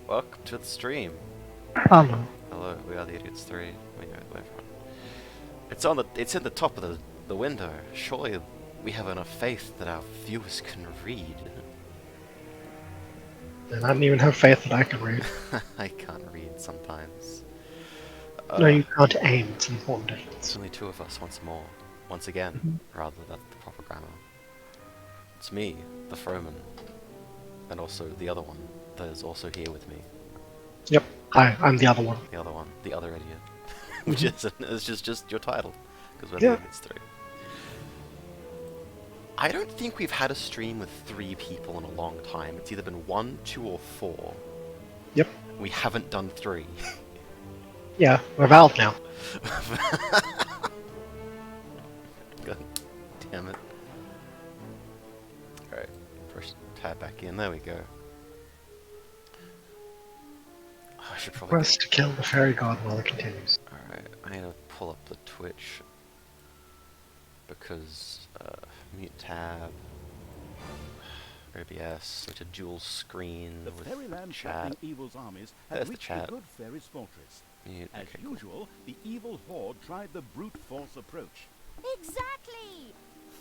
welcome to the stream. Hello. Hello, we are the Idiots 3. Wait, everyone. It's in the top of the window. Surely we have enough faith that our viewers can read. And I don't even have faith that I can read. I can't read sometimes. No, you can't aim. It's an important difference. It's only two of us once again, rather, that's the proper grammar. It's me, the Phroman, and also the other one that is also here with me. Yep. Hi, I'm the other one. The other one, the other idiot. Which is just your title, because we're Yeah. the Idiots 3. I don't think we've had a stream with 3 people in a long time. It's either been 1, 2, or 4. Yep. We haven't done 3. Yeah, we're Valve now. God damn it. Alright, first tab back in, there we go. Oh, I should probably Quest to kill the fairy god while it continues. Alright, I need to pull up the Twitch. Because, mute tab. OBS, such a dual screen The with fairyland chat. battling evil's armies There's had the reached chat. the good fairy's fortress. Mute, As okay, cool. usual, the evil horde tried the brute force approach. Exactly!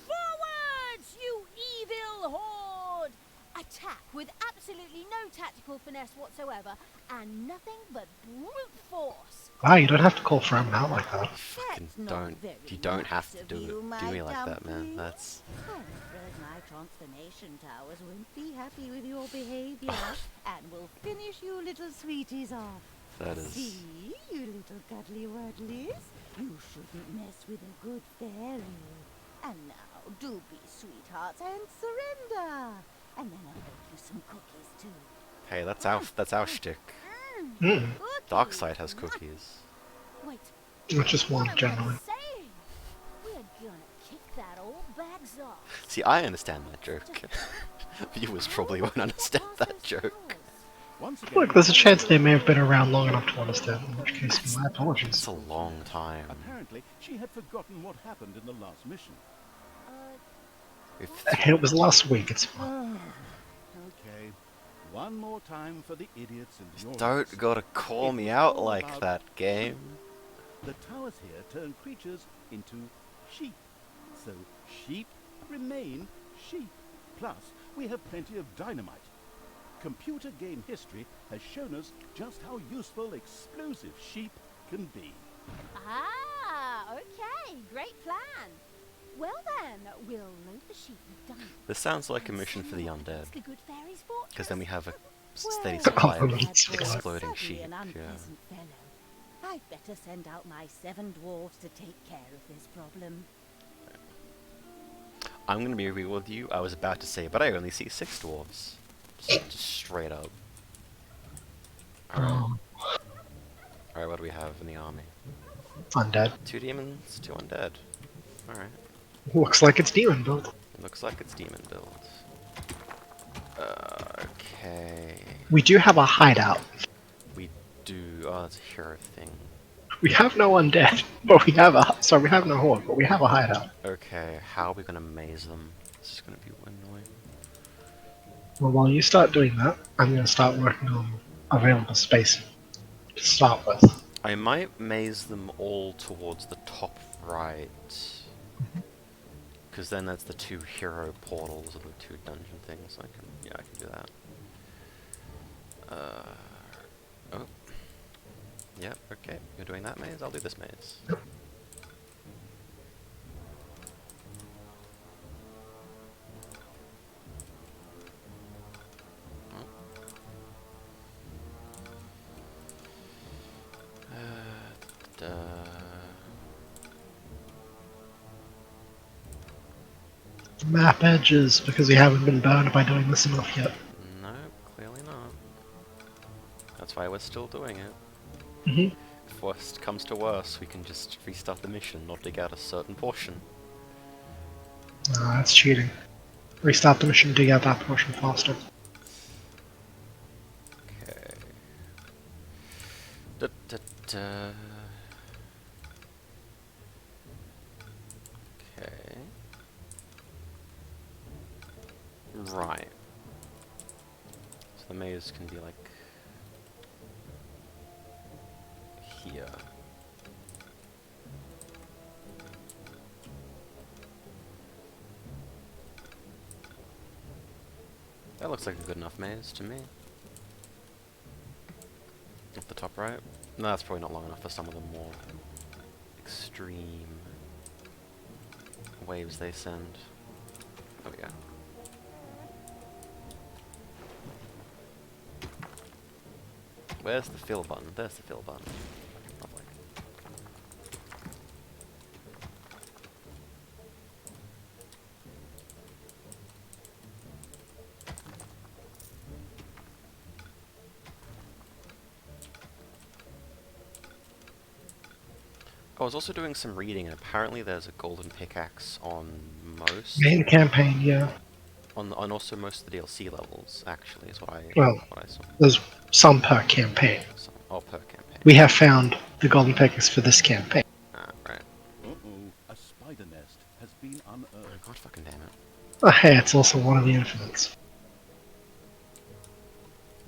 Forwards, you evil horde! Attack with absolutely no tactical finesse whatsoever, and nothing but brute force. Wow, you don't have to call Phroman out like that. Fucking That's not don't. very You don't nice have to of do you, it. my Do me like that, man. dumpling. That's. I'm afraid my transformation towers won't be happy with your behavior, and will finish you little sweeties off. That is. See, you little cuddly wordlies, you shouldn't mess with a good fairy. And now, do be sweethearts and surrender. And then I'll make you some cookies too. Hey, that's our shtick. Mm. Darkseid has cookies. Wait, Which is one, what am I generally. saying? We're gonna kick that old bag's off. See, I understand that joke. Viewers probably won't understand that joke. Once again, Look, there's a chance they may have been around long enough to understand, in which case, my It's apologies. a long time. apparently, she had forgotten what happened in the last mission. If It was last week, it's fine. Okay. One more time for the idiots and your don't gotta call me out like that, game. The towers here turn creatures into sheep. So sheep remain sheep. Plus, we have plenty of dynamite. Computer game history has shown us just how useful explosive sheep can be. Ah, okay, great plan. Well then, we'll load the sheep with dynamite. This sounds like a mission for the undead. The good fairy's fortress. Because then we have a steady Well, supply of compliment. exploding certainly sheep. an Yeah. unpleasant fellow. I'd better send out my 7 dwarves to take care of this problem. I'm gonna be real with you. I was about to say, but I only see 6 dwarves. Just straight up. Alright. Oh, Alright, what do we have in the army? undead. 2 demons, 2 undead. Alright. Looks like it's demon build. Looks like it's demon build. Okay. We do have a hideout. We do. Oh, that's a hero thing. We have no undead, but we have we have no horde, but we have a hideout. Okay, how are we gonna maze them? This is gonna be annoying. Well, while you start doing that, I'm going to start working on available space to start with. I might maze them all towards the top right. Because then that's the 2 hero portals and the 2 dungeon things. I can do that. Oh. Yep, okay. You're doing that maze, I'll do this maze. Duh. Map edges, because we haven't been burned by doing this enough yet. No, clearly not. That's why we're still doing it. Mm-hmm. If worst comes to worse, we can just restart the mission, not dig out a certain portion. That's cheating. Restart the mission, dig out that portion faster. Okay. Da, da, da. Okay. Right. So the maze can be like That looks like a good enough maze to me. Up the top right. No, that's probably not long enough for some of the more extreme waves they send. There we go. Where's the fill button? There's the fill button. Lovely. I was also doing some reading, and apparently there's a golden pickaxe on most, Main campaign, yeah. on also most of the DLC levels. Actually, is what Well, I saw. there's some per campaign. So, oh, per campaign. We have found the golden pickaxe for this campaign. Ah, right. Uh-oh, a spider nest has been Oh, unearthed. God fucking damn it. Oh, hey, it's also one of the infinites.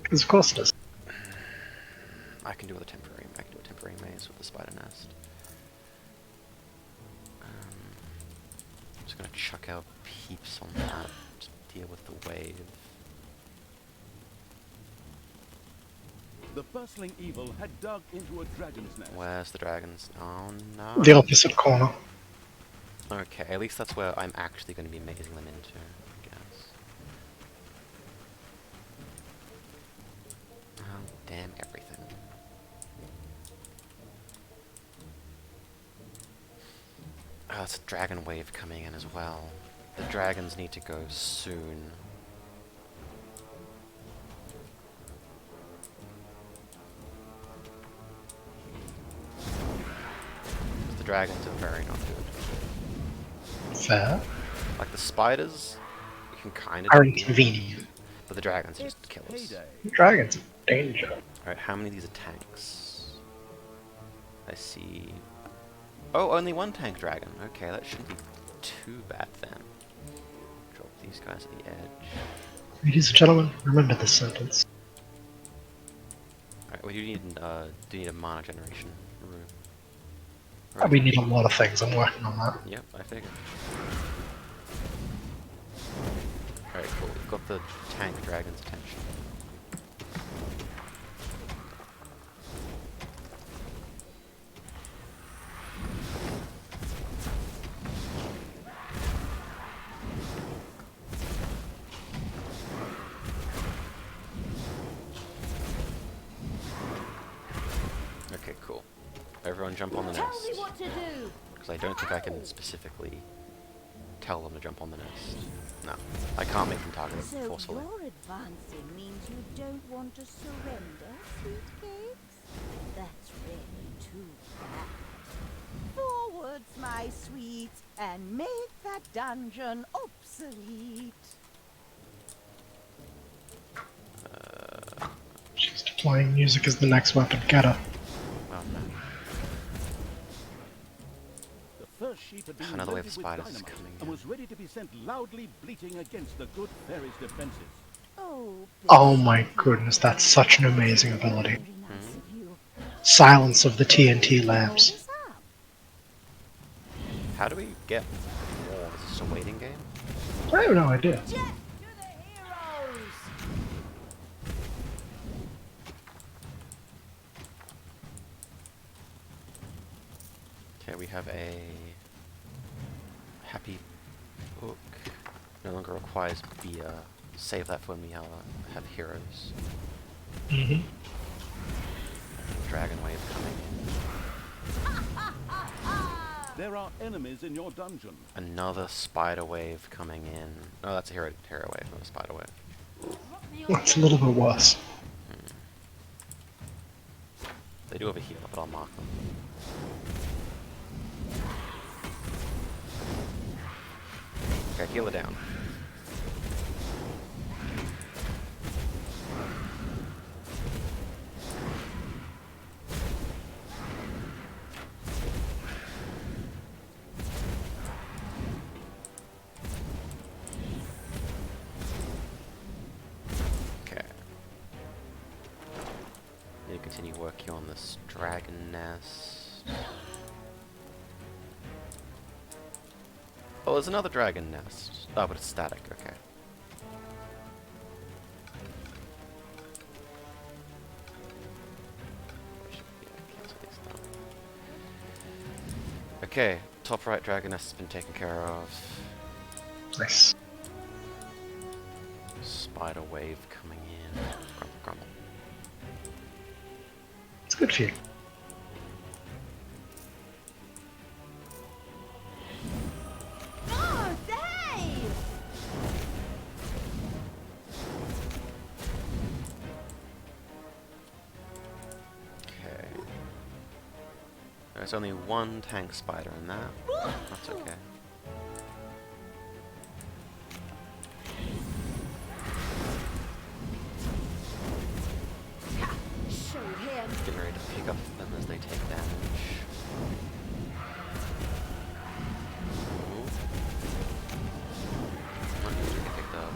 Because of course it is. I can do a temporary maze with the spider nest. I'm just gonna chuck out peeps on that to deal with the wave. The bustling evil had dug into a dragon's nest. Where's the dragons? Oh no. The opposite corner. Okay, at least that's where I'm actually going to be mazing them into, I guess. Oh, damn everything. Oh, that's a dragon wave coming in as well. The dragons need to go soon. The dragons are very not good. Fair. Like the spiders, we can kind Are of, inconvenient. but the dragons It's just kill us. payday. Dragons are danger. Alright, how many of these are tanks? I see. Oh, only one tank dragon. Okay, that shouldn't be too bad then. Drop these guys at the edge. Ladies and gentlemen, remember this sentence. Alright, we do need a mana generation room. We need a lot of things, I'm working on that. Yep, I figured. Alright, cool. We've got the tank dragon's attention. Okay, cool. Everyone jump on the Tell nest. me what to do. Because I don't think I can specifically tell them to jump on the nest. No, I can't make them target it So forcefully. your advancing means you don't want to surrender, sweet cakes? That's really too bad. Forwards, my sweet, and make that dungeon obsolete. She's deploying music as the next weapon. Get her. Well, no. The first sheep had been Another wave loaded of with spiders is dynamite coming and in. was ready to be sent loudly bleating against the good fairy's defenses. Oh, Oh my goodness, that's such an amazing ability. very nice of you. Silence of the TNT lamps. Hold us up. How do we get more? Is this a waiting game? I have no idea. Jet to the heroes! Okay, we have a happy book. No longer requires beer. Save that for when we have heroes. Mm-hmm. Dragon wave coming There are enemies in your dungeon. in. Another spider wave coming in. Oh, that's a hero wave, not a spider wave. That's a little bit worse. They do have a healer, but I'll mark them. Okay, healer down. Okay. Need to continue working on this dragon nest. Oh, there's another dragon nest. Oh, but it's static, okay. Okay, top right dragon nest has been taken care of. Nice. Spider wave coming in. Grumble, grumble. It's good for you. Oh, Dave! Okay. There's only one tank spider in that. That's okay. Show him. Get ready to pick up them as they take damage. Ooh. Not need to get picked up.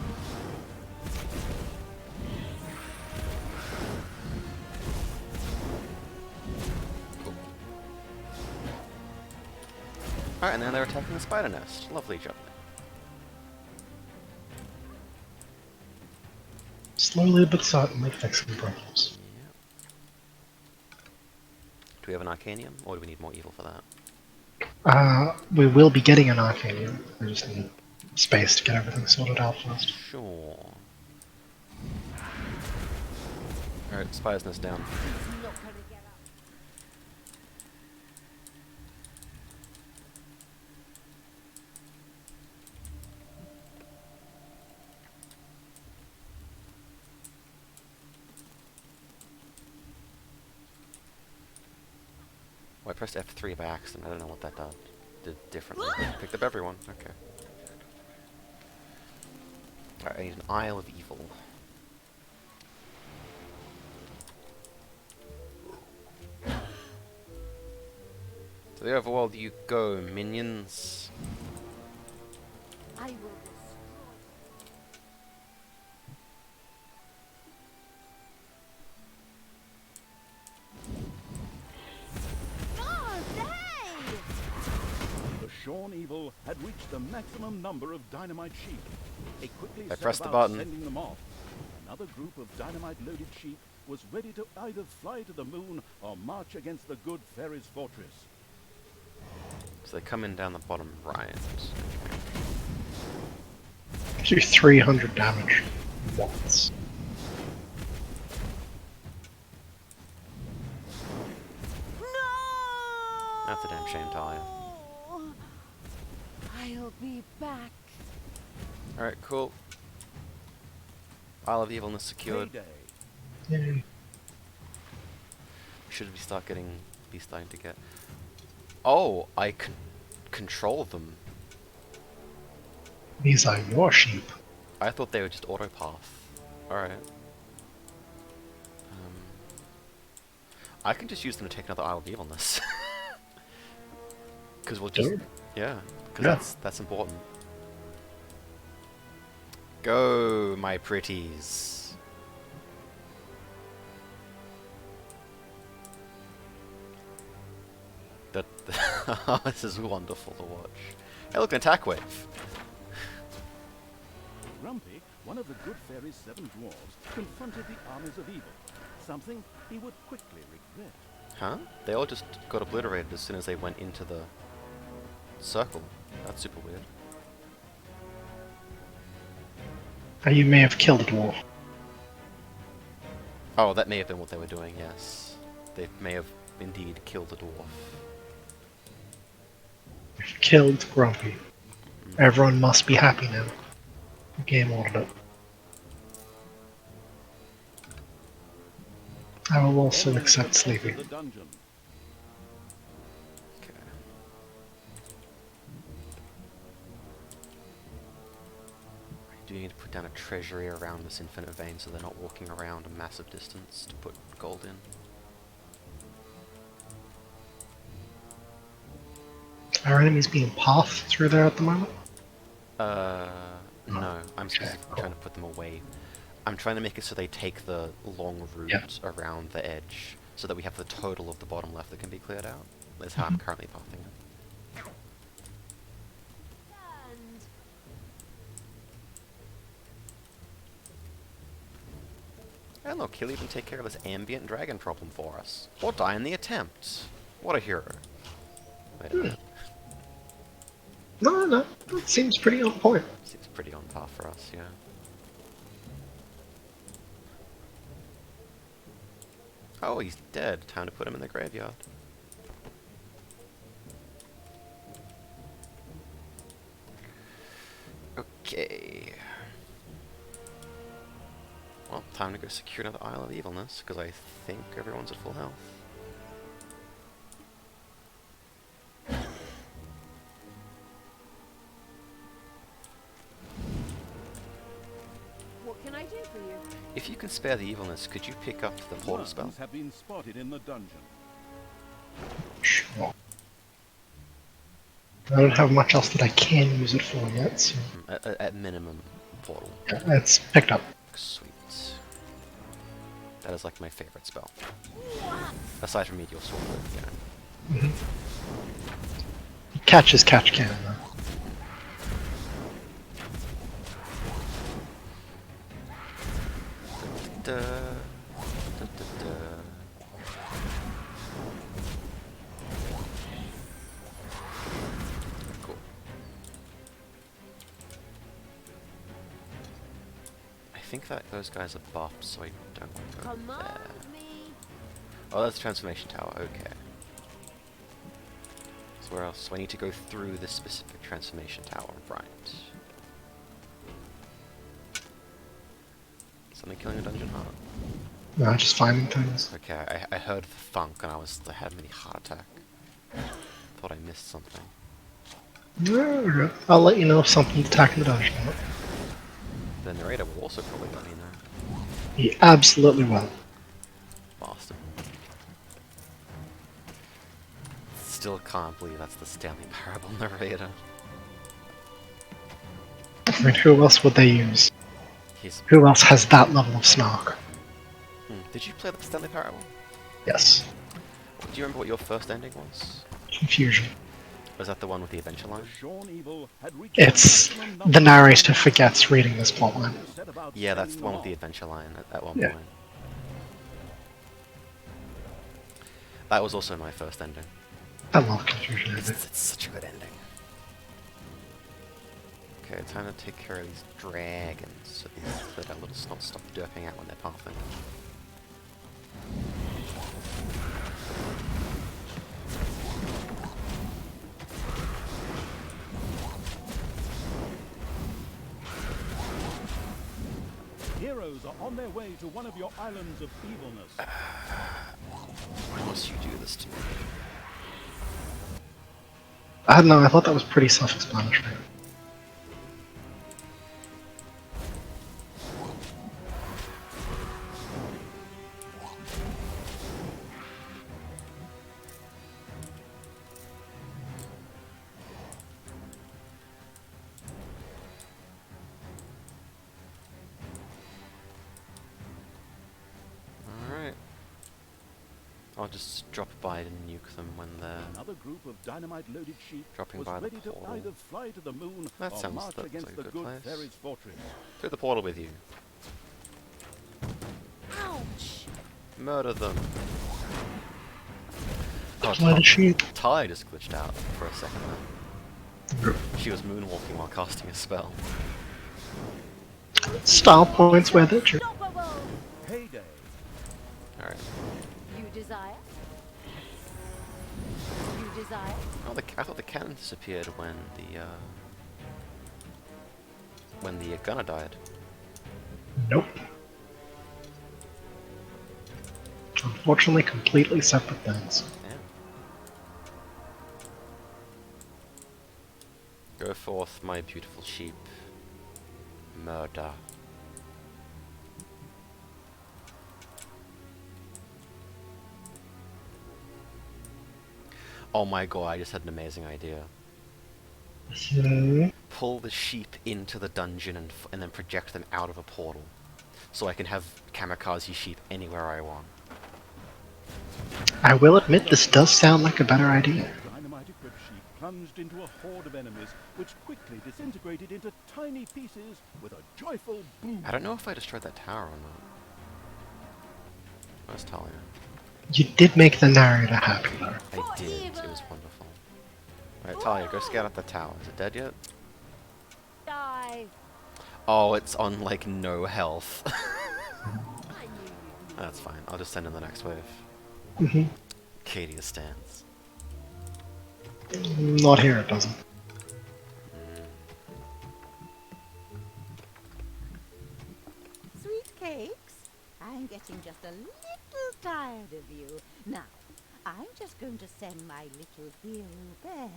Cool. Alright, and now they're attacking the spider nest. Lovely job. Slowly but certainly fixing problems. Yep. Do we have an Arcanium, or do we need more evil for that? We will be getting an Arcanium. We just need space to get everything sorted out first. Sure. Alright, spider's nest down. He's not gonna get up. Oh, I pressed F3 by accident. I don't know what that did differently. Picked up everyone. Okay. Alright, I need an Isle of Evil. To the overworld you go, minions. I will destroy. Oh, Dave! The Shorn Evil had reached the maximum number of dynamite sheep. It quickly I set pressed the about button. sending them off. Another group of dynamite-loaded sheep was ready to either fly to the moon or march against the good fairy's fortress. So they come in down the bottom right. Do 300 damage once. No! That's a damn shame, Talia. I'll be back. Alright, cool. Isle of Evilness secured. Payday. Yay. Should we start be starting to get... Oh, I can control them. These are your sheep. I thought they were just autopath. Alright. I can just use them to take another Isle of Evilness. Because we'll just... Do it. Yeah, because Yeah. that's important. Go, my pretties. That this is wonderful to watch. Hey, look, an attack wave. Grumpy, one of the good fairy's 7 dwarves, confronted the armies of evil, something he would quickly regret. Huh? They all just got obliterated as soon as they went into the circle. That's super weird. You may have killed a dwarf. Oh, that may have been what they were doing, yes. They may have indeed killed a dwarf. You've killed Grumpy. Everyone must be happy now. The game ordered it. I will also Enemies accept had sleeping. entered the dungeon. Okay. I do need to put down a treasury around this infinite vein so they're not walking around a massive distance to put gold in. Are enemies being pathed through there at the moment? No. I'm Okay, specifically cool. trying to put them away. I'm trying to make it so they take the long route Yeah. around the edge, so that we have the total of the bottom left that can be cleared out. That's how I'm currently pathing it. And And look, he'll even take care of this ambient dragon problem for us. Or die in the attempt. What a hero. Wait a minute. No, that seems pretty on point. Seems pretty on par for us, yeah. Oh, he's dead. Time to put him in the graveyard. Okay. Well, time to go secure another Isle of Evilness, because I think everyone's at full health. What can I do for you? If you can spare the Evilness, could you pick up the portal spell? Worms have been spotted in the dungeon. Sure. I don't have much else that I can use it for yet, so At minimum, portal. yeah, it's picked up. Sweet. That is like my favorite spell. Aside from Meteor Sword, but, yeah. Catch is catch can, though. Da, da, da, da. Cool. I think that those guys are buffed, so I don't want to go there. Command me. Oh, that's the transformation tower, okay. So where else? So I need to go through this specific transformation tower, right. Something killing a dungeon heart. No, just finding things. Okay, I heard the thunk and I had a mini heart attack. Thought I missed something. No, I'll let you know if something's attacking the dungeon. The narrator will also probably let me know. He absolutely will. Bastard. Still can't believe that's the Stanley Parable narrator. I mean, who else would they use? He's... Who else has that level of snark? Did you play the Stanley Parable? Yes. Do you remember what your first ending was? Confusion. Was that the one with the adventure line? Sean Evil had reached It's the narrator forgets reading this plotline. set about Yeah, that's setting the one them with the off. adventure line at one Yeah. point. That was also my first ending. I love confusion. It's such a good ending. Okay, time to take care of these dragons so that our little snots stop derping out when they're pathing. Heroes are on their way to one of your islands of evilness. Why must you do this to me? I don't know, I thought that was pretty self-explanatory. Alright. I'll just drop by and nuke them when they're... Another group of dynamite-loaded sheep Dropping was by the ready to portal. either fly to the moon That or sounds- march that's against a the good good place. fairy's fortress. Through the portal with you. Ouch. Murder them. Oh, Why the sheep? Ty just glitched out for a second there. She was moonwalking while casting a spell. Style points with it. Sure. Unstoppable. Payday. Alright. You desire? You desire? Oh, I thought the cannon disappeared when the gunner died. Nope. Unfortunately, completely separate things. Yeah. Go forth, my beautiful sheep. Murder. Oh my god, I just had an amazing idea. Pull the sheep into the dungeon and then project them out of a portal. So I can have kamikaze sheep anywhere I want. I will admit this does sound like a better idea. Dynamite-equipped sheep plunged into a horde of enemies, which quickly disintegrated into tiny pieces with a joyful boom. I don't know if I destroyed that tower or not. Where's Talia? You did make the narrator happy though. I did, it was wonderful. Right, Talia, go scout out the tower. Is it dead yet? Die. Oh, it's on like no health. I knew you'd be That's fine. I'll just send in the next wave. Hmm. Kadia stands. Not here, it doesn't. Sweet cakes, I'm getting just a little tired of you. Now, I'm just going to send my little hero bears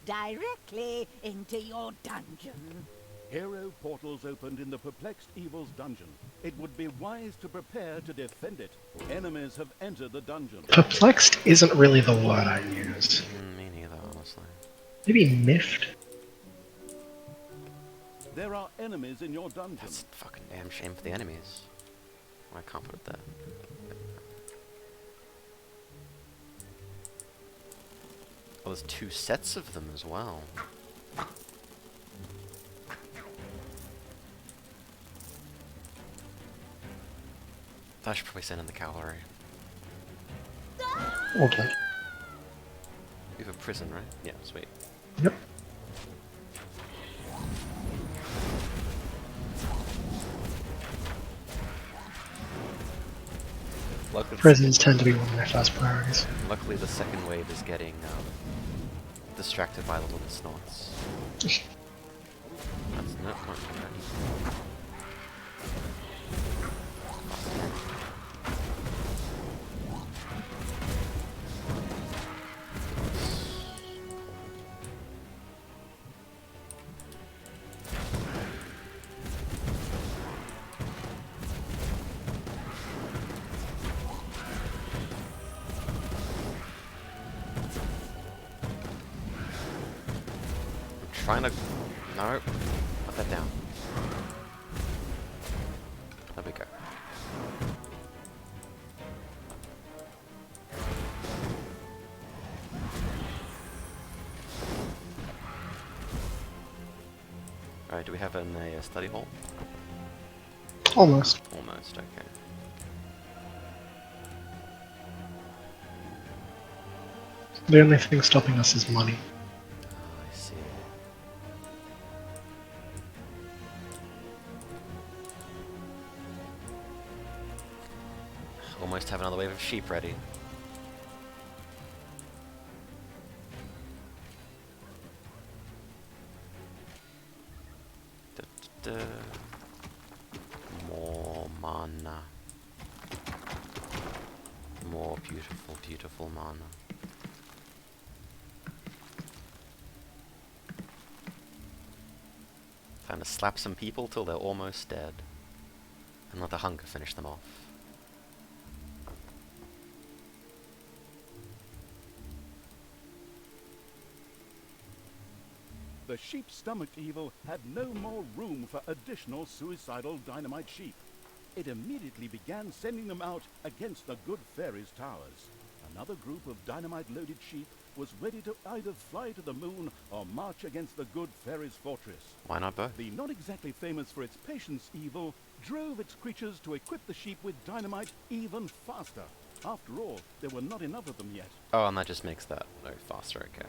directly into your dungeon. Hero portals opened in the Perplexed Evil's dungeon. It would be wise to prepare to defend it. Enemies have entered the dungeon. Perplexed isn't really the word I use. Me neither, honestly. Maybe miffed? There are enemies in your dungeon. That's a fucking damn shame for the enemies. I can't put it there. Oh, there's 2 sets of them as well. I should probably send in the cavalry. Okay. We have a prison, right? Yeah, sweet. Yep. Luckily, Prisons tend to be one of my first priorities. luckily the second wave is getting distracted by the little snots. That's not much of that. Trying to... No. Put that down. There we go. Alright, do we have a study hall? Almost. Almost, okay. The only thing stopping us is money. I see. Almost have another wave of sheep ready. More mana. More beautiful, beautiful mana. Time to slap some people till they're almost dead. And let the hunger finish them off. The sheep-stomached evil had no more room for additional suicidal dynamite sheep. It immediately began sending them out against the good fairies' towers. Another group of dynamite-loaded sheep was ready to either fly to the moon or march against the good fairies' fortress. Why not both? The not exactly famous for its patience evil drove its creatures to equip the sheep with dynamite even faster. After all, there were not enough of them yet. Oh, and that just makes that no faster, okay.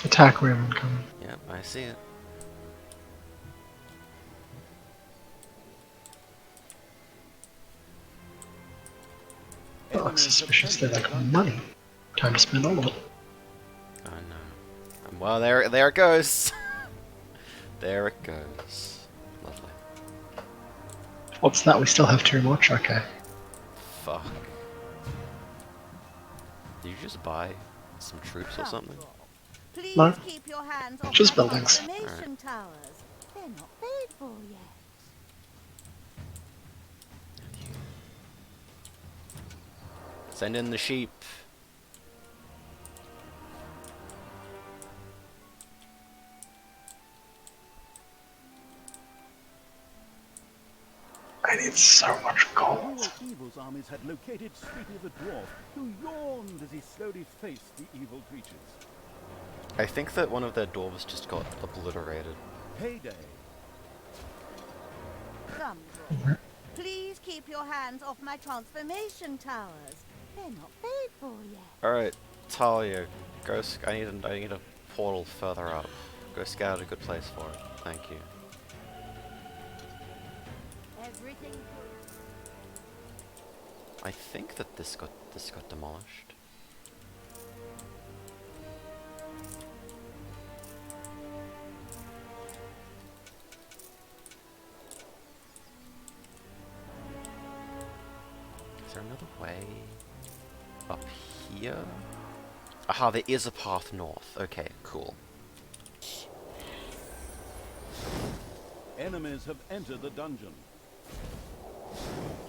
Attack ram incoming. Yep, I see it. That looks suspiciously like money. Time to spend all of it. Oh no. Well, there it goes. There it goes. Lovely. What's that? We still have 2 more? Okay. Fuck. Did you just buy some troops or something? Please No. keep your hands off Just my buildings. confirmation towers. They're not paid for yet. Send in the sheep. I need so much Cruel gold. Evil's armies had located Sleepy the Dwarf, who yawned as he slowly faced the evil creatures. I think that one of their dwarves just got obliterated. Payday. Come, dwarf. Please keep your hands off my transformation towers. They're not paid for yet. Alright, Talia, go I need a portal further up. Go scout a good place for it. Thank you. Everything good. I think that this got demolished. Is there another way up here? Aha, there is a path north. Okay, cool. Enemies have entered the dungeon.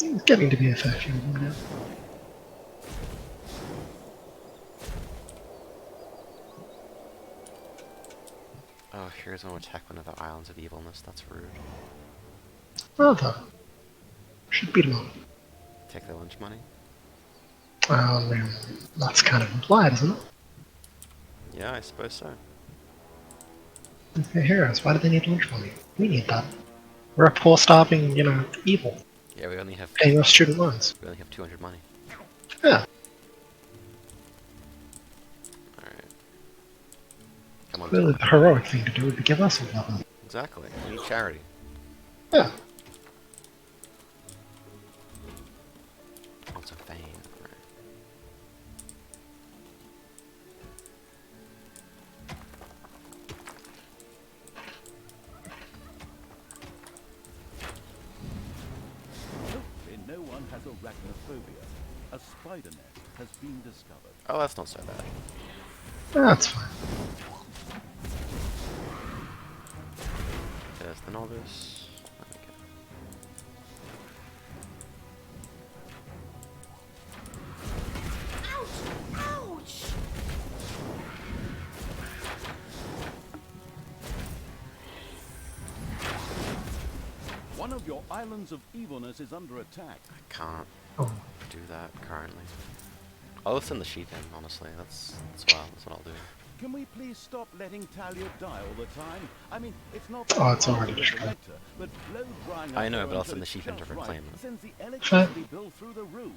It's getting to be a fair few of them now. Oh, here's one attack one of the Islands of Evilness. That's rude. Rather. Should beat them up. Take their lunch money? That's kind of implied, isn't it? Yeah, I suppose so. They're heroes. Why do they need lunch money? We need that. We're a poor, starving, evil. Yeah, we only have Paying off student loans. 200 money. Yeah. Alright. Come on, Clearly, the Talia. heroic thing to do would be give us a level. Exactly. We need charity. Yeah. Lots of fame. Right. Hopefully no one has arachnophobia. A spider net has been discovered. Oh, that's not so bad. That's fine. There's the novice. There we go. Ouch! One of your islands of evilness is under attack. I can't Oh. do that currently. I'll send the sheep in, honestly. That's what I'll do. Can we please stop letting Talia die all the time? I mean, it's not Oh, it's hard already to destroyed. resurrect her, but blow drying I up know, her but I'll until send the it's sheep in to just right reclaim it. sends the electricity bill through the roof.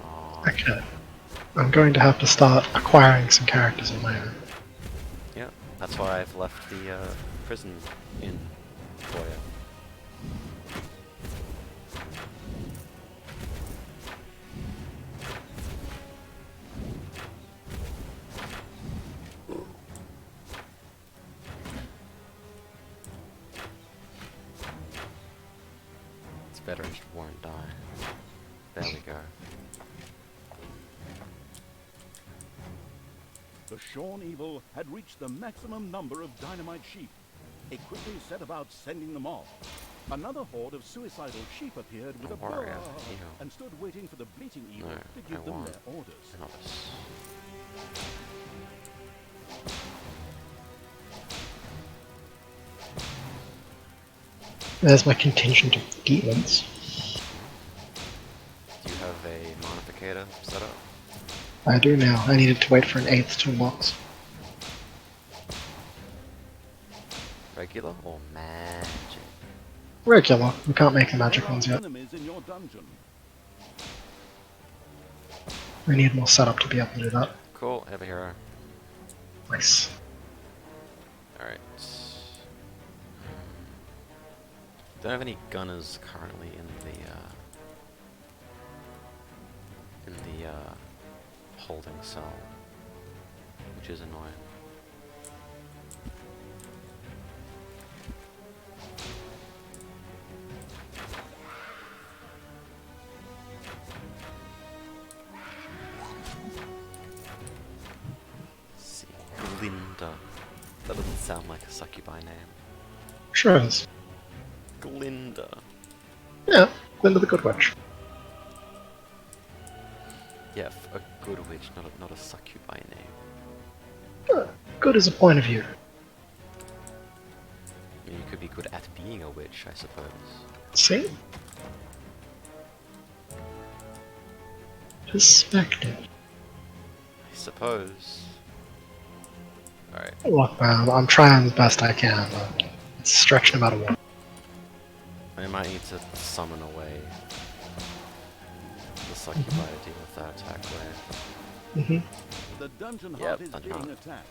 Aw. Okay. I'm going to have to start acquiring some characters of my own. Yeah, that's why I've left the prison in for you. It's better if Warren die. There we go. The Shorn Evil had reached the maximum number of dynamite sheep. It quickly set about sending them off. Another horde of suicidal sheep appeared with a Warrior, "Blah!" ew. and stood waiting for the bleating evil No, to I give them want their orders. the novice. There's my contingent of demons. Do you have a modificator set up? I do now. I needed to wait for an 8th to unbox. Regular or magic? Regular. We can't make the There magic are ones yet. enemies in your dungeon. We need more setup to be able to do that. Cool, have a hero. Nice. Alright. Don't have any gunners currently in the holding cell, which is annoying. Let's see, Glinda. That doesn't sound like a succubi name. Sure is. Glinda. Yeah, Glinda the Good Witch. Yeah, a good witch, not a succubi name. Good is a point of view. I mean, you could be good at being a witch, I suppose. See? Perspective. I suppose. Alright. Look, man, I'm trying the best I can, but it's a stretch no matter what. I might need to summon away the Succubi to deal with that attack wave. Hmm. The dungeon Yep, heart is dungeon being heart. attacked.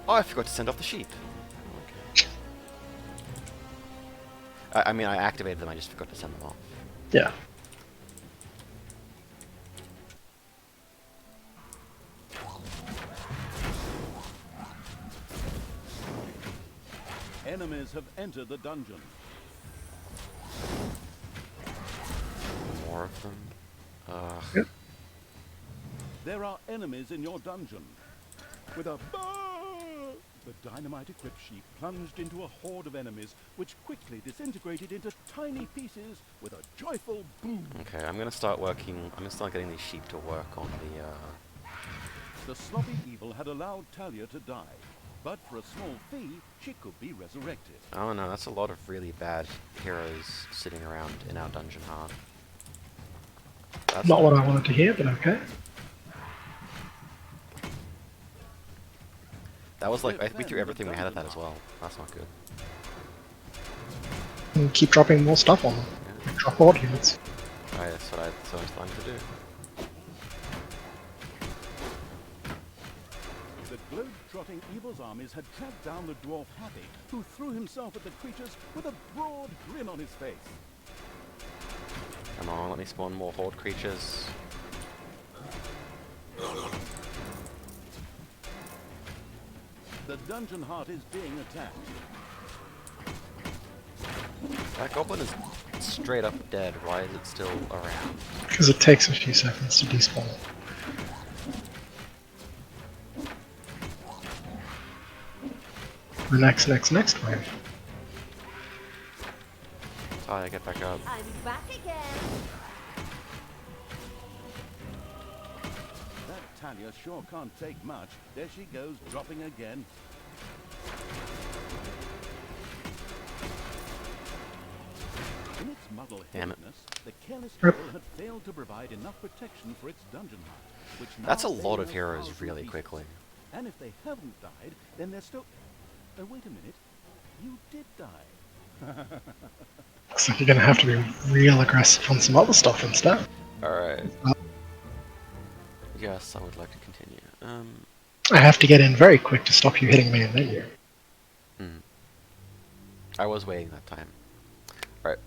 Oh, I forgot to send off the sheep. Okay. I mean, I activated them, I just forgot to send them off. Yeah. Enemies have entered the dungeon. More of them. Ugh. Yep. There are enemies in your dungeon. With a "Bah!" the dynamite-equipped sheep plunged into a horde of enemies, which quickly disintegrated into tiny pieces with a joyful boom. Okay, I'm gonna start getting these sheep to work on the, The sloppy evil had allowed Talia to die, but for a small fee, she could be resurrected. Oh no, that's a lot of really bad heroes sitting around in our dungeon heart. That's Not what I wanted to hear, but okay. That was like, we threw everything we had at that as well. That's not good. And keep dropping more stuff on them. Yeah. Drop board units. Alright, that's what I was planning to do. The globe-trotting evil's armies had tracked down the dwarf Happy, who threw himself at the creatures with a broad grin on his face. Come on, let me spawn more horde creatures. The dungeon heart is being attacked. That goblin is straight up dead. Why is it still around? Because it takes a few seconds to despawn. The next wave. Talia, get back up. I'm back again. That Talia sure can't take much. There she goes, dropping again. In its muddle-headedness, the careless Rip. hero had failed to provide enough protection for its dungeon heart, which now That's a lay lot in of a heroes thousand really pieces. quickly. And if they haven't died, then they're still... Oh, wait a minute. You did die. Looks like you're gonna have to be real aggressive on some other stuff instead. Alright. Yes, I would like to continue. I have to get in very quick to stop you hitting me in menu. I was waiting that time. Alright.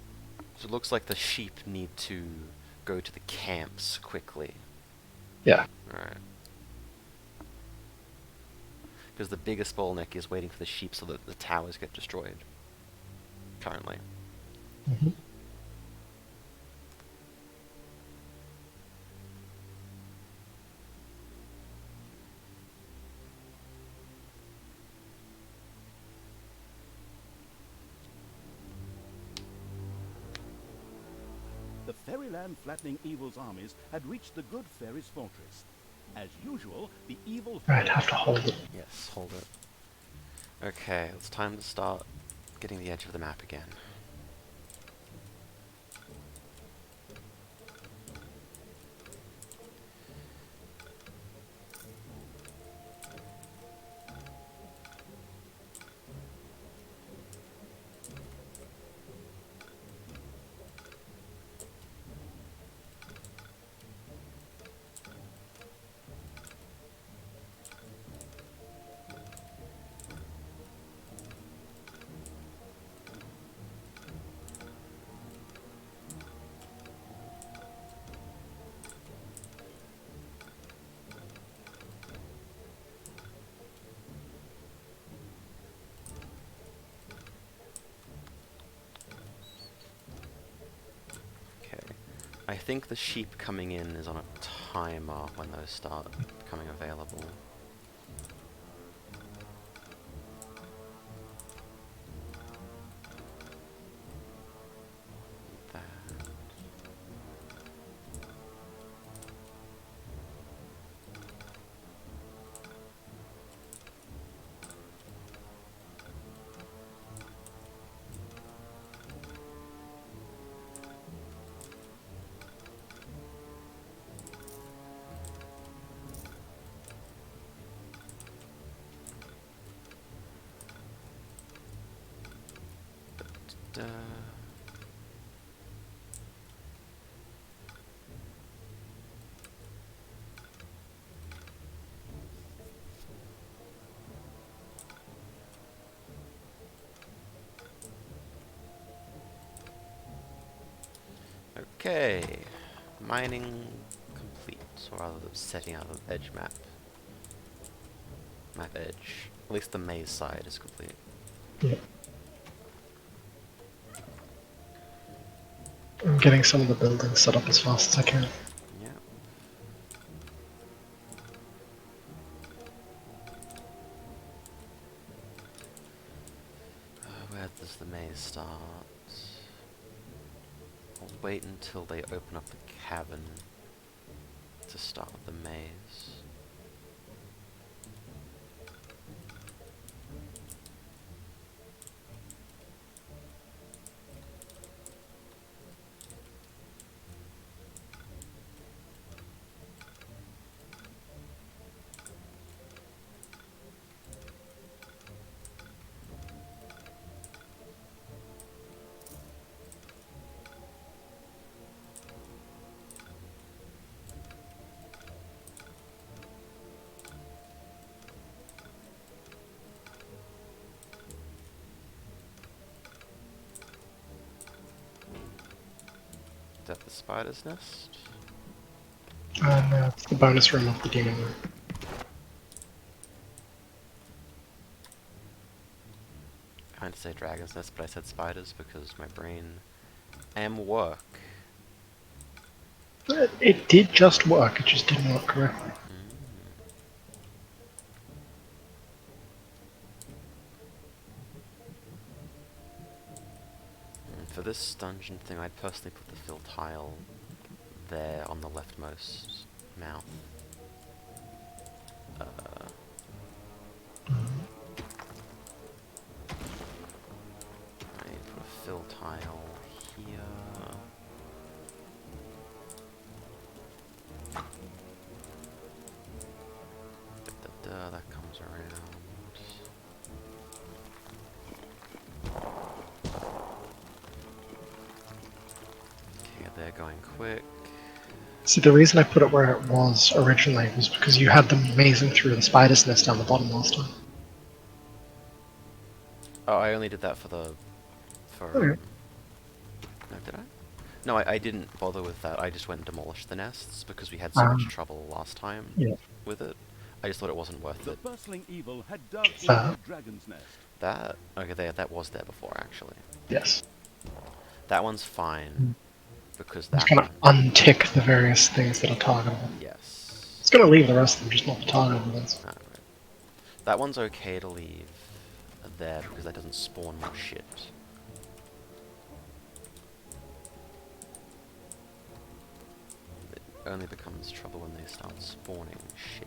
So it looks like the sheep need to go to the camps quickly. Yeah. Alright. Because the biggest bottleneck is waiting for the sheep so that the towers get destroyed. Currently. Mhm. The Fairyland Flattening Evil's armies had reached the Good Fairy's fortress. As usual, the evil... Right, have to hold it. Yes, hold it. Okay, it's time to start getting the edge of the map again. I think the sheep coming in is on a timer when those start becoming available. That. Da. Okay, mining complete, or rather setting out of edge map. Map edge. At least the maze side is complete. Yeah. I'm getting some of the buildings set up as fast as I can. Yeah. Where does the maze start? I'll wait until they open up the cavern to start the maze. Is that the spider's nest? And it's the bonus room of the demon room. I meant to say dragon's nest, but I said spiders because my brain am work. It did just work, it just didn't work correctly. For this dungeon thing, I'd personally put the fill tile there on the leftmost mouth. I put a fill tile here. That comes around. Okay, they're going quick. See, the reason I put it where it was originally was because you had them mazing through the spider's nest down the bottom last time. Oh, I only did that for the... Okay. No, did I? No, I didn't bother with that. I just went and demolished the nests because we had so much trouble last time Yeah. with it. I just thought it wasn't worth The it. bustling evil had dug into the dragon's nest. That? Okay, that was there before, actually. Yes. That one's fine, because that It's going to one... untick the various things that are targetable. Yes. It's going to leave the rest of them, just not the targetable ones. Ah, right. That one's okay to leave there, because that doesn't spawn more shit. It only becomes trouble when they start spawning shit.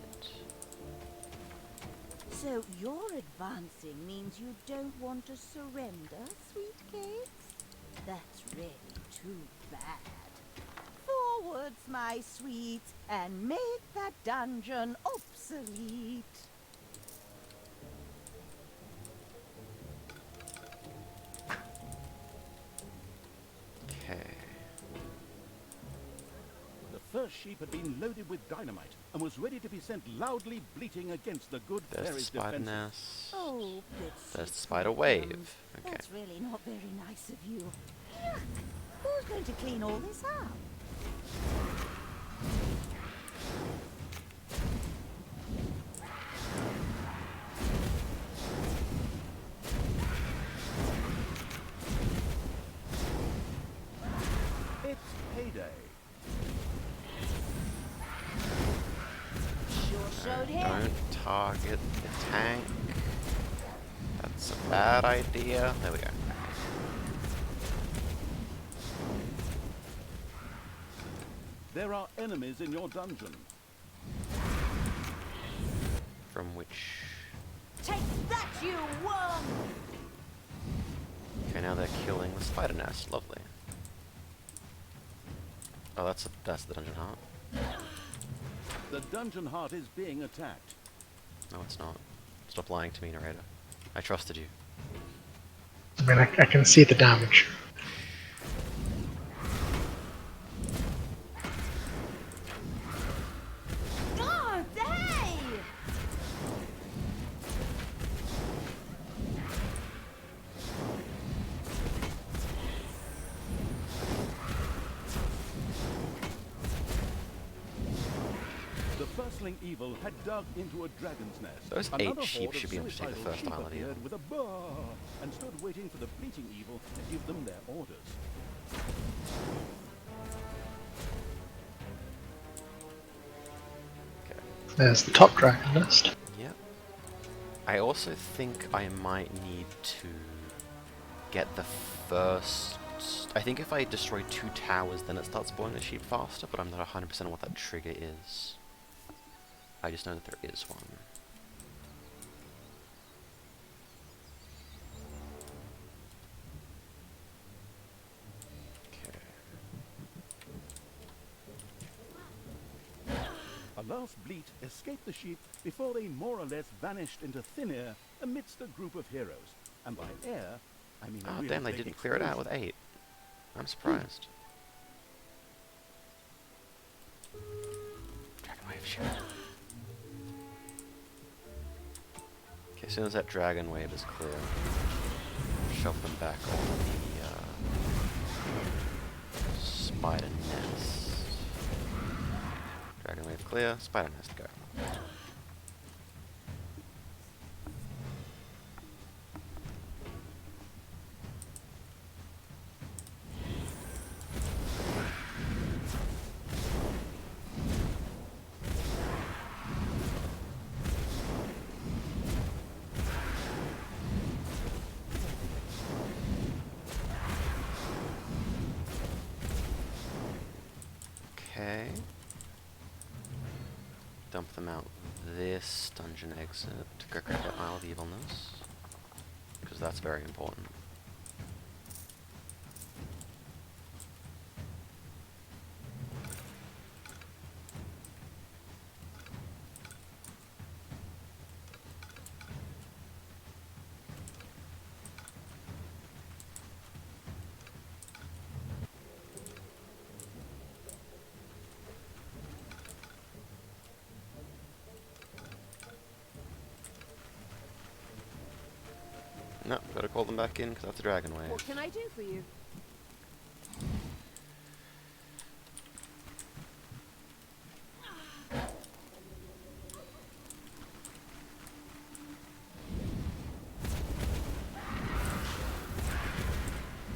So your advancing means you don't want to surrender, sweet cakes? That's really too bad. Forwards, my sweets, and make that dungeon obsolete. Okay. The first sheep had been loaded with dynamite and was ready to be sent loudly bleating against the good There's the fairy's spider defenses. nest. Oh, Bitsy There's the spider Freedom. wave. Okay. That's really not very nice of you. Yuck. Who's going to clean all this up? It's payday. Sure showed him. Don't target the tank. That's a bad idea. There we go. There are enemies in your dungeon. From which... Take that, you worm! Okay, now they're killing the spider nest. Lovely. Oh, that's the dungeon heart. The dungeon heart is being attacked. No, it's not. Stop lying to me, narrator. I trusted you. I mean, I can see the damage. God, hey! The firstling evil had dug into a dragon's nest. Those 8 Another sheep horde of should be able to take the suicidal first sheep Isle of Evil. appeared with a bah and stood waiting for the fleeting evil to give them their orders. Okay. There's the top dragon nest. Yep. I also think I might need to get the first... I think if I destroy 2 towers, then it starts spawning the sheep faster, but I'm not 100% what that trigger is. I just know that there is one. Okay. A last bleat escaped the sheep before they more or less vanished into thin air amidst a group of heroes. And by air, I mean a Oh really damn, they big didn't clear it out with explosion. 8. I'm surprised. Dragon wave, shoot. Okay, as soon as that dragon wave is clear, shove them back on the spider nest. Dragon wave clear, spider nest go. Okay. Dump them out this dungeon exit to go grab that Isle of Evilness, because that's very important. No, gotta call them back in because that's a dragon wave. What can I do for you?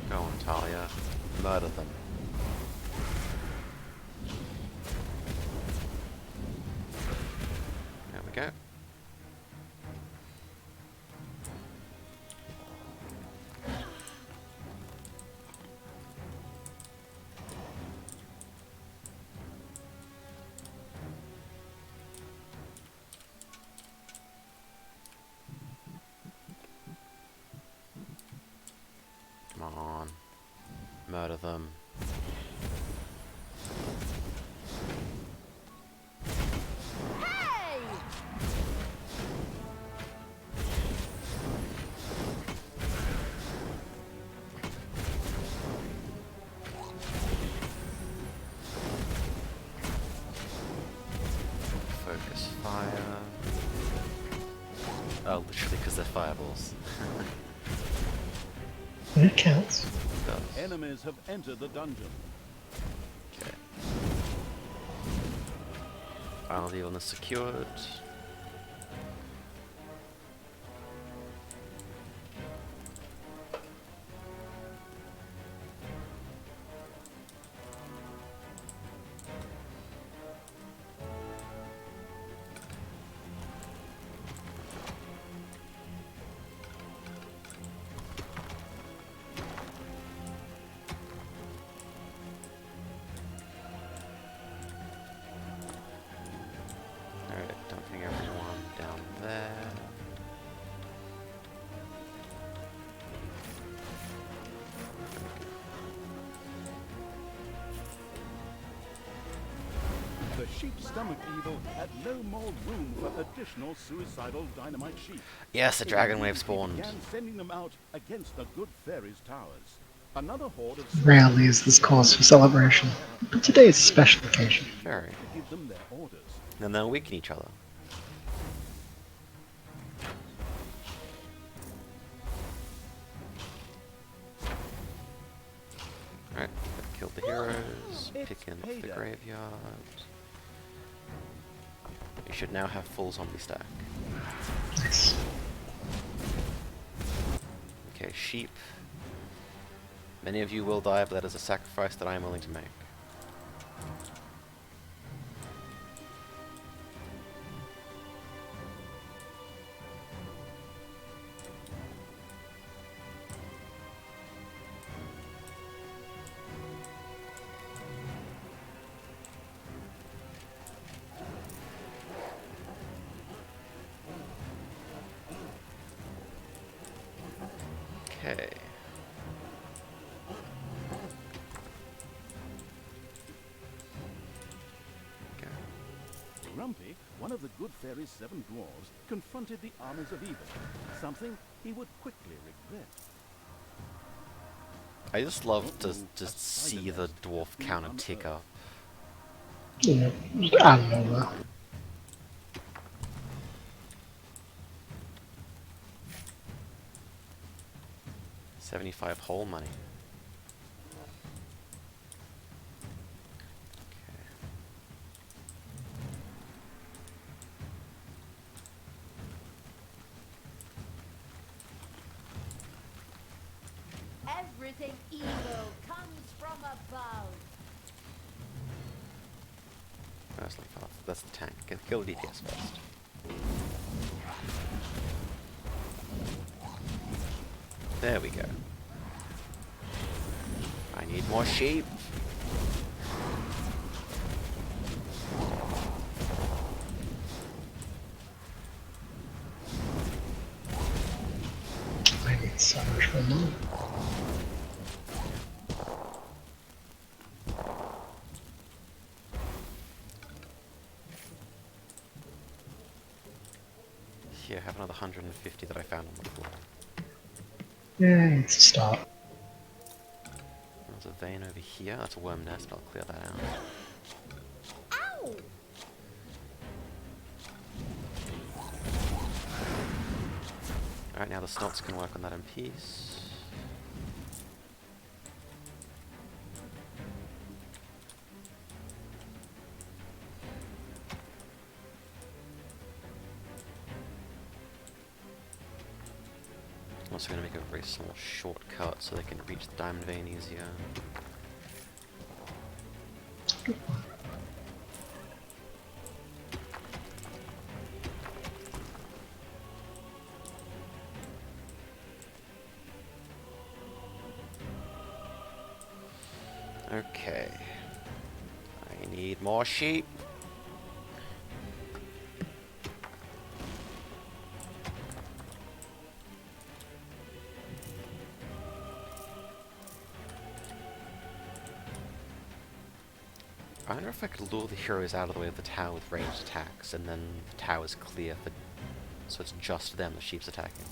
Go on, Talia. Murder them. There we go. Come on. Murder them. Hey! Focus fire. Oh, literally because they're fireballs. It counts. Does. Enemies have entered the dungeon. Okay. Isle of Evilness secured. Alright, dumping sheep stomach evil had no more room for additional suicidal dynamite sheep. Yes, a They dragon wave immediately spawned. began sending them out against the good fairies' towers. Another horde of Rarely is this cause for celebration, but today is a special occasion. Very. to give them their orders. And they'll weaken each other. Alright, I've killed the heroes, It's picking up the payday. graveyard. You should now have full zombie stack. Nice. Okay, sheep. Many of you will die, but that is a sacrifice that I am willing to make. Okay. Okay. Grumpy, one of the good fairy's 7 dwarves, confronted the armies of evil, something he would quickly regret. I just love to just see the dwarf counter tick up. Yeah, just out of nowhere. $75 whole money. Everything evil comes from above. That's like fast. That's the tank. Kill the DPS first. There we go. I need more sheep. I need so much more money. Here, have another 150 that I found on the floor. Yeah, it's a start. There's a vein over here. That's a worm nest. I'll clear that out. Ow! Alright, now the snots can work on that in peace. I'm also going to make a very small shortcut so they can reach the diamond vein easier. Okay. I need more sheep. I wonder if I could lure the heroes out of the way of the tower with ranged attacks, and then the tower's clear for... so it's just them the sheep's attacking.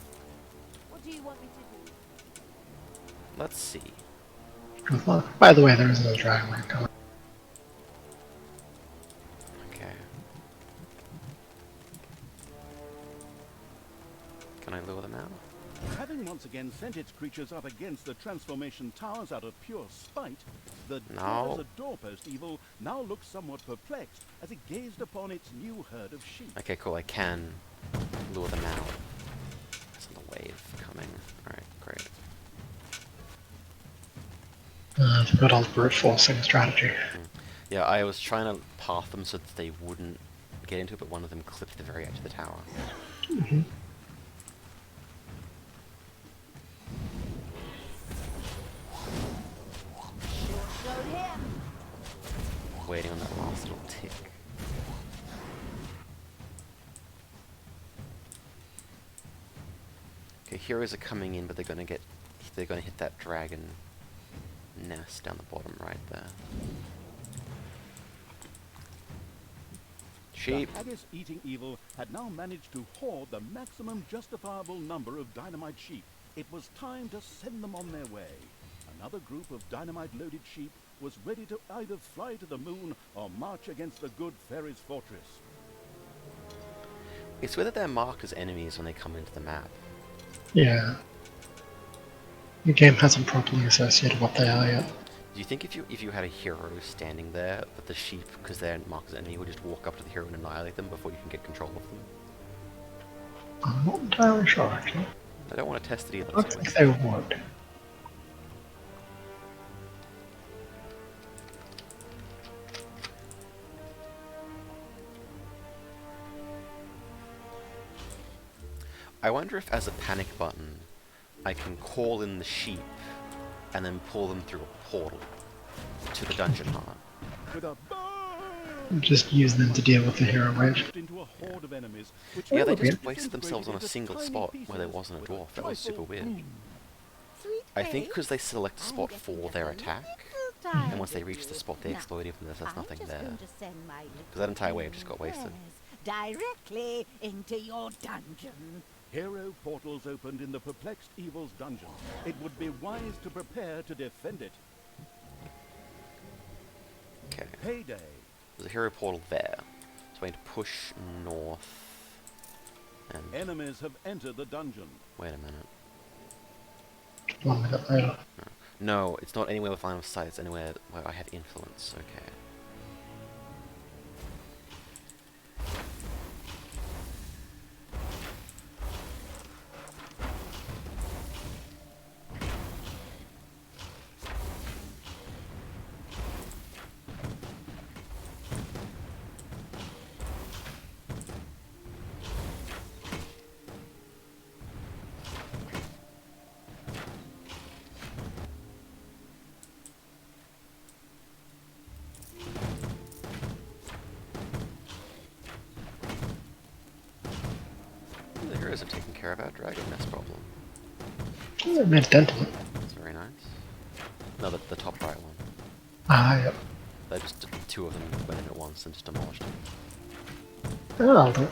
What do you want me to do? Let's see. Good luck. By the way, there is another dragon wave coming. Okay. Can I lure them out? Having once again sent its creatures up against the transformation towers out of pure spite, the No. dwarf as a doorpost evil now looked somewhat perplexed as it gazed upon its new herd of sheep. Okay, cool. I can lure them out. There's another wave coming. Alright, great. The good old brute forcing strategy. Yeah, I was trying to path them so that they wouldn't get into it, but one of them clipped the very edge of the tower. Mm-hmm. Sure showed him. Waiting on that last little tick. Okay, heroes are coming in, but they're gonna hit that dragon nest down the bottom right there. Sheep. The haggis-eating evil had now managed to hoard the maximum justifiable number of dynamite sheep. It was time to send them on their way. Another group of dynamite-loaded sheep was ready to either fly to the moon or march against the good fairy's fortress. It's whether they're marked as enemies when they come into the map. Yeah. The game hasn't properly associated what they are yet. Do you think if you had a hero standing there, that the sheep, because they're marked as enemy, would just walk up to the hero and annihilate them before you can get control of them? I'm not entirely sure, actually. I don't want to test it either. I It's a think waste. they would. I wonder if, as a panic button, I can call in the sheep and then pull them through a portal to the dungeon heart. With a Just use them to deal with the hero wave. into a horde of enemies, which Yeah, they would be just wasted themselves on a single spot where there wasn't a dwarf. That was super weird. I think because they select a spot for their attack, and once they reach the spot they explode even though there's nothing there. Because that entire wave just got wasted. Directly into your dungeon. hero portals opened in the perplexed evil's dungeon. It would be wise to prepare to defend it. Okay, Payday. there's a hero portal there. So I need to push north. And Enemies have entered the dungeon. wait a minute. One minute later. No, it's not anywhere with line of sight. It's anywhere where I have influence. Okay. The heroes have taken care of our dragon mess problem. Oh, I made a dent in it. That's very nice. No, the top right one. Ah, yep. They just two of them went in at once and just demolished it. Oh, I'll do it.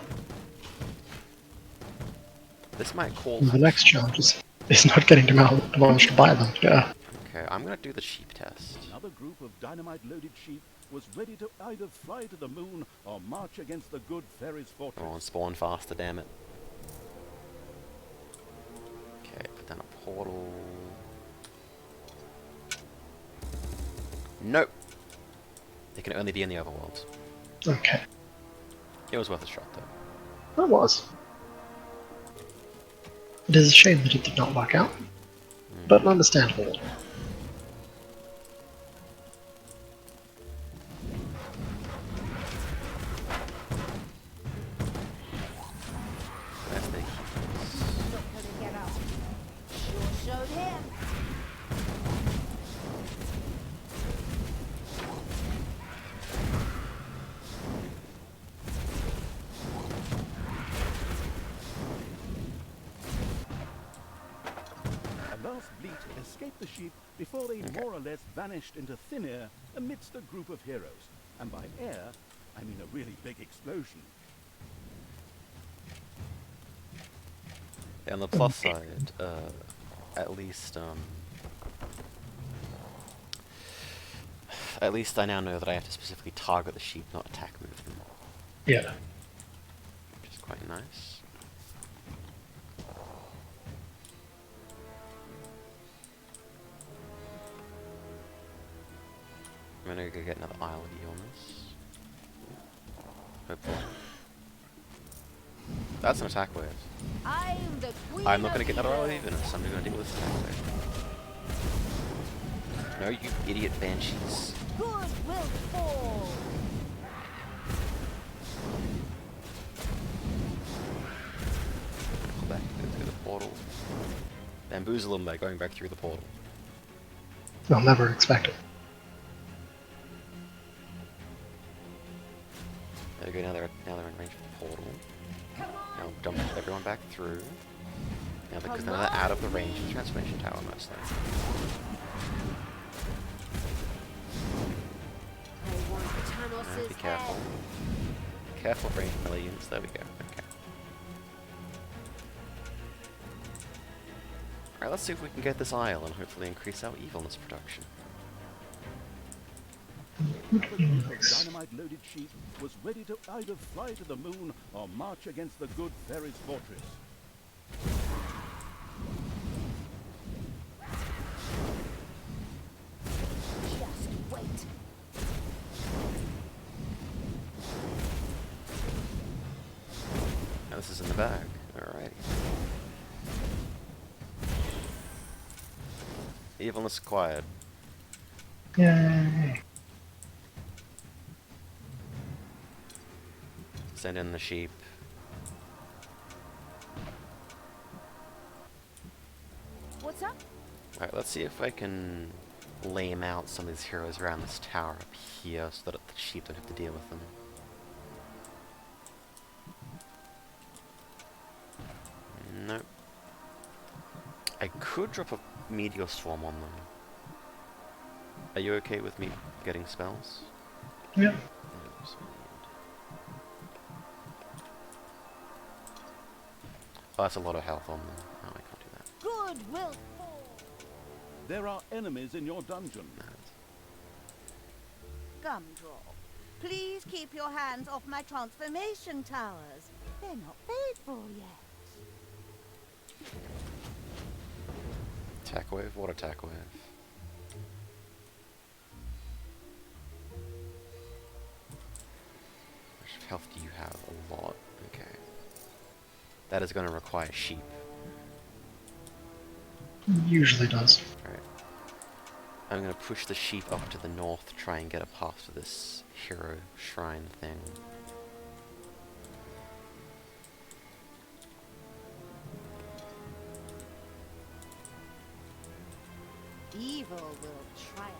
This might call The next challenge is not getting demolished by them. Yeah. Okay, I'm gonna do the sheep test. Another group of dynamite-loaded sheep was ready to either fly to the moon or march against the good fairy's fortress. Come on, spawn faster, damn it. Okay, put down a portal. Nope. It can only be in the overworlds. Okay. It was worth a shot, though. That was. It is a shame that it did not work out, but an understandable one. Where's the... Not gonna get up. Sure showed him. A last bleat escaped the sheep before they more or less vanished into thin air amidst a group of heroes. And by air, I mean a really big explosion. On the plus side, at least I now know that I have to specifically target the sheep, not attack move them, Yeah. which is quite nice. I'm gonna go get another Isle of E on this. Hopefully. That's an attack wave. I'm the queen. I'm not gonna of get another Isle of evil. Evenus, I'm gonna deal with this attack wave. No, you idiot banshees. Good will fall. Go back, go through the portal. Bamboozle them by going back through the portal. They'll never expect it. There we go, now they're in range of the portal. Now dump everyone back through. Now because now they're out of the range of the transformation tower mostly. I want Be Tanos's careful. head. Careful bringing melee units. There we go. Okay. Alright, let's see if we can get this isle and hopefully increase our evilness production. Dynamite-loaded sheep was ready to either fly to the moon or march against the good fairy's fortress. Just wait. Now this is in the bag. Alrighty. Evilness acquired. Yay. Send in the sheep. What's up? Alright, let's see if I can lame out some of these heroes around this tower up here so that the sheep don't have to deal with them. Nope. I could drop a meteor swarm on them. Are you okay with me getting spells? Yeah. No, sweet. Oh, that's a lot of health on them. Oh, I can't do that. Good will fall. There are enemies in your dungeon. Gumdrop, please keep your hands off my transformation towers. They're not paid for yet. Attack wave? What attack wave? How much health do you have? A lot. Okay. That is going to require sheep. Usually does. Alright. I'm going to push the sheep up to the north to try and get a path to this hero shrine thing. Evil will triumph.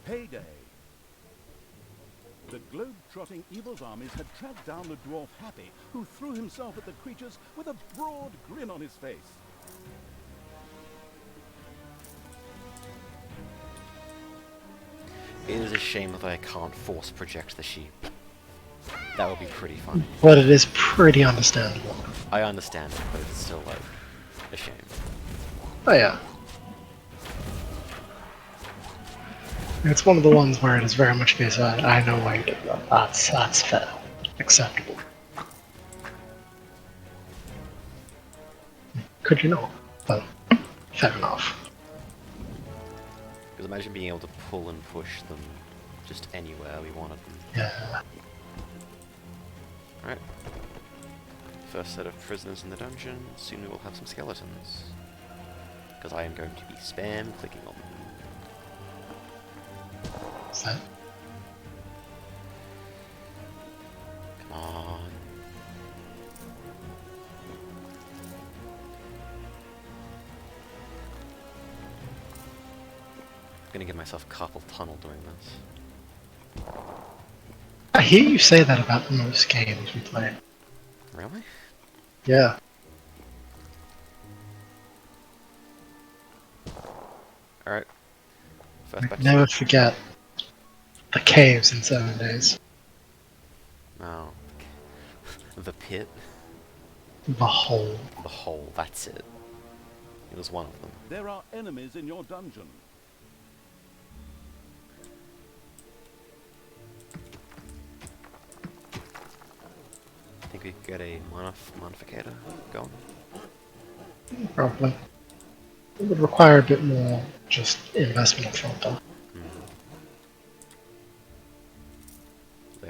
Payday! The globe-trotting evil's armies had tracked down the dwarf Happy, who threw himself at the creatures with a broad grin on his face. It is a shame that I can't force project the sheep. That would be pretty funny. But it is pretty understandable. I understand it, but it's still, like, a shame. Oh yeah. It's one of the ones where it is very much a case of, I know why you did that. That's fair. Acceptable. Could you not? But fair enough. Because imagine being able to pull and push them just anywhere we wanted them. Yeah. Alright. First set of prisoners in the dungeon. Soon we will have some skeletons. Because I am going to be spam clicking on them. What's that? Come on. I'm gonna give myself carpal tunnel doing this. I hear you say that about most games we play. Really? Yeah. Alright. First batch. Never forget the caves in 7 days. Oh. The pit. The hole. The hole. That's it. It was one of them. There are enemies in your dungeon. I think we could get a modificator going. Probably. It would require a bit more just investment up front though.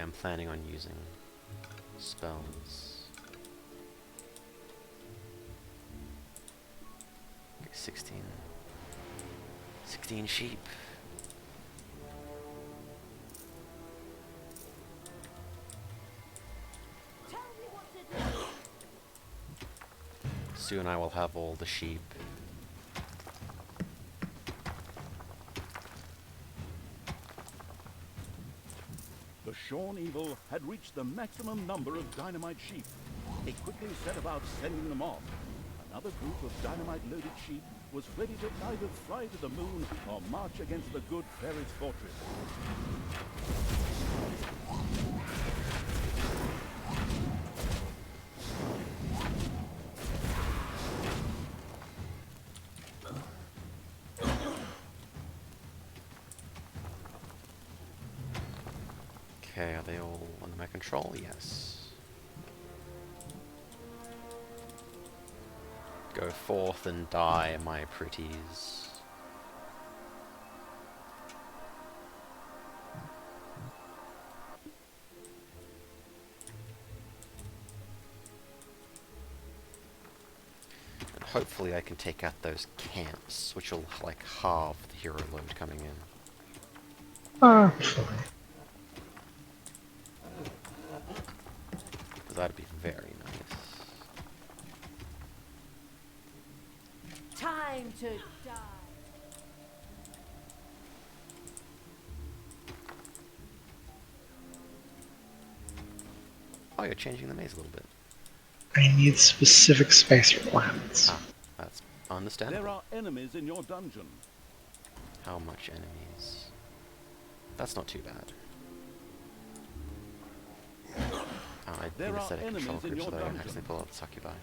I'm planning on using spells. Okay, 16 sheep. Tell me what to do. Soon I will have all the sheep. The The Shorn Evil had reached the maximum number of dynamite sheep. It quickly set about sending them off. Another group of dynamite-loaded sheep was ready to either fly to the moon or march against the good fairy's fortress. Okay, are they all under my control? Yes. Go forth and die, my pretties. And hopefully I can take out those camps, which will, like, halve the hero load coming in. Fine. That'd be very nice. Time to die. Oh, you're changing the maze a little bit. I need specific space requirements. Ah, that's understandable. There are enemies in your dungeon. How much enemies? That's not too bad. I There need a are set of control enemies in groups your so that I don't dungeon. actually pull out the succubi.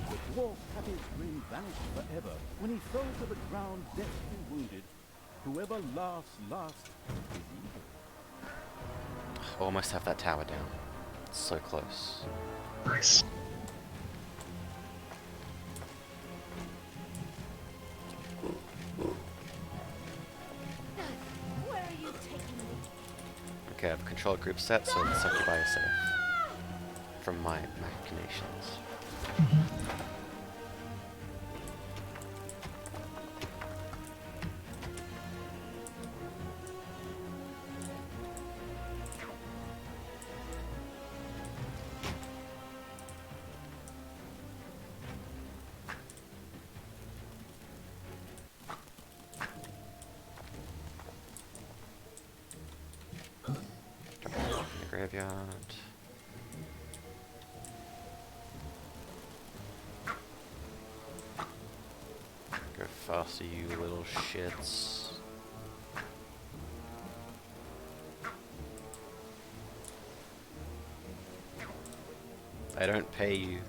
The dwarf Happy's grin vanished forever when he fell to the ground deathly wounded. Whoever laughs last is evil. Almost have that tower down. So close. Nice. Where are you taking me? Okay, I have a control group set, so the succubi is safe. From my machinations. In the graveyard. Go faster, you little shits. I don't pay you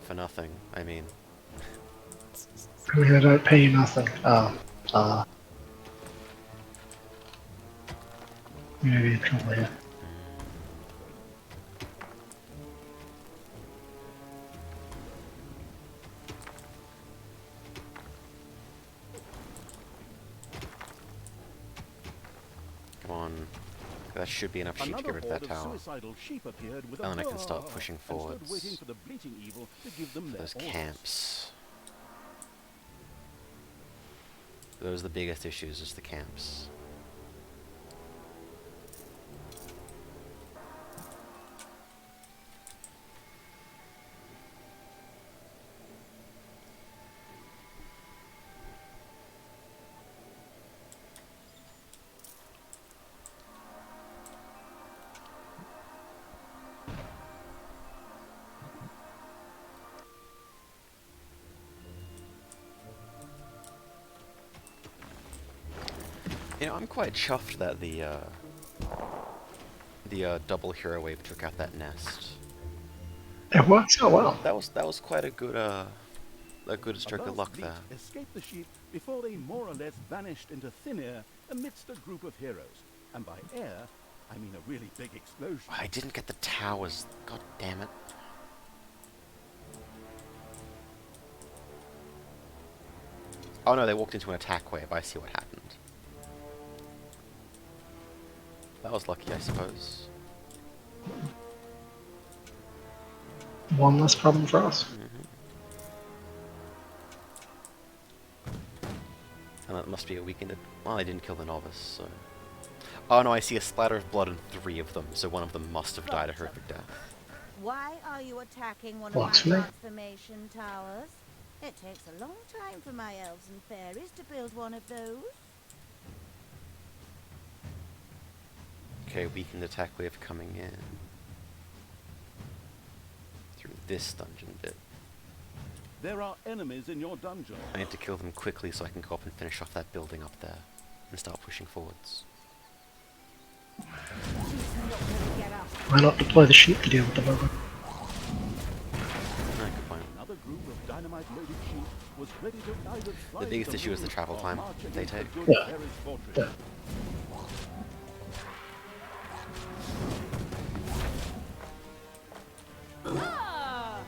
for nothing, I mean. I mean, I don't pay you nothing. Maybe in trouble here. Come on. That should be enough sheep to get Another rid of horde that of tower. suicidal sheep appeared with And then I a can start roar pushing and stood forwards. waiting for the bleating evil to give them their Those orders. camps. Those are the biggest issues, is the camps. You know, I'm quite chuffed that the double hero wave took out that nest. It works out well. That was quite a good stroke of Above luck bleat there. escaped the sheep before they more or less vanished into thin air amidst a group of heroes. And by air, I mean a really big explosion. I didn't get the towers. God damn it. Oh no, they walked into an attack wave. I see what happened. That was lucky, I suppose. One less problem for us. And that must be a weakened... Well, I didn't kill the novice, so... Oh no, I see a splatter of blood in 3 of them, so one of them must have died a horrific death. Why are you attacking one of Works for my me. transformation towers? It takes a long time for my elves and fairies to build one of those. Okay, weakened attack wave coming in. Through this dungeon bit. There are enemies in your dungeon. I need to kill them quickly so I can go up and finish off that building up there. And start pushing forwards. She's not gonna get up. Why not deploy the sheep to deal with the bugger? Ah, good point. Another group of dynamite-loaded sheep was ready to either fly The biggest to issue is the moon travel or time march they against the take. good Yeah. fairy's fortress. Yeah. Ah!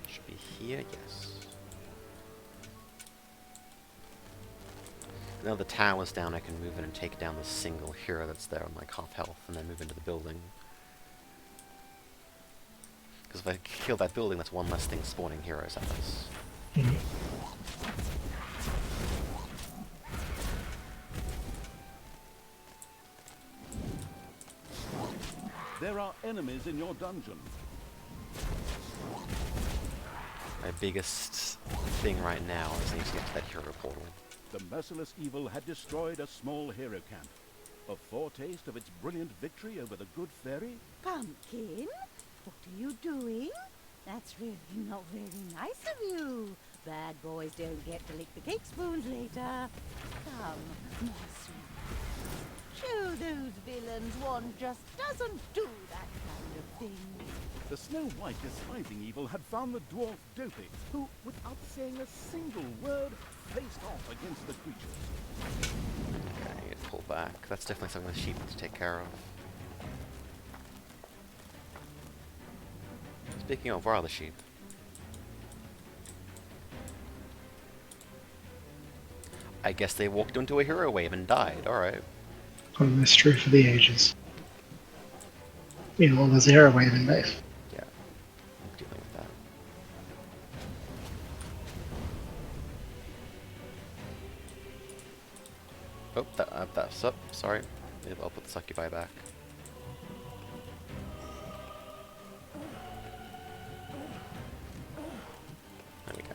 Should be here, yes. Now the tower's down, I can move in and take down the single hero that's there on like half health, and then move into the building. Because if I kill that building, that's one less thing spawning heroes at us. There are enemies in your dungeon. My biggest thing right now is I need to get to that hero portal. The merciless evil had destroyed a small hero camp. A foretaste of its brilliant victory over the good fairy? Pumpkin, what are you doing? That's really not very nice of you. Bad boys don't get to lick the cake spoons later. Come, my sweet. Show those villains one just doesn't do that kind of thing. The Snow White despising evil had found the dwarf Dopey, who, without saying a single word, faced off against the creatures. Okay, I need to pull back. That's definitely something the sheep need to take care of. Speaking of, where are the sheep? I guess they walked into a hero wave and died, alright. A mystery for the ages. Meanwhile, there's a hero wave in base. Yeah, I'm dealing with that. Oh, that's up, sorry. Maybe I'll put the succubi back. There we go.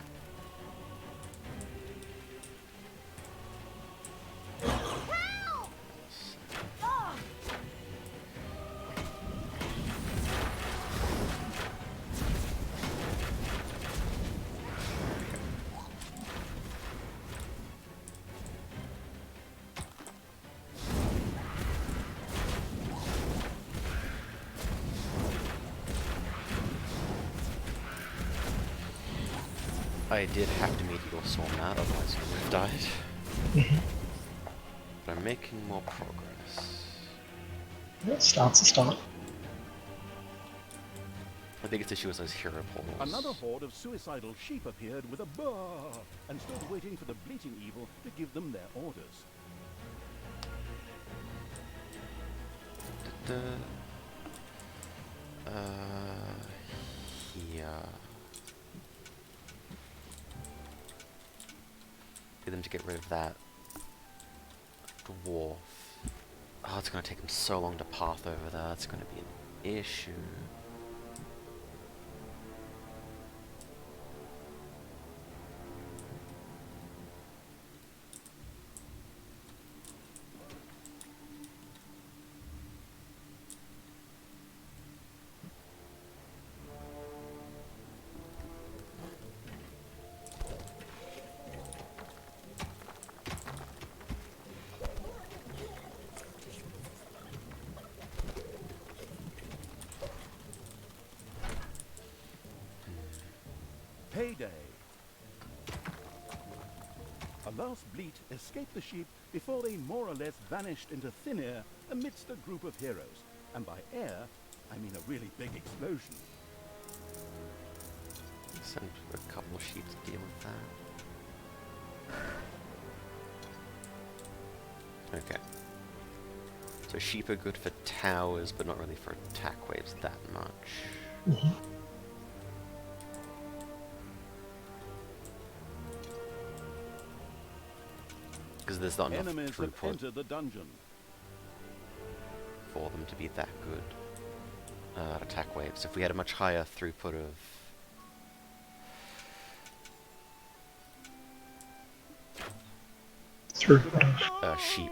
I did have to meteor storm that, otherwise I would have died. But I'm making more progress. That starts a start. The biggest issue is those hero portals. Another horde of suicidal sheep appeared with a baa and stood waiting for the bleating evil to give them their orders. Here. Get them to get rid of that dwarf. Oh, it's gonna take them so long to path over there. That's gonna be an issue. Payday! A last bleat escaped the sheep before they more or less vanished into thin air amidst a group of heroes. And by air, I mean a really big explosion. Send a couple of sheep to deal with that. Okay. So sheep are good for towers, but not really for attack waves that much. Because there's not enough Enemies have throughput entered the dungeon. for them to be that good at attack waves. If we had a much higher throughput of Through. sheep,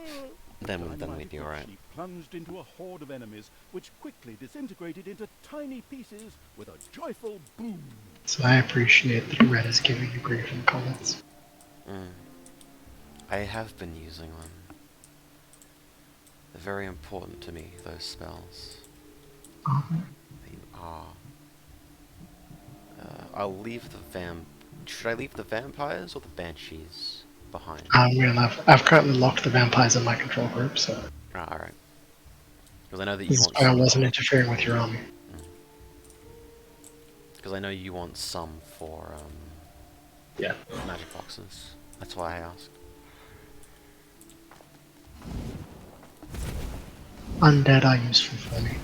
then we'd Dynamite be equipped alright. sheep plunged into a horde of enemies, which quickly disintegrated into tiny pieces with a joyful boom. So I appreciate that Red is giving you grief in the comments. I have been using them. They're very important to me, those spells. They are. I'll leave the Should I leave the vampires or the banshees behind? I've currently locked the vampires in my control group, so Alright. Because I know that you this want spell some. wasn't interfering with your army. Because I know you want some for Yeah. magic boxes. That's why I asked. Undead are useful for me.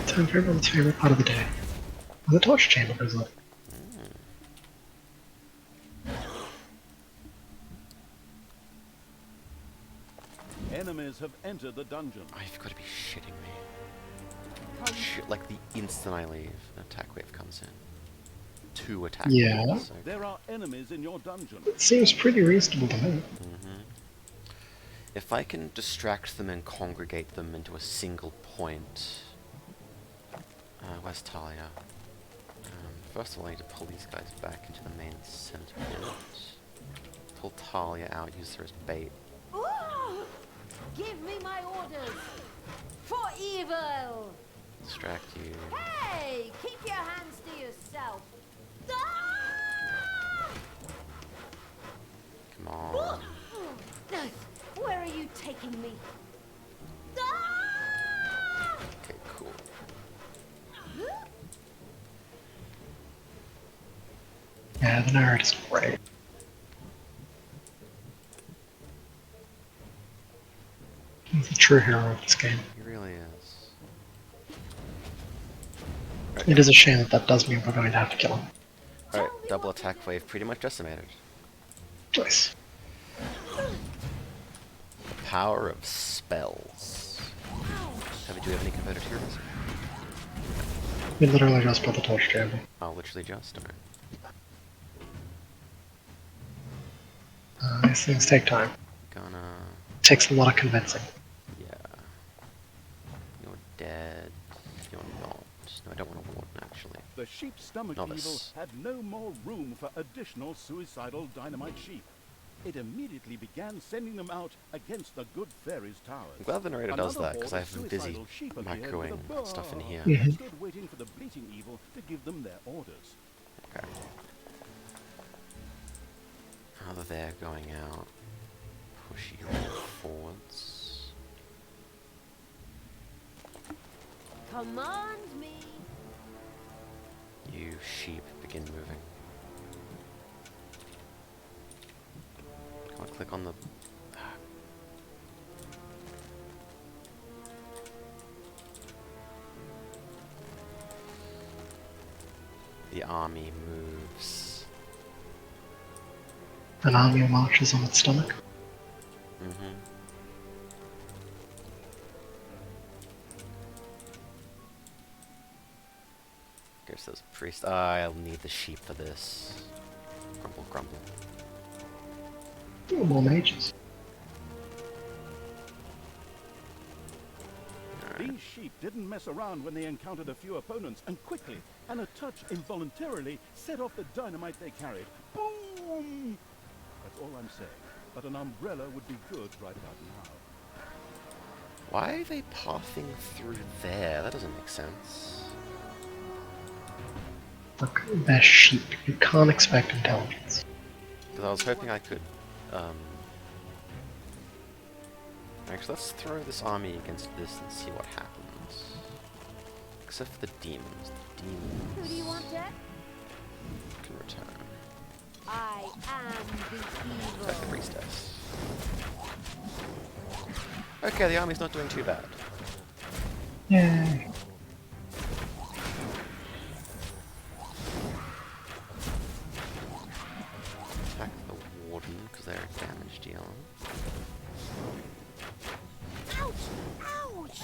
Time for everyone's favorite part of the day. The torch chamber goes up. Enemies have entered the dungeon. Oh, you've got to be shitting me. Shit, like the instant I leave, an attack wave comes in. 2 attack Yeah. waves. Okay. There are enemies in your dungeon. It seems pretty reasonable to me. If I can distract them and congregate them into a single point... where's Talia? First of all, I need to pull these guys back into the main center point. Pull Talia out, use her as bait. Ooh! Give me my orders! For evil! Distract you. Hey! Keep your hands to yourself! Ah! Come on. Where are you taking me? Ah! Okay, cool. Yeah, the nerd is great. He's the true hero of this game. He really is. It is a shame that that does mean we're going to have to kill him. Alright, double attack wave pretty much decimated. Nice. The power of spells. Do we have any converted heroes? We literally just built the torch chamber. Oh, literally just. Alright. These things take time. Gonna... Takes a lot of convincing. Yeah. You're dead. You're not. No, I don't want to warden, actually. The sheep stomach Novice. evil had no more room for additional suicidal dynamite sheep. It immediately began sending them out against the good fairies' towers. I'm glad the narrator does Another that, because horde I've of been busy suicidal sheep appeared with a macroing stuff in here. bar and stood waiting for the bleating evil to give them their orders. Okay. Now that they're going out, push you forwards. Command me! You sheep begin moving. Come on, click on the... The army moves. An army marches on its stomach. Mm-hmm. Guess there's a priest. I'll need the sheep for this. Grumble, grumble. Ooh, more mages. These sheep didn't mess around when they encountered a few opponents, and quickly, and a touch involuntarily, set off the dynamite they carried. Boom! That's all I'm saying. But an umbrella would be good right about now. Why are they pathing through there? That doesn't make sense. Look, they're sheep. You can't expect intelligence. Because I was hoping I could, Actually, let's throw this army against this and see what happens. Except for the demons. The demons Who do you want dead? can return. I am the evil. Like the priestess. Okay, the army's not doing too bad. Yay. damage deal. Ouch! Ouch!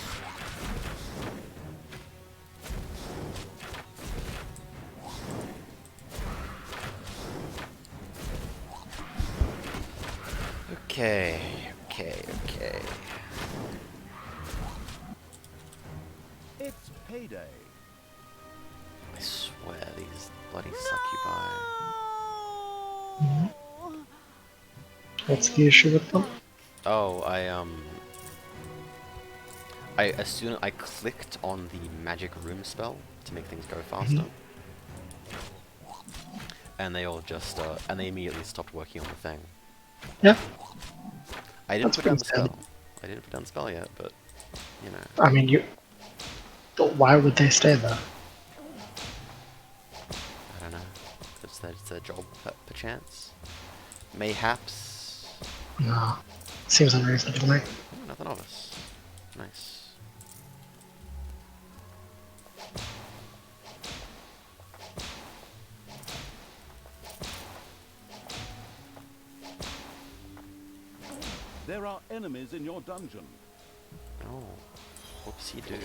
Okay, okay. It's payday. I swear these bloody succubi. What's the issue with them? Oh, as soon as I clicked on the magic room spell to make things go faster, and they all just and they immediately stopped working on the thing. Yeah, I didn't That's put down the pretty spell. I didn't put down the spell yet, but you know. I mean, but why would they stay there? I don't know. It's their job, perchance. Mayhaps. Nah, seems unreasonable to me. Oh, nothing of us. Nice. There are enemies in your dungeon. Oh, whoopsie do.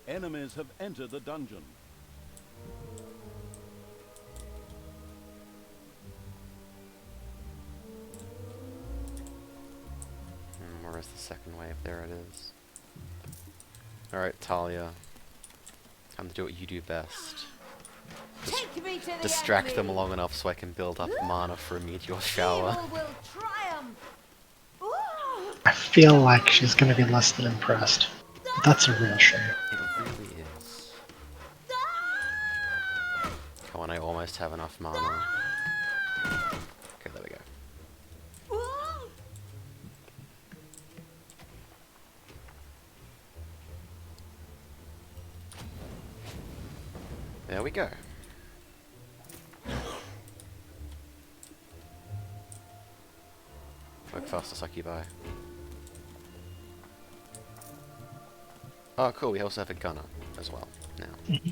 Enemies have entered the dungeon. Where is the second wave? There it is. Alright, Talia. Time to do what you do best. Take me to the Distract them enemy. long enough so I can build up mana for a meteor shower. Evil will triumph. Ooh. I feel like she's gonna be less than impressed. But that's a real shame. It really is. Come on, I almost have enough mana. Okay, there we go. Ooh. There we go. Work faster, succubi. Oh, cool, we also have a gunner as well now. Lovely.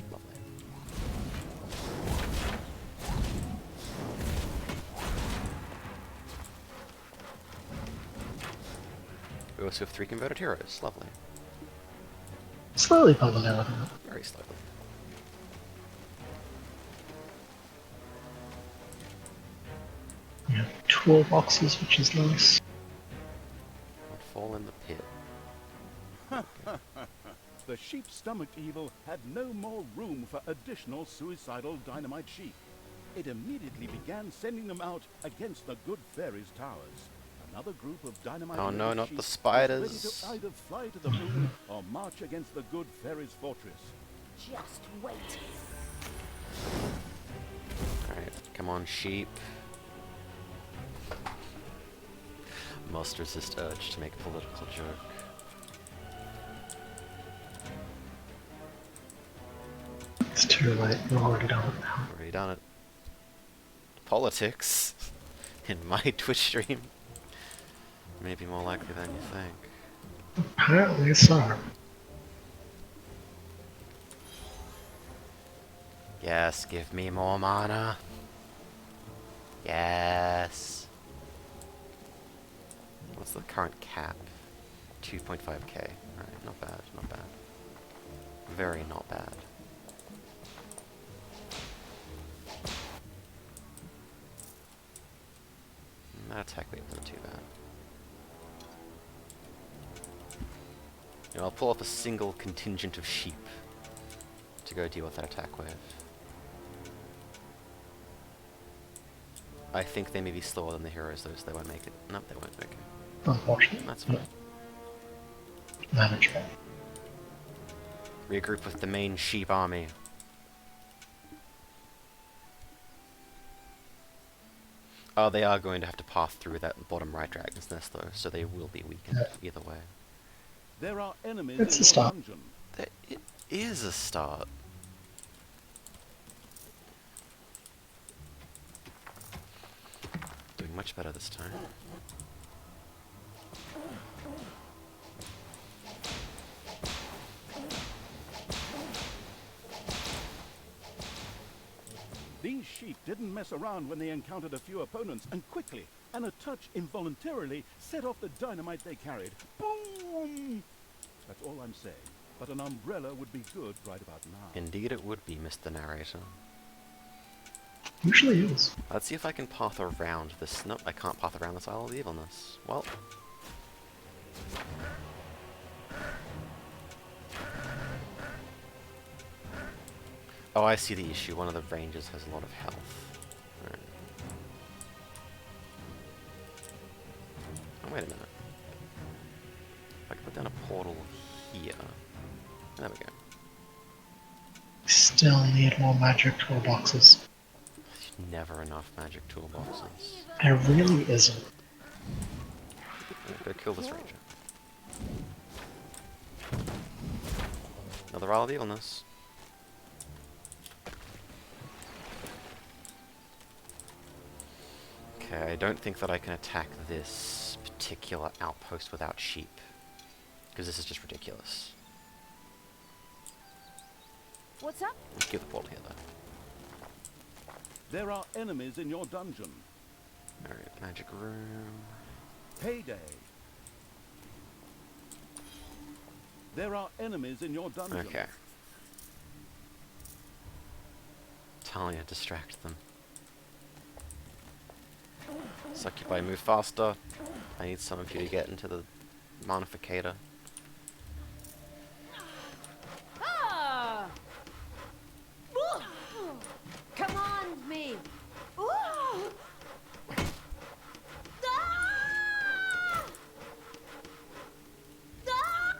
We also have 3 converted heroes. Lovely. Slowly building everything up. Very slowly. We have toolboxes, which is nice. Don't fall in the pit. The sheep-stomached evil had no more room for additional suicidal dynamite sheep. It immediately began sending them out against the good fairies' towers. Another group of dynamite Oh no, not sheep the was spiders. ready to either fly to the moon or march against the good fairies' fortress. Just wait. Alright, come on, sheep. Must resist urge to make a political joke. It's too late. We've already done it now. Already done it. Politics in my Twitch stream. Maybe more likely than you think. Apparently so. Yes, give me more mana. Yes. What's the current cap? 2.5k. Alright, not bad, not bad. Very not bad. That attack wave isn't too bad. You know, I'll pull off a single contingent of sheep to go deal with that attack wave. I think they may be slower than the heroes, though, so they won't make it. Nope, they won't. Okay. Unfortunately. That's fine. Manageable. Regroup with the main sheep army. Oh, they are going to have to pass through that bottom right dragon's nest, though, so they will be weakened either way. There are enemies It's in a your start. dungeon. It is a start. Doing much better this time. These sheep didn't mess around when they encountered a few opponents, and quickly, and a touch involuntarily, set off the dynamite they carried. Boom! That's all I'm saying. But an umbrella would be good right about now. Indeed it would be, Mr. Narrator. Usually is. Let's see if I can path around this. Nope, I can't path around this Isle of Evilness. Well. Oh, I see the issue. One of the rangers has a lot of health. Alright. Oh, wait a minute. If I can put down a portal here. There we go. Still need more magic toolboxes. Never enough magic toolboxes. There really isn't. Go kill this ranger. Another Isle of Evilness. Okay, I don't think that I can attack this particular outpost without sheep. Because this is just ridiculous. What's up? Let's give the portal here, though. There are enemies in your dungeon. Alright, magic room. Payday. There are enemies in your dungeon. Okay. Talia, distract them. Succubus, move faster. I need some of you to get into the Monificator. Ah! Come on, me. Ooh! Ah! Ah!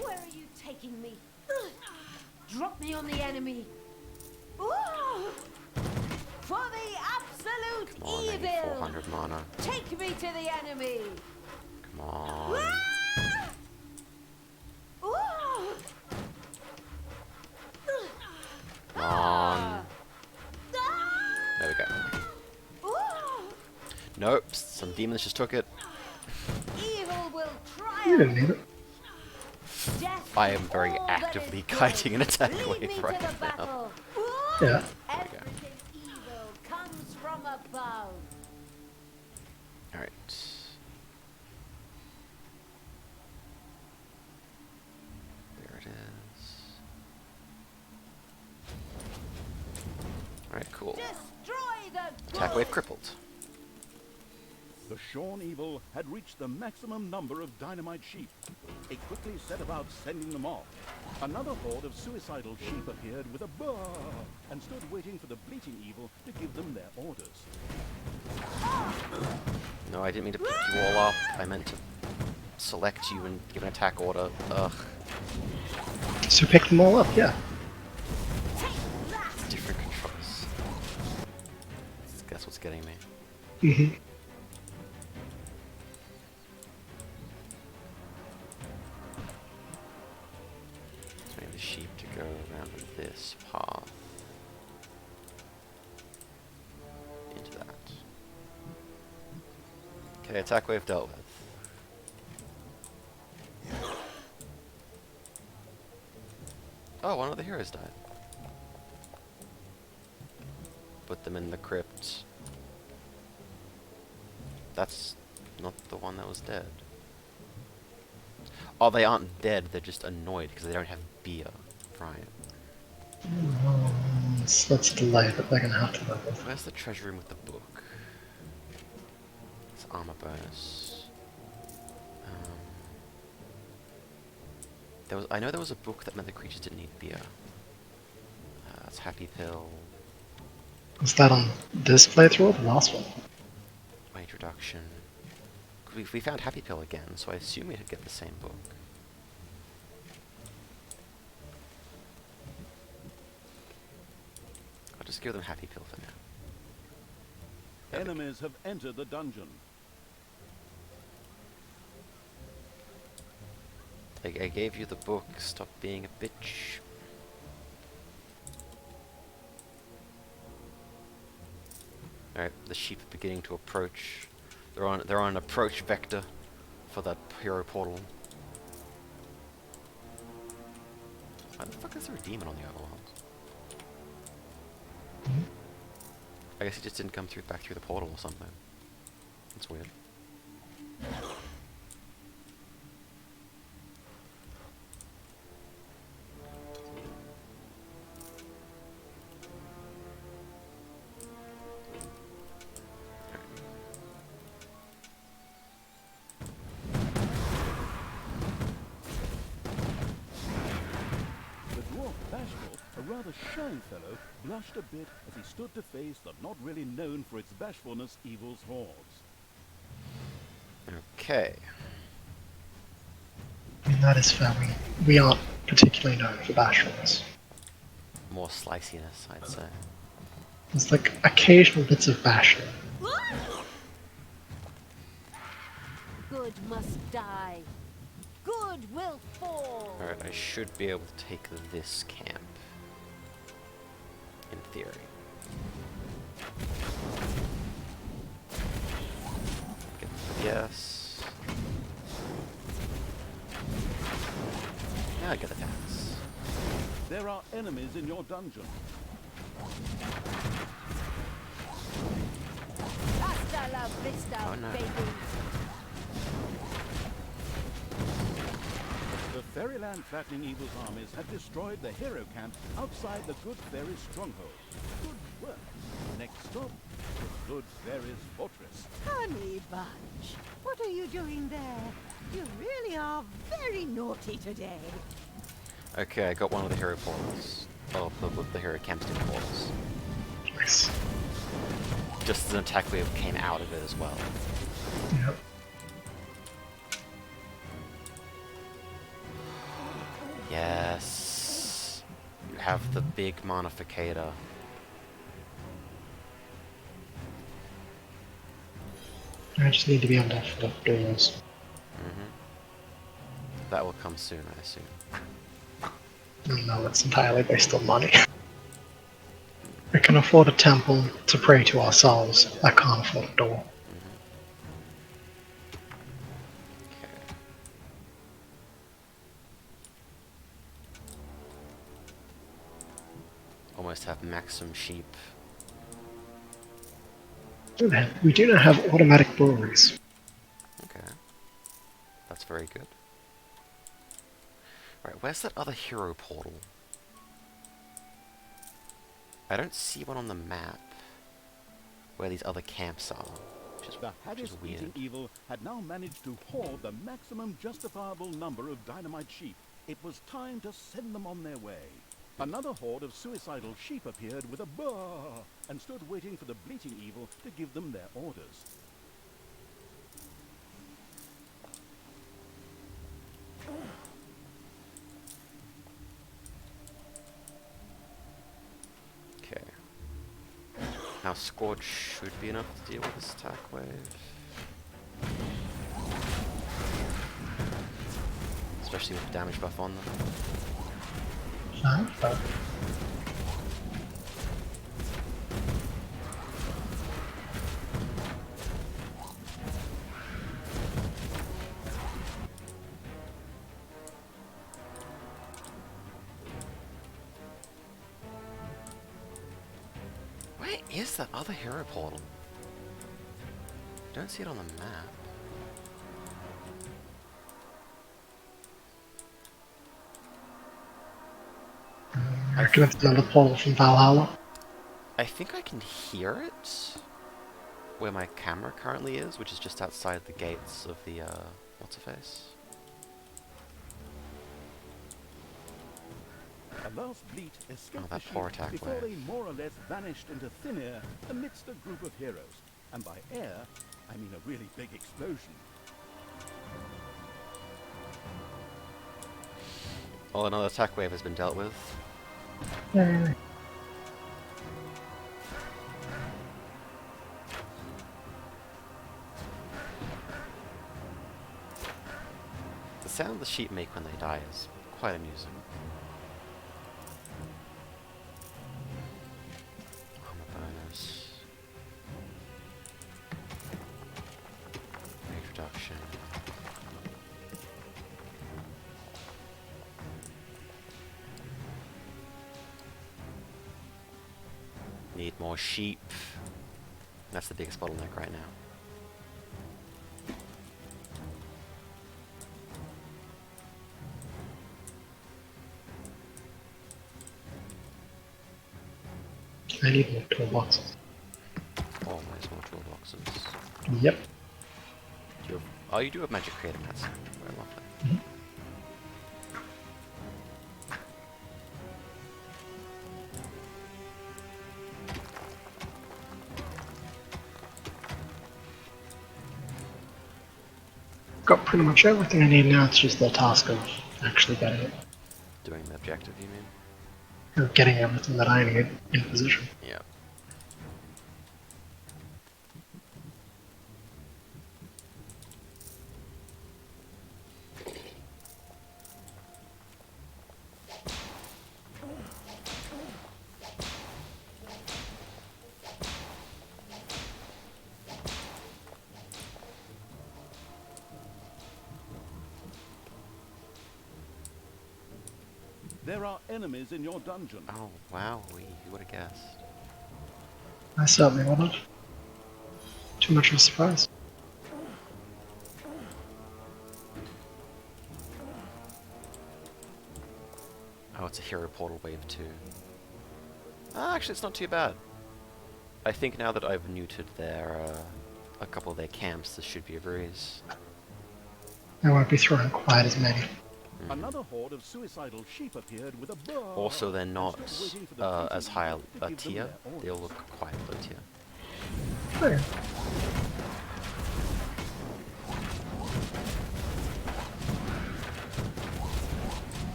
Where are you taking me? Drop me on the enemy. Ooh! For the absolute Come on, I need evil. 400 mana. Take me to the enemy. Come on. Ah! Ooh! Come on. There we go. Ooh! Nope, some demons just took it. Evil will You didn't triumph. need it. Death I am very all that actively is good. kiting an attack Lead me wave to right the now. battle. Ooh! Yeah. Everything evil comes from above. Alright. There it is. Alright, cool. Destroy the Attack good. wave crippled. The Shorn Evil had reached the maximum number of dynamite sheep. It quickly set about sending them off. Another horde of suicidal sheep appeared with a baa and stood waiting for the bleating evil to give them their orders. No, I didn't mean to pick you all up. I meant to select you and give an attack order. Ugh. So pick them all up, yeah. Different controls. That's what's getting me. Mm-hmm. So I need the sheep to go around this path. Into that. Okay, attack wave dealt with. Oh, one of the heroes died. Put them in the crypt. That's not the one that was dead. Oh, they aren't dead, they're just annoyed because they don't have beer. Right. Let's delay that they're gonna have to live with. Where's the treasure room with the book? It's armor bonus. I know there was a book that meant the creatures didn't need beer. That's Happy Pill. Was that on this playthrough or the last one? My introduction. 'Cause we found Happy Pill again, so I assume we should get the same book. I'll just give them Happy Pill for now. There we go. Enemies have entered the dungeon. I gave you the book. Stop being a bitch. Alright, the sheep are beginning to approach. They're on an approach vector for that hero portal. Why the fuck is there a demon on the overworld? I guess he just didn't come through back through the portal or something. That's weird. The dwarf Bashful, a rather shy fellow, blushed a bit as he stood to face the not really known for its bashfulness evil's hordes. Okay. I mean, that is fair. We aren't particularly known for bashfulness. More sliciness, I'd say. There's like occasional bits of bashful. Good must die. Good will fall. Alright, I should be able to take this camp. In theory. Get the yes. Now I get the dance. There are enemies in your dungeon. Hasta la vista, Oh, no. baby. The Fairyland Flattening Evil's armies had destroyed the hero camp outside the Good Fairy's stronghold. Good work. Next stop, the Good Fairy's fortress. Honey Bunch, what are you doing there? You really are very naughty today. Okay, I got one of the hero portals. Oh, the hero camps did portals. Nice. Just as an attack wave came out of it as well. Yep. Yes. You have the big modificator. I just need to be on top of the doors. That will come soon, I assume. No, it's entirely based on money. We can afford a temple to pray to ourselves. I can't afford a door. Okay. Almost have maximum sheep. We do not have automatic breweries. Okay. That's very good. Right, where's that other hero portal? I don't see one on the map where these other camps are, which is The weird. Haggis-eating evil had now managed to hoard the maximum justifiable number of dynamite sheep. It was time to send them on their way. Another horde of suicidal sheep appeared with a baa and stood waiting for the bleating evil to give them their orders. Okay. Now Scorch should be enough to deal with this attack wave. Especially with the damage buff on them. But Where is that other hero portal? Don't see it on the map. I reckon it's another portal from Valhalla. I think I can hear it where my camera currently is, which is just outside the gates of the, what's-her-face? A last bleat escaped that the poor sheep attack before wave. they more or less vanished into thin air amidst a group of heroes. And by air, I mean a really big explosion. Well, another attack wave has been dealt with. Yay. The sound the sheep make when they die is quite amusing. Armor bonus. Rage reduction. Need more sheep. That's the biggest bottleneck right now. I need more toolboxes. Always more toolboxes. Yep. Do you have, oh, you do have magic creating. That's very lovely. Got pretty much everything I need now. It's just the task of actually getting it. Doing the objective, you mean? Or getting everything that I need in position. Yeah. There are enemies in your dungeon. Oh, wow. Who would have guessed? I certainly wouldn't. Too much of a surprise. Oh, it's a hero portal wave 2. Ah, actually, it's not too bad. I think now that I've neutered their, a couple of their camps, this should be a breeze. I won't be throwing quite as many. Another horde of suicidal sheep appeared with a bar. Also, they're not as high a to give them tier. their They'll orders. look quite low tier. Okay.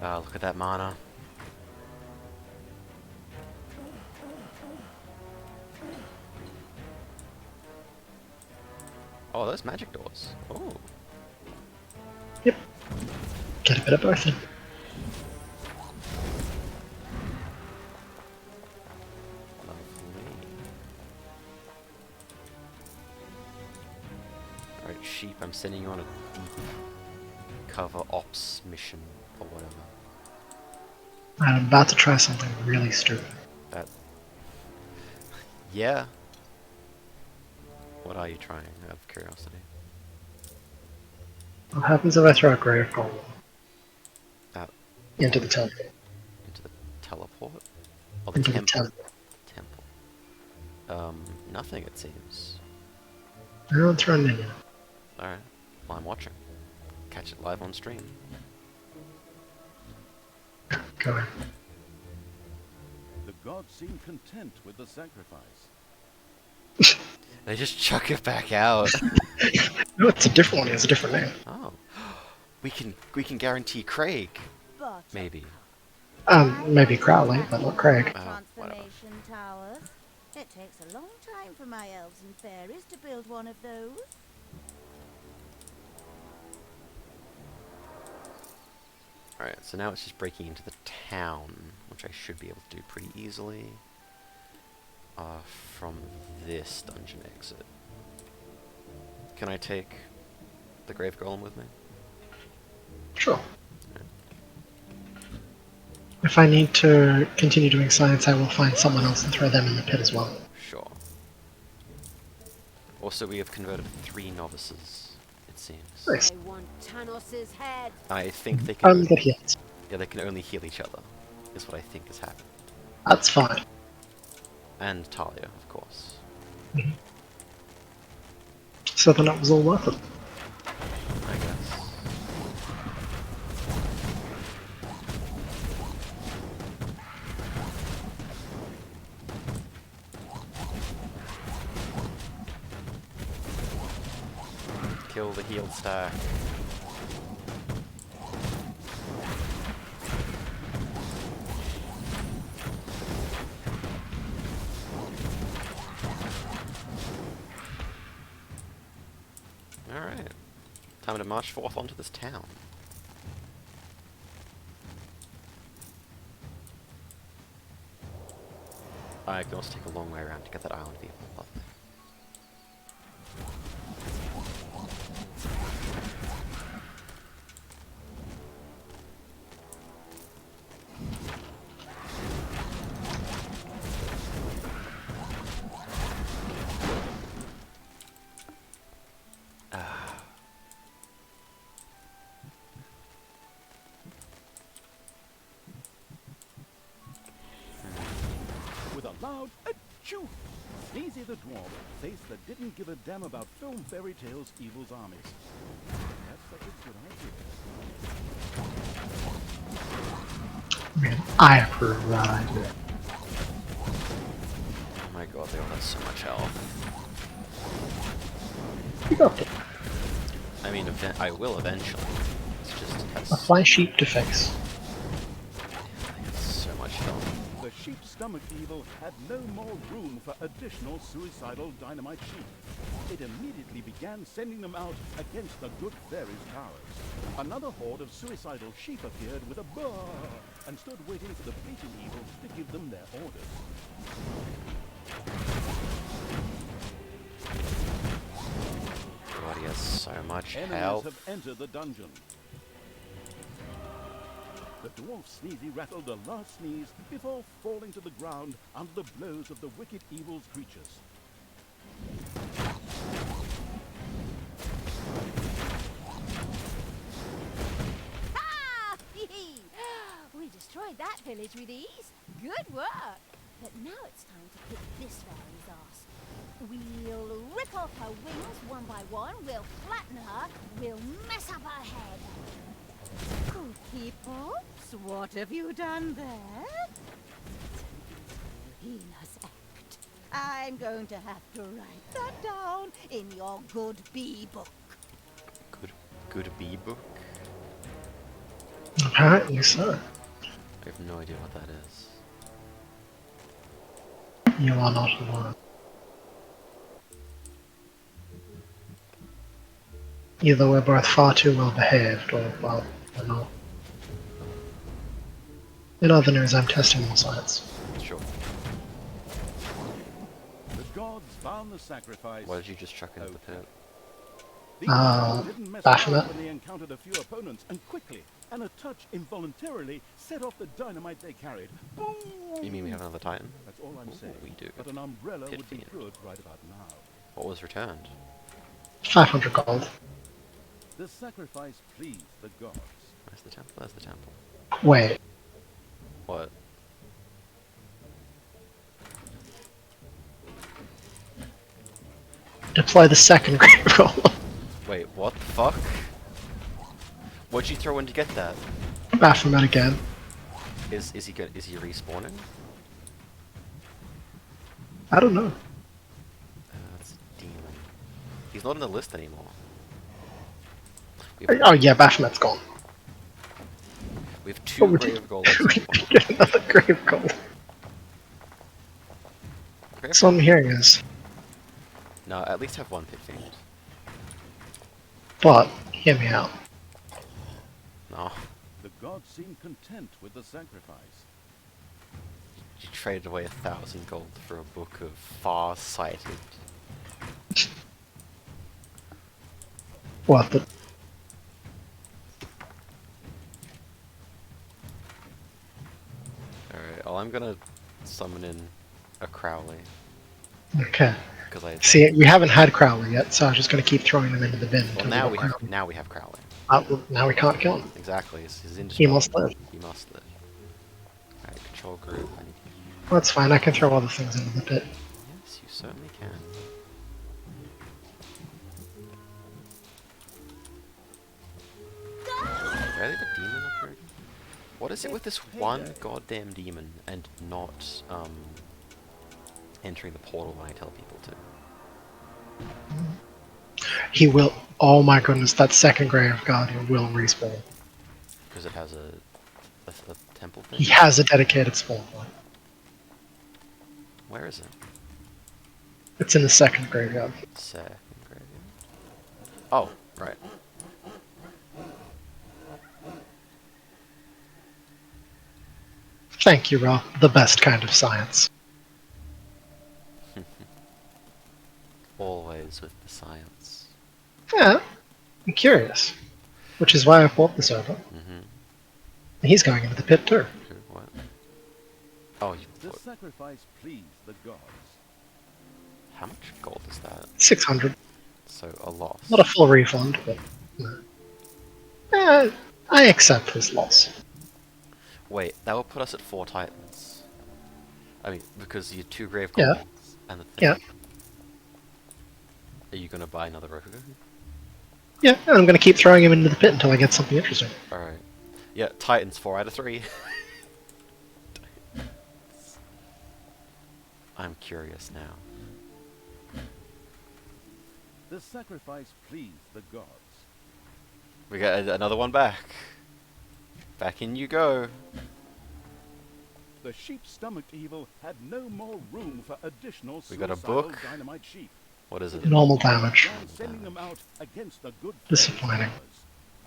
Ah, look at that mana. Oh, those magic doors. Oh. Yep. Get a bit of both in. Lovely. Alright, sheep, I'm sending you on a deep cover ops mission or whatever. I'm about to try something really stupid. That. Yeah. What are you trying, out of curiosity? What happens if I throw a grave golem Out into the temple? into the teleport? Oh, the Into the temple. temple. Temple. Nothing, it seems. I don't throw it in yet. Alright. Well, I'm watching. Catch it live on stream. Go in. The gods seem content with the sacrifice. They just chuck it back out. No, it's a different one. It has a different name. Oh. We can guarantee Craig. But Maybe. Maybe Crowley, but not Craig. Oh, whatever. transformation towers. It takes a long time for my elves and fairies to build one of those. Alright, so now it's just breaking into the town, which I should be able to do pretty easily. From this dungeon exit. Can I take the Grave Golem with me? Sure. If I need to continue doing science, I will find someone else and throw them in the pit as well. Sure. Also, we have converted 3 novices, it seems. Nice. I want Tanos's head. I think they can Get healed. yeah, they can only heal each other, is what I think has happened. That's fine. And Talia, of course. So then it was all worth it. I guess. Kill the healed stack. Alright. Time to march forth onto this town. I can also take a long way around to get that island view. Lovely. Phew! Sneezy the dwarf, face that didn't give a damn about film fairy tales evil's armies. That's such a good idea. I mean, I approve of that idea. Oh my god, they all have so much health. You got it. I mean, I will eventually. It's just it A has fly sheep to fix. so much health. The sheep stomach evil had no more room for additional suicidal dynamite sheep. It immediately began sending them out against the good fairies' towers. Another horde of suicidal sheep appeared with a burr and stood waiting for the fleeting evil to give them their orders. God, he has so much Enemies health. have entered the dungeon. The dwarf Sneezy rattled a last sneeze before falling to the ground under the blows of the wicked evil's creatures. Ha! We destroyed that village with ease. Good work. But now it's time to kick this fairy's ass. We'll rip off her wings one by one, we'll flatten her, we'll mess up her head. Cookie Pops, what have you done there? Heinous act. I'm going to have to write that down in your good bee book. Good bee book? Apparently so. I have no idea what that is. You are not alone. Either we're both far too well behaved, or, well, we're not. In other news, I'm testing more science. Sure. The gods found the sacrifice. What did you just chuck into the pit? These didn't mess Baphomet. around when they encountered a few opponents, and quickly, and a touch involuntarily, set off the dynamite they carried. Boom! You mean we have another Titan? That's all I'm Ooh, saying. we do. But an umbrella Pit would be fiend. good right about now. What was returned? 500 gold. The sacrifice pleased the gods. Where's the temple? There's the temple. Wait, What? deploy the second grave golem. Wait, what the fuck? What'd you throw in to get that? Baphomet again. Is he good? Is he respawning? I don't know. That's a demon. He's not on the list anymore. We Oh yeah, Baphomet's gone. we have two What would grave you golems. get another grave golem? Grave So what I'm hearing is, No, at least have one pit fiend. but hear me out. No, The gods seemed content with the sacrifice. you traded away 1,000 gold for a book of far-sighted. What the? Alright, well I'm gonna summon in a Crowley. Okay. Because I... See, we haven't had Crowley yet, so I'm just going to keep throwing them into the bin. Well, until now get we Crowley. have Crowley. Well, now we can't kill him. Exactly, his He indestructible. must live. He must live. Alright, control group. I need... That's fine. I can throw other things into the pit. Yes, you certainly can. Did I leave a demon up here again? What is it with this one goddamn demon and not entering the portal when I tell people to? He will. Oh my goodness, that second Grave Guardian will respawn. Because it has a temple thing? He has a dedicated spawn point. Where is it? It's in the second graveyard. Second graveyard. Oh, right. Thank you, Ra. The best kind of science. Always with the science. Yeah, I'm curious. Which is why I bought this over. Mm-hmm. He's going into the pit too. What? Oh, you The bought... sacrifice pleased the gods. How much gold is that? 600. So, a loss. Not a full refund, but no. I accept his loss. Wait, that will put us at 4 titans. I mean, because you're 2 grave Yeah. golems. And the thing. Yeah. Are you gonna buy another Rokugan? Yeah, and I'm gonna keep throwing him into the pit until I get something interesting. Alright. Yeah, Titans 4 out of 3. I'm curious now. The sacrifice pleased the gods. We got another one back. Back in you go. The sheep-stomached evil had no more room for additional We got a suicidal book. dynamite sheep. What is it? Normal damage. Began sending them out against the good Disappointing. followers.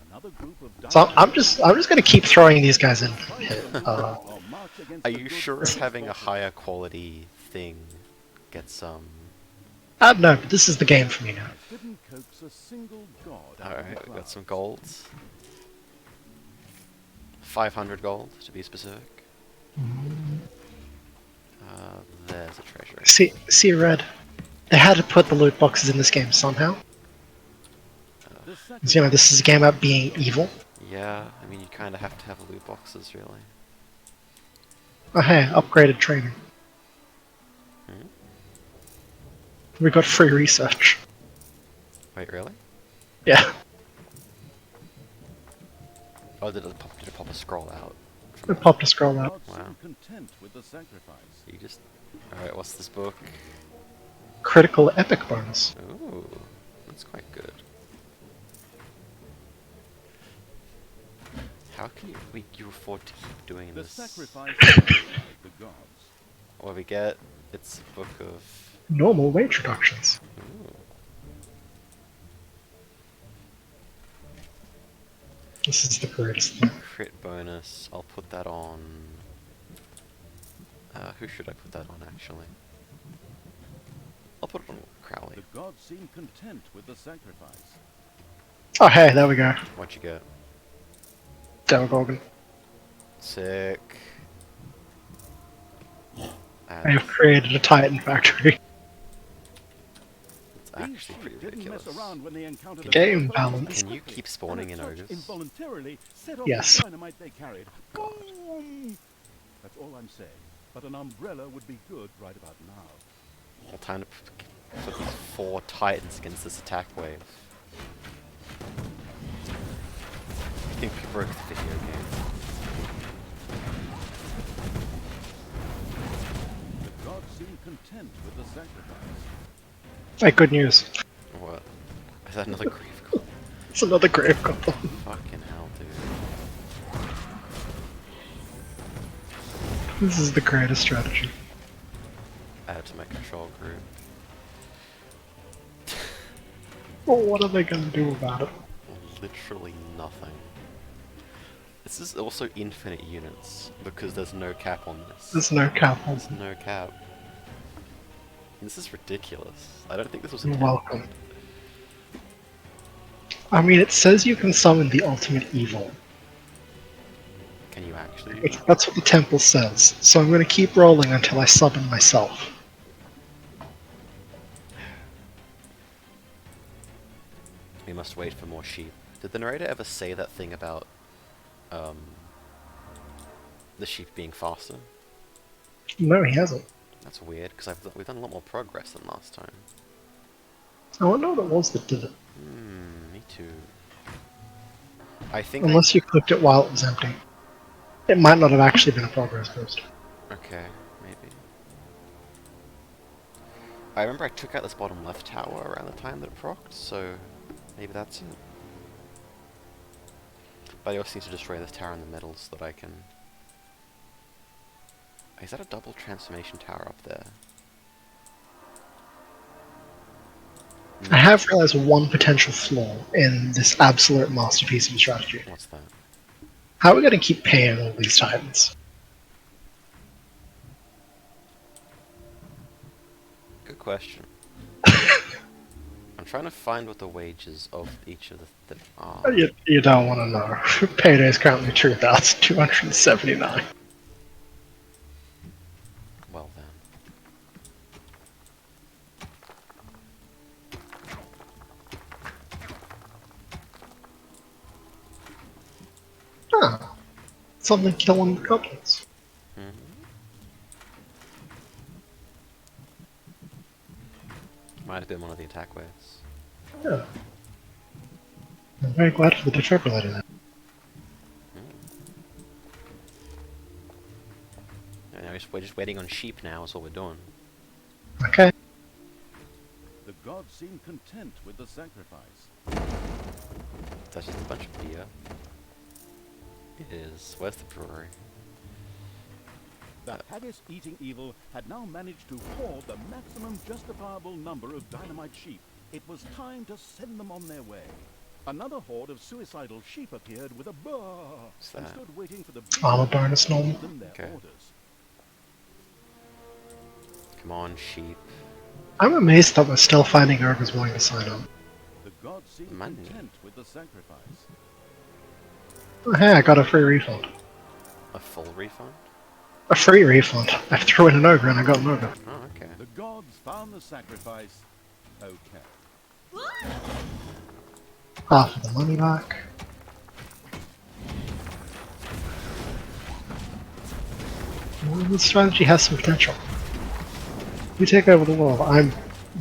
Another group of So dynamite I'm just gonna keep throwing these guys in. or march against Are the you good sure foes' having a forces. higher quality thing gets some... No, but this is the game for me now. Didn't coax a single god out of the Alright, we got clouds. some golds. 500 gold, to be specific. There's a treasure. See, Red. They had to put the loot boxes in this game somehow. The 'Cause, you know, this is a game about being evil. Yeah, I mean, you kind of have to have loot boxes, really. Oh hey, upgraded training. Hmm? We got free research. Wait, really? Yeah, Oh, did it pop a scroll out? it popped a scroll out. gods Wow. seemed content with the sacrifice. You just... Alright, what's this book? Critical epic bonus. Ooh, that's quite good. How can you afford to keep doing The this? sacrifice pleased the gods. What we get? It's a book of... Normal wage reductions. Ooh. This is the greatest thing. Crit bonus. I'll put that on... who should I put that on, actually? I'll put it on Crowley. The gods seemed content with the sacrifice. Oh hey, there we go. What'd you get? Demogorgon. Sick. I have created a Titan factory. It's These actually sheep pretty didn't ridiculous. mess around when they encountered a Game foe. balance. Can you keep spawning in And as such, ogres? involuntarily set off Yes. the dynamite they carried. God. Boom! That's all I'm saying. But an umbrella would be good right about now. Well, time to put these 4 titans against this attack wave. I think we broke the video game. The gods seemed content with the sacrifice. Hey, good news. What? Is that another grave goblin? It's another grave goblin. Fucking hell, dude. This is the greatest strategy. Add to my control group. Well, what are they gonna do about it? Literally nothing. This is also infinite units, because there's no cap on this. There's no cap on. There's no cap. This is ridiculous. I don't think this was You're intended. welcome. I mean, it says you can summon the ultimate evil. Can you actually do that? That's what the temple says. So I'm gonna keep rolling until I summon myself. We must wait for more sheep. Did the narrator ever say that thing about the sheep being faster? No, he hasn't. That's weird, because we've done a lot more progress than last time. I wonder what it was that did it. Me too. I think Unless you clicked it while it was empty. It might not have actually been a progress boost. Okay, maybe. I remember I took out this bottom left tower around the time that it procced, so maybe that's it. But I also need to destroy this tower in the middle so that I can... Is that a double transformation tower up there? I have realized one potential flaw in this absolute masterpiece of a strategy. What's that? How are we going to keep paying all these titans? Good question. I'm trying to find what the wages of each of the are. You don't want to know. Payday is currently 2,279. Well then. Ah, something killing the goblins. Mhm. have been one of the attack waves. Yeah. I'm very glad for the defibrillator then. We're just waiting on sheep now, is all we're doing. Okay. The gods seem content with the sacrifice. That's just a bunch of beer. It is. Where's the brewery? The haggis-eating evil had now managed to hoard the maximum justifiable number of dynamite sheep. It was time to send them on their way. Another horde of suicidal sheep appeared with a baa and stood waiting for the Armor bonus to normal. give them their Okay. orders. Come on, sheep. I'm amazed that we're still finding ogres willing to sign up. The gods seemed Money. content with the sacrifice. Oh, hey, I got a free refund. A full refund? A free refund. I threw in an ogre and I got an ogre. Oh, okay. The gods found the sacrifice. Okay. Half of the money back. Well, this strategy has some potential. We take over the world. I'm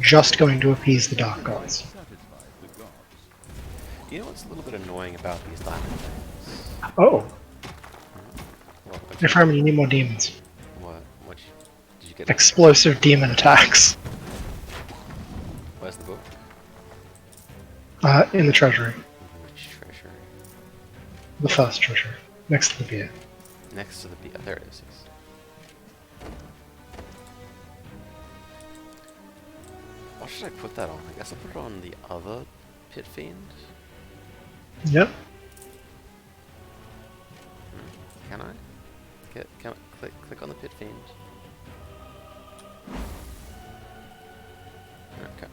just going to appease the dark gods. Satisfied the gods. You know what's a little bit annoying about these diamond things? Oh, What? hey Phroman, you need more demons. Did you get? Explosive demon attacks. Where's the book? In the treasury. Which treasury? The first treasury. Next to the beer. Next to the beer. There it is. Yes. What should I put that on? I guess I'll put it on the other pit fiend. Yep. Can I? Can I click on the pit fiend? Okay.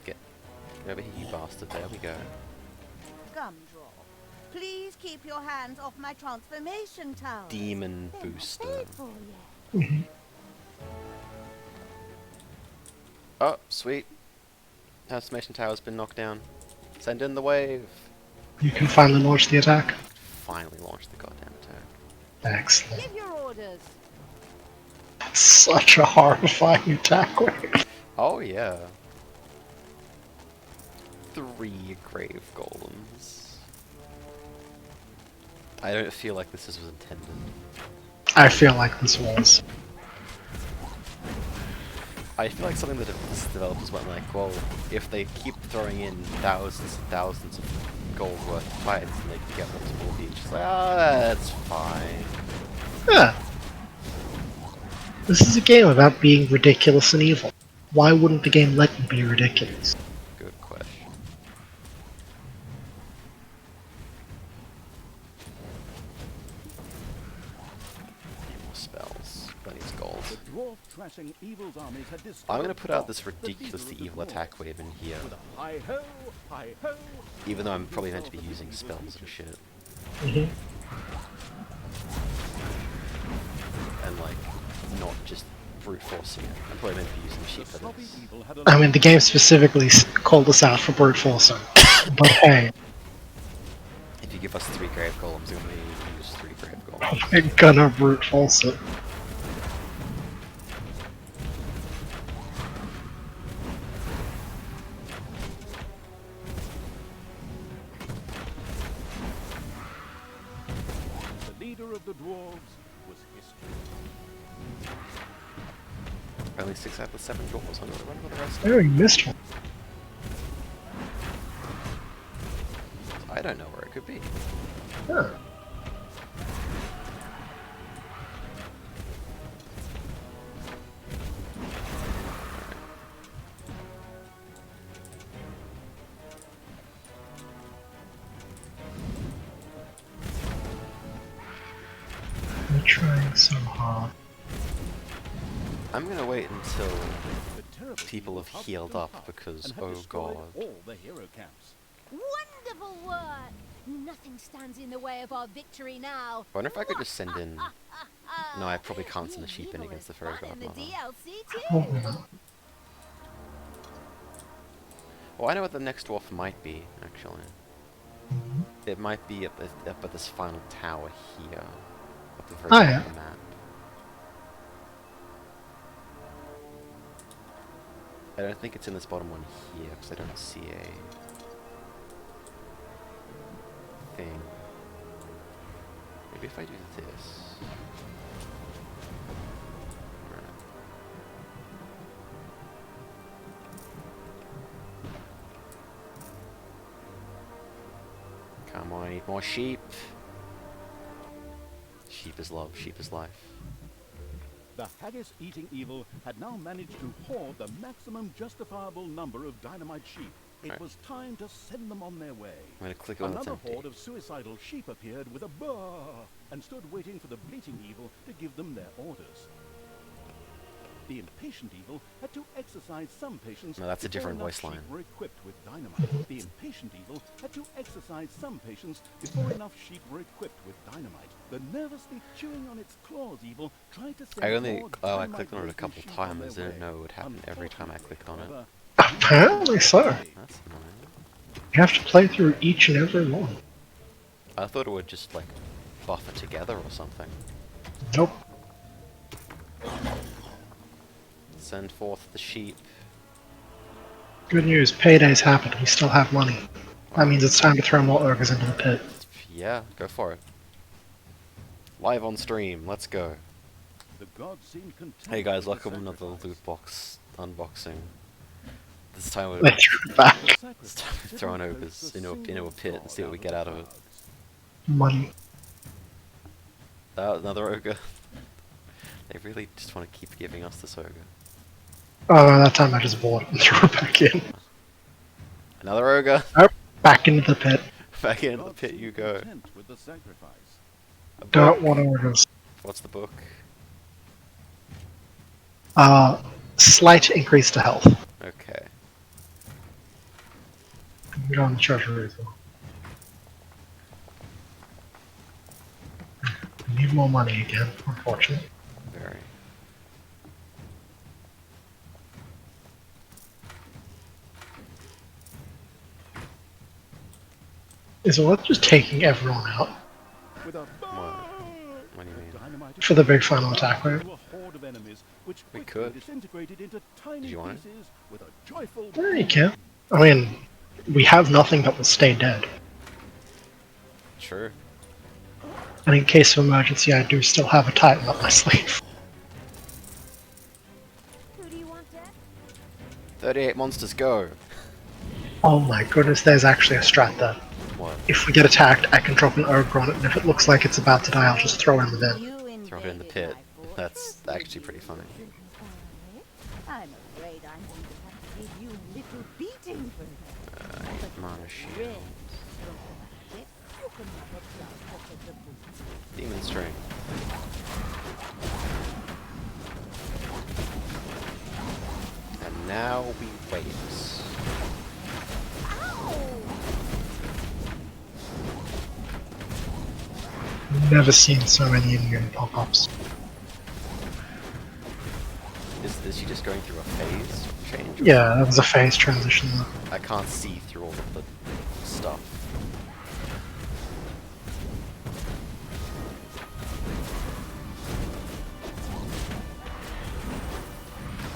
Get over here, you bastard. There we go. Gumdrop, please keep your hands off my transformation tower. Demon They're not booster. paid for yet. Mhm. Oh, sweet. Transformation tower's been knocked down. Send in the wave. You can finally launch the attack. Finally launched the goddamn attack. Excellent. Give your orders. Such a horrifying attack wave. Oh yeah. 3 grave golems. I don't feel like this was intended. I feel like this was. I feel like something that the developers went like, well, if they keep throwing in thousands and thousands of gold worth of fights and they can get multiple of each, it's like, that's fine. Yeah. This is a game about being ridiculous and evil. Why wouldn't the game let you be ridiculous? Good question. More spells. Plenty of gold. The dwarf trashing evil's armies had destroyed I'm gonna put out this the ridiculously leader of evil the attack dwarves. wave in here, With a hi-ho, hi-ho, even though I'm probably meant to be using spells and shit. Mhm. And like, not just brute forcing it. I'm probably meant to be using sheep the for sloppy this. evil had I mean, the game specifically called us out for brute forcing. But hey, If you give us 3 grave golems, you're gonna use 3 grave golems. we're gonna brute force it. the leader of the dwarves was history. Only 6 out of the 7 dwarves. I'm gonna run with the rest. Oh, you missed one. I don't know where it could be. Huh. We're trying so hard. I'm gonna wait until The terrible people evil have huffed healed and up puffed because, and had oh destroyed god. all the hero camps. Wonderful work! Nothing stands in the way of our victory now. I wonder if I could just send in... No, I probably can't send the sheep in Evil against the is fairy fun in the godmother. DLC too. Probably not. Well, I know what the next dwarf might be, actually. It might be up at this final tower here. At the very Oh, top yeah. of the map. I don't think it's in this bottom one here, because I don't see a thing. Maybe if I do this. Alright. Come on, I need more sheep. Sheep is love, sheep is life. The haggis-eating evil had now managed to hoard the maximum justifiable number of dynamite sheep. It Right. was time to send them on their way. I'm gonna click on it's Another empty. horde of suicidal sheep appeared with a baa and stood waiting for the bleating evil to give them their orders. The impatient evil had to exercise some patience. No, that's a before different enough voice sheep line. were equipped with dynamite. The impatient evil had to exercise some patience before enough sheep were equipped with dynamite. The nervously chewing on its claws evil tried to send I only more I dynamite clicked on it a laden couple sheep on times. I their didn't way. know it would happen every time I clicked on it. However, Apparently so. That's annoying. You have to play through each and every one. I thought it would just like buffer together or something. Nope. Send forth the sheep. Good news, payday's happened. We still have money. That means it's time to throw more ogres into the pit. Yeah, go for it. Live on stream, let's go. the gods seemed content Hey guys, with the welcome to another sacrifice. loot box unboxing. This time They we're threw it back. this time we're throwing ogres into a pit and see what we get out of it. Money. Another ogre. They really just want to keep giving us this ogre. Oh, that time I just bought it and threw it back in. Another ogre. Nope. Back into the pit. Back into the Gods pit seemed you go. content with the sacrifice. A book. Don't want ogres. What's the book? Slight increase to health. Okay. Go on the treasury as well. I need more money again, unfortunately. Very. Is it worth just taking everyone out With a What do you mean? dynamite for the big final attack wave? to a horde of enemies, which We quickly could. disintegrated into tiny you want it? pieces with a joyful Yeah, you can. I mean, we have nothing that will stay dead. Sure. And in case of emergency, I do still have a Titan up my sleeve. Who do you want, Dad? 38 monsters go. Oh my goodness, there's actually a strat there. What? If we get attacked, I can drop an ogre on it, and if it looks like it's about to die, I'll just throw in the bin. You Throw it in the invaded pit. my fortress, That's actually pretty funny. I'm afraid I'm going to have to give you a little beating for that. Mana shield. Red, you can have a blood of the boot. Demon string. And now we wait. Never seen so many immune pop-ups. Is she just going through a phase change? or Yeah, that was a phase transition though. I can't see through all of the stuff.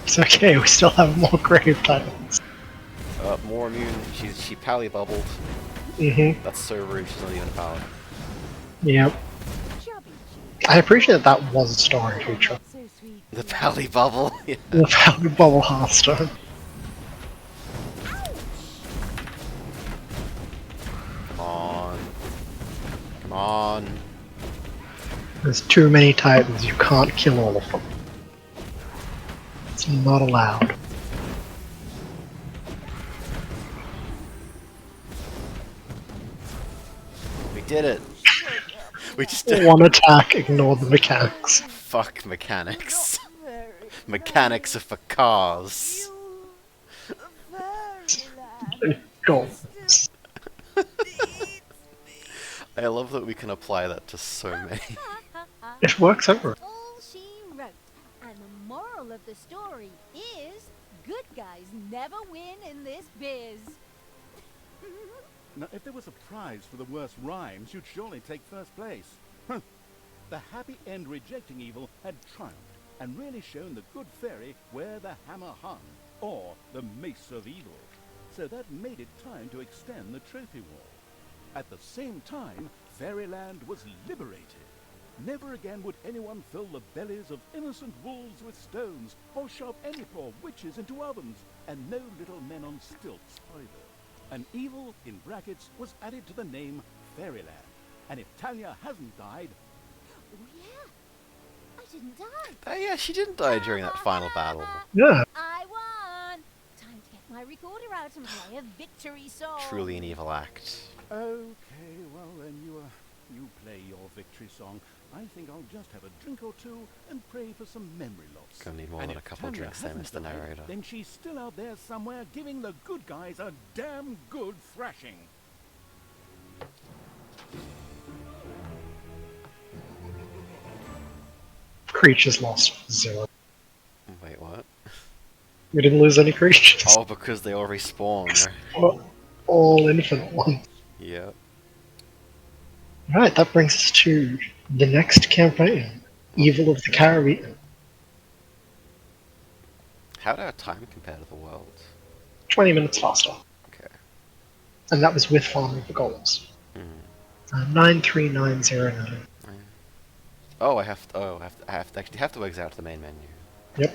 It's okay, we still have more grave titans. More immune. She pally bubbled. Mm-hmm. That's so rude. She's not even a pally. Yep. Chubby I appreciate that was a story feature. so sweet. The pally bubble. Yeah. The Power Bubble Hearthstone. Come on. Come on. There's too many titans, you can't kill all of them. It's not allowed. We did it. We just did. One attack, ignore the mechanics. Fuck mechanics. Very Mechanics are for cars. very Go. I love that we can apply that to so many. It works over. all she wrote. And the moral of the story is good guys never win in this biz. Now, if there was a prize for the worst rhymes, you'd surely take first place. Huh. The happy end rejecting evil had triumphed and really shown the good fairy where the hammer hung. or the Mace of Evil, so that made it time to extend the trophy wall. At the same time, Fairyland was liberated. Never again would anyone fill the bellies of innocent wolves with stones, or shove any poor witches into ovens, and no little men on stilts either. An evil, in brackets, was added to the name Fairyland, and if Talia hasn't died, Oh yeah, I didn't die. Oh yeah, she didn't die during that final battle. Yeah. I won. Time to get my recorder out and play a victory song. Truly an evil act. okay, well then you play your victory song. I think I'll just have a drink or two and pray for some memory loss. Gonna need more And than a if couple of Tanya drinks there, hasn't Mr. died, Narrator. then she's still out there somewhere giving the good guys a damn good thrashing. Creatures lost 0. Wait, what? We didn't lose any creatures. Oh, because they all respawn. All infinite ones. Yep. Right, that brings us to the next campaign, Evil of the Caribbean. How did our time compare to the world? 20 minutes faster. Okay. And that was with farming for goals. Hmm. 93909. Oh, I have to actually have to exit out to the main menu. Yep.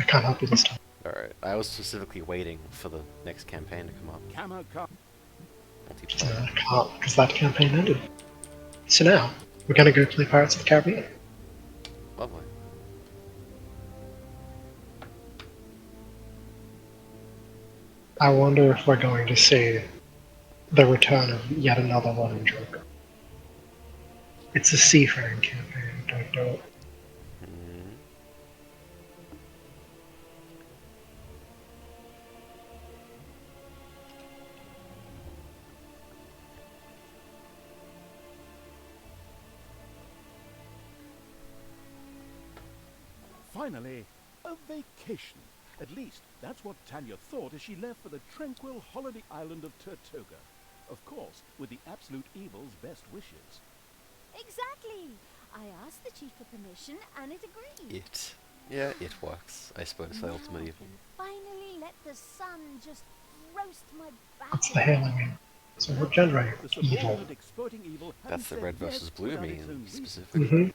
I can't help you this time. Alright, I was specifically waiting for the next campaign to come up. Multiplayer. I can't, because that campaign ended. So now, we're going to go play Pirates of the Caribbean. Lovely. I wonder if we're going to see the return of yet another running joke. It's a seafaring campaign, don't do it. Hmm. Finally, a vacation. At least, that's what Tanya thought as she left for the tranquil holiday island of Tortuga. Of course, with the absolute evil's best wishes. Exactly. I asked the chief for permission and it agreed. Yeah, it works. I suppose the Now ultimate I evil. can finally let the sun just roast my back. What's the hell I mean? So regenerate The evil. subordinate exploiting evil hadn't That's the said red yes versus blue without its own meme, reason. specifically. Mm-hmm. It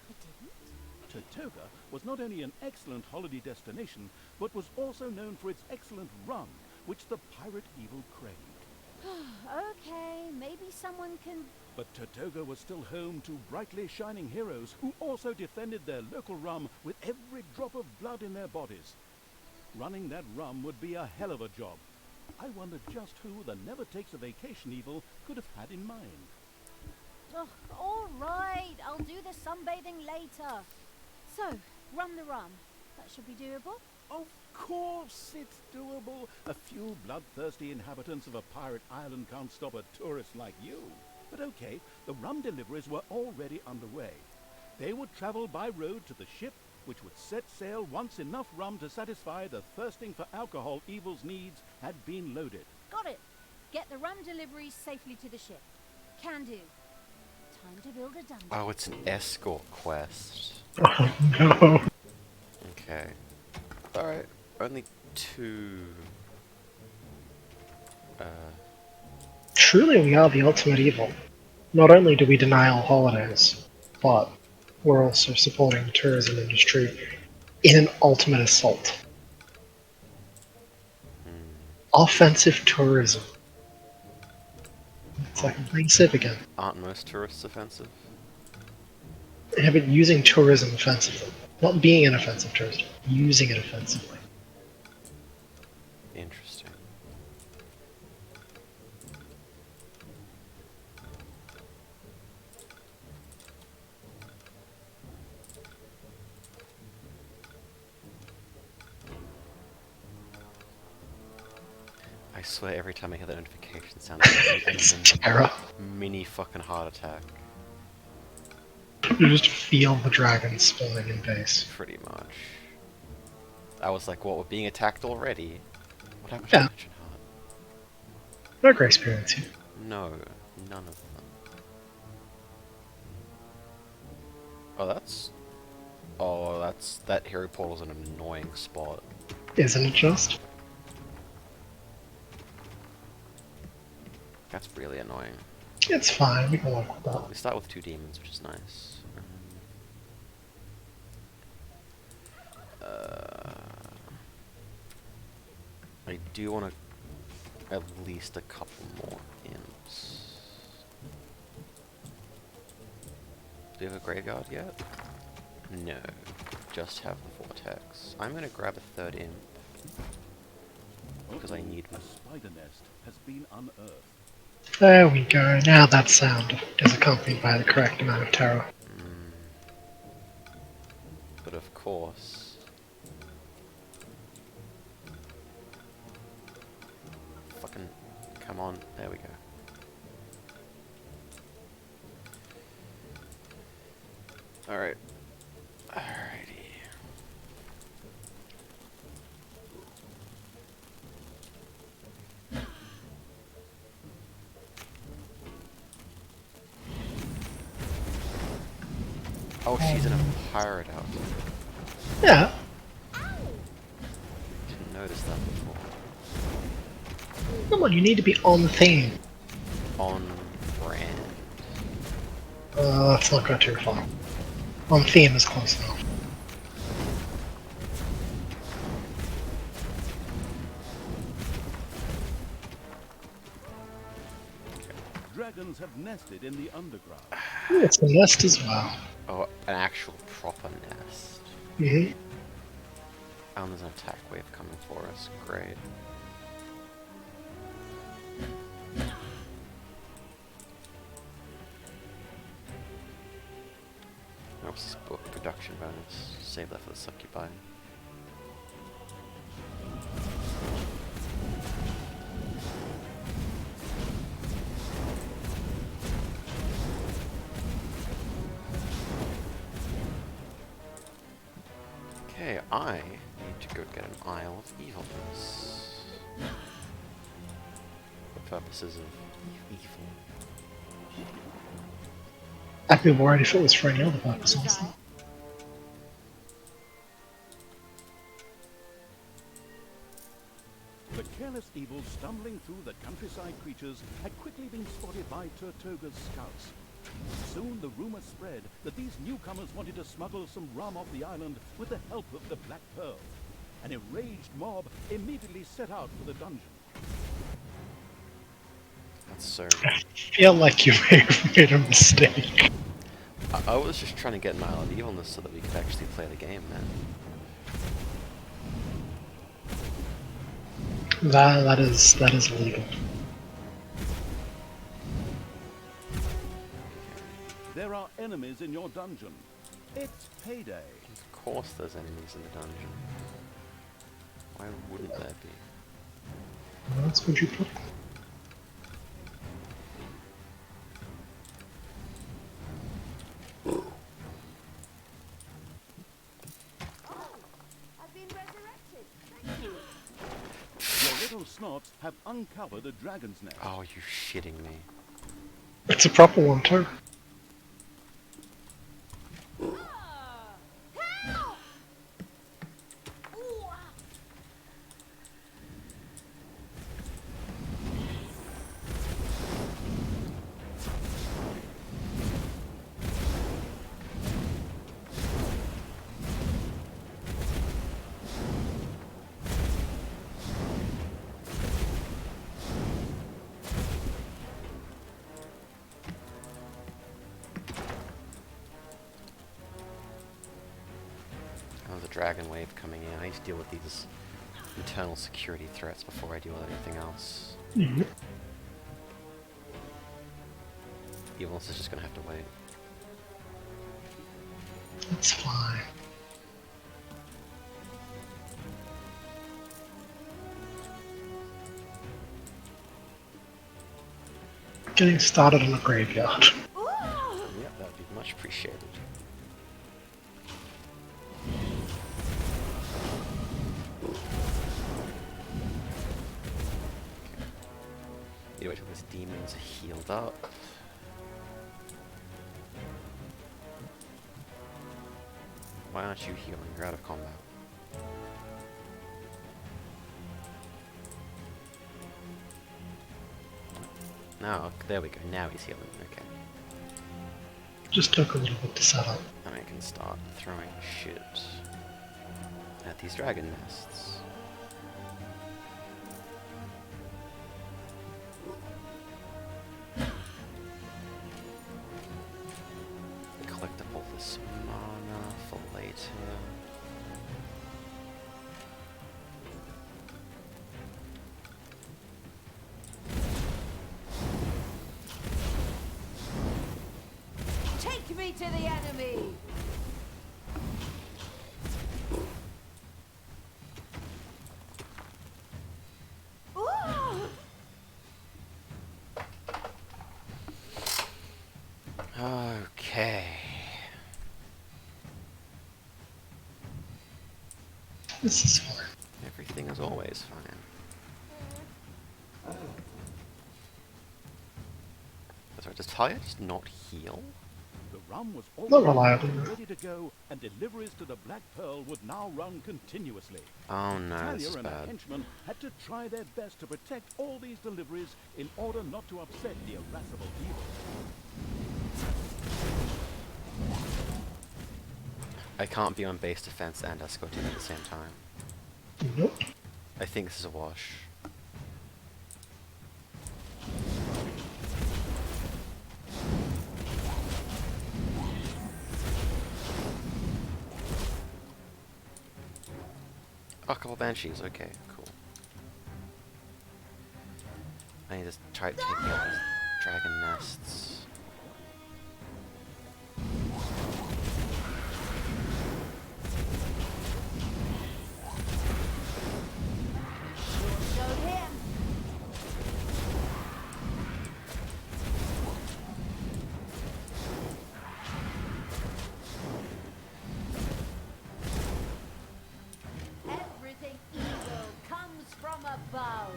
didn't? Tortuga was not only an excellent holiday destination, but was also known for its excellent rum, which the pirate evil craved. Okay, maybe someone can... But Tortuga was still home to brightly shining heroes who also defended their local rum with every drop of blood in their bodies. Running that rum would be a hell of a job. I wonder just who the never takes a vacation evil could have had in mind. Oh, all right, I'll do the sunbathing later. So, run the rum. That should be doable. Of course it's doable. A few bloodthirsty inhabitants of a pirate island can't stop a tourist like you. But okay, the rum deliveries were already underway. They would travel by road to the ship, which would set sail once enough rum to satisfy the thirsting for alcohol evil's needs had been loaded. Got it. Get the rum deliveries safely to the ship. Can do. Time to build a dungeon. Oh, it's an escort quest. Oh no. Okay. Alright, only 2... Truly we are the ultimate evil. Not only do we deny all holidays, but we're also supporting the tourism industry in an ultimate assault. Offensive tourism. It's like playing Civ again. Aren't most tourists offensive? Yeah, but using tourism offensively. Not being an offensive tourist, using it offensively. Interesting. I swear every time I hear that notification sound, It's terror. mini fucking heart attack. You just feel the dragon spawning in base. Pretty much. I was like, what, we're being attacked already? What happened Yeah. to Action Heart? No grace periods here. No, none of them. Oh, that hero portal's an annoying spot. Isn't it just? That's really annoying. It's fine, we can work with that. We start with 2 demons, which is nice. I do want to at least a couple more imps. Do you have a graveyard yet? No, just have the vortex. I'm gonna grab a 3rd imp because I need A one. spider nest has been unearthed. There we go. Now that sound is accompanied by the correct amount of terror. But of course, fucking come on. There we go. All right. Alrighty. Oh, she's in a pirate outfit. Yeah, Didn't notice that before. come on, you need to be on theme. On brand. Let's not go too far. On theme is close enough. Dragons have nested in the underground. Ooh, it's a nest as well. Oh, an actual proper nest. Mm-hmm. Oh, and there's an attack wave coming for us. Great. What's this book? Production bonus. Save that for the succubi. Okay, I need to go get an Isle of Evilness. For purposes of evil. I'd be worried if it was for any other purpose, honestly. The careless evil stumbling through the countryside creatures had quickly been spotted by Turtoga's scouts. Soon the rumor spread that these newcomers wanted to smuggle some rum off the island with the help of the Black Pearl. An enraged mob immediately set out for the dungeon. That's so... I feel like you may have made a mistake. I was just trying to get an Isle of Evilness so that we could actually play the game, man. That is illegal. There are enemies in your dungeon. It's payday. Of course there's enemies in the dungeon. Why wouldn't there be? Where else would you put it? I've been resurrected. Thank you. Your little snots have uncovered a dragon's nest. Oh, you shitting me. It's a proper one too. Help! Ooh, ah. Oh, there's a dragon wave coming in. I need to deal with these internal security threats before I deal with anything else. Mhm. Evilness is just gonna have to wait. It's fine. Getting started in a graveyard. Ooh. Yep, that would be much appreciated. Need to wait till these demons are healed up. Why aren't you healing? You're out of combat. No, there we go. Now he's healing. Okay. Just took a little bit to set up. And I can start throwing shit at these dragon nests. Collectible this mana for later. Take me to the enemy! Ooh! Okay. This is fine. Everything is always fine. Sorry, does Talia just not heal? The rum was Not already reliable. ready to go, and deliveries to the Black Pearl would now run continuously. Oh no, this Talia is and her bad. henchmen had to try their best to protect all these deliveries in order not to upset the irascible evil. I can't be on base defense and escorting at the same time. Nope. I think this is a wash. Oh, a couple banshees. Okay, cool. I need to try taking out these dragon nests. Showed him! Everything evil comes from above!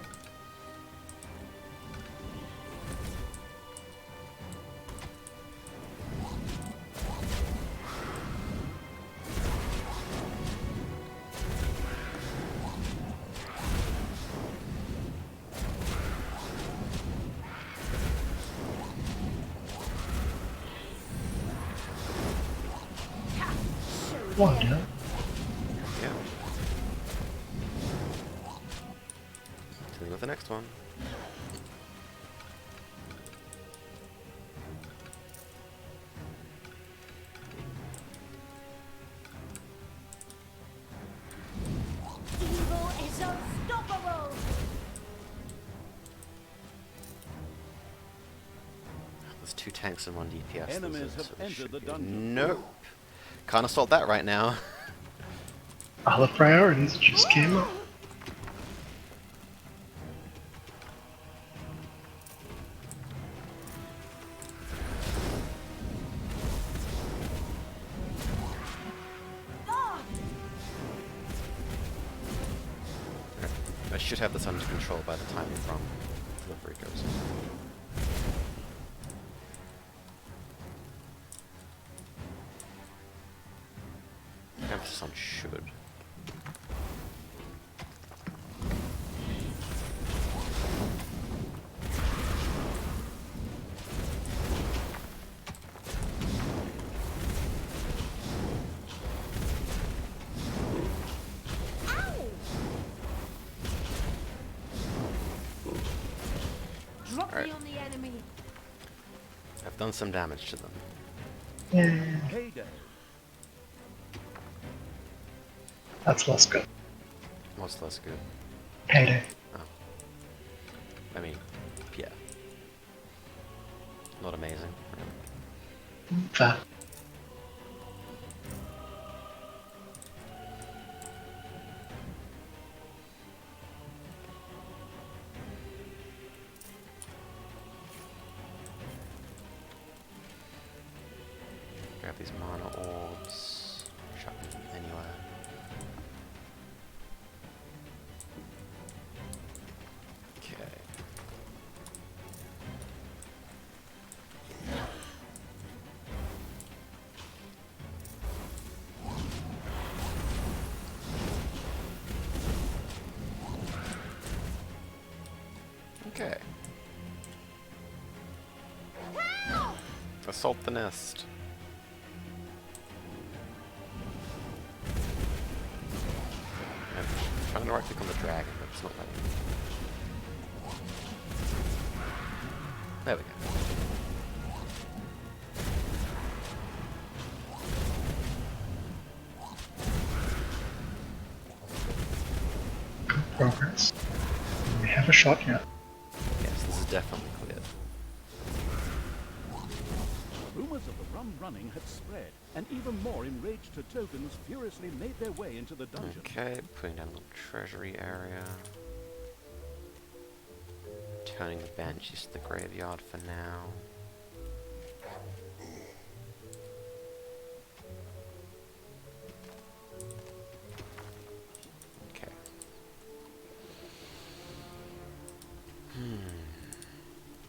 One down. Yeah. Dealing with the next one. Evil is unstoppable! There's 2 tanks and 1 DPS. Enemies have so this entered should the be- dungeon. Nope. Can't assault that right now. All the priorities just came up. Ah! I should have this under control by the time from delivery goes in. Emphasis on should. Drop me Alright. on the enemy! I've done some damage to them. Yeah, Payday. that's less good. What's less good? Payday. I mean, yeah. Not amazing. Really. Fair. Grab these mana orbs. Chuck them anywhere. Okay. Okay. Assault the nest. I'm trying to right click on the dragon, but it's not letting me. There we go. Good progress. We have a shot yet. Yes, this is definitely cleared. Rumors of the rum running had spread, and even more enraged tokens furiously made their way into the dungeon. Okay, putting down a little treasury area. Turning the banshees to the graveyard for now. Okay.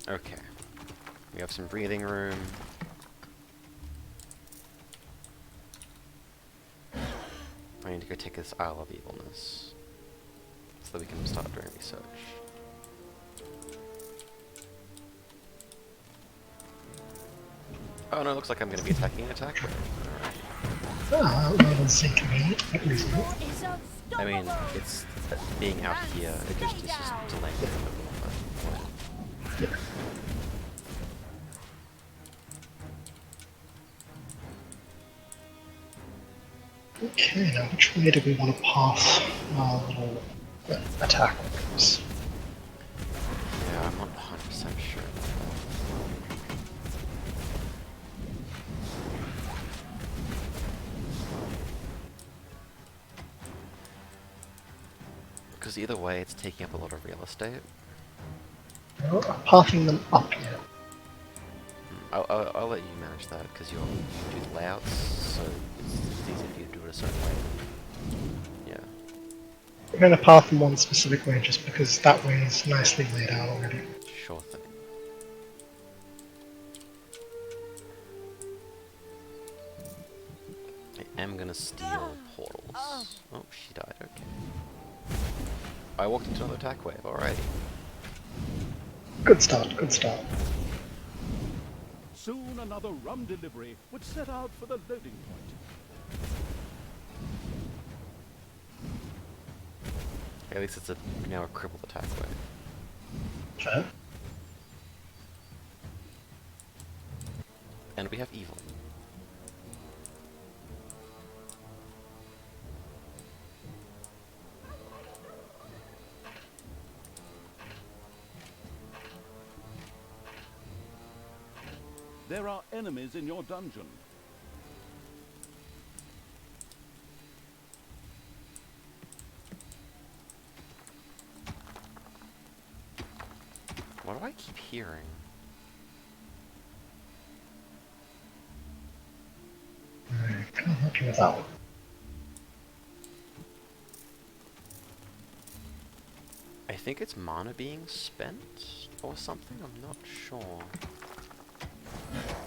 Okay. We have some breathing room. I need to go take this Isle of Evilness so that we can start doing research. Oh no, it looks like I'm going to be attacking an attack wave. Alright. Ah, well, it's inconvenient, but reasonable. I mean, it's being out here, it just is just delaying it a little bit. Yeah. Okay, now which way do we want to pass our little attack waves? Yeah, I'm not 100% sure. Because either way, it's taking up a lot of real estate. No, I'm pathing them up here. I'll let you manage that, because you do the layouts, so it's easy for you to do it a certain way. Yeah. We're going to path them one specific way just because that way is nicely laid out already. Sure thing. I am gonna steal portals. Oh, she died, okay. I walked into another attack wave, alrighty. Good start, good start. Soon another rum delivery would set out for the loading point. At least it's now a crippled attack wave. Fair. And we have evil. There are enemies in your dungeon. What do I keep hearing? Alright, can't help you with that one. I think it's mana being spent or something, I'm not sure.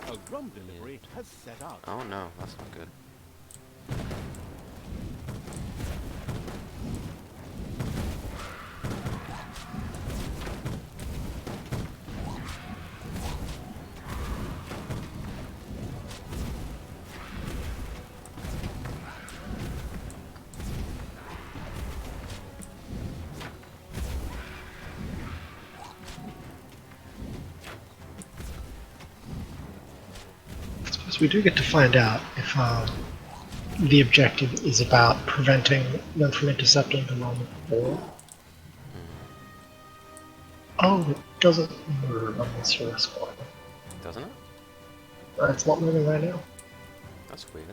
A rum delivery has set out. Oh no, that's not good. So we do get to find out if the objective is about preventing them from intercepting the moment before. Oh, it doesn't move unless you're a squad. Doesn't it? It's not moving right now. That's weird.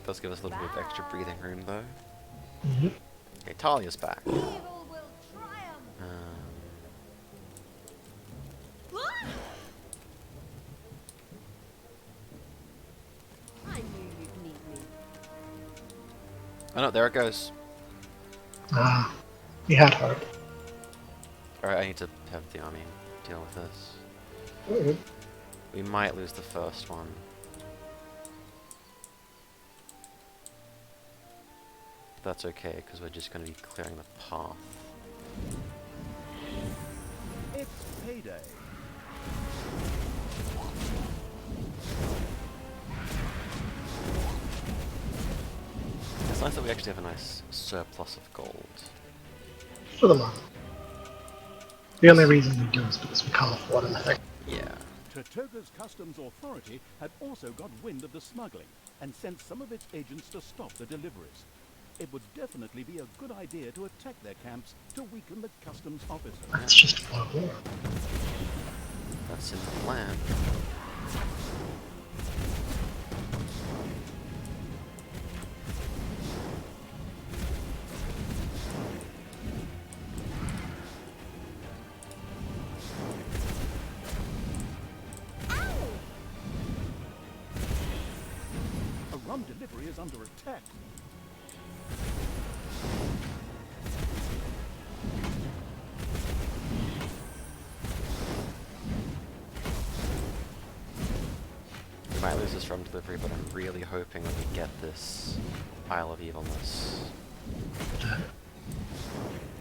Does give us a little bit of extra breathing room though. Mm-hmm. Okay, Talia's back. Evil will triumph. I knew you'd need me. Oh no, there it goes. Ah, we had hope. Alright, I need to have the army deal with this. Mhm. We might lose the first one. But that's okay, because we're just going to be clearing the path. It's payday. It's nice that we actually have a nice surplus of gold. For the moment. The only reason we do is because we can't afford anything. Yeah. Tretoga's customs authority had also got wind of the smuggling and sent some of its agents to stop the deliveries. It would definitely be a good idea to attack their camps to weaken the customs officer. That's just a war. That's in the plan. A rum delivery is under attack. We might lose this rum delivery, but I'm really hoping that we get this Isle of Evilness.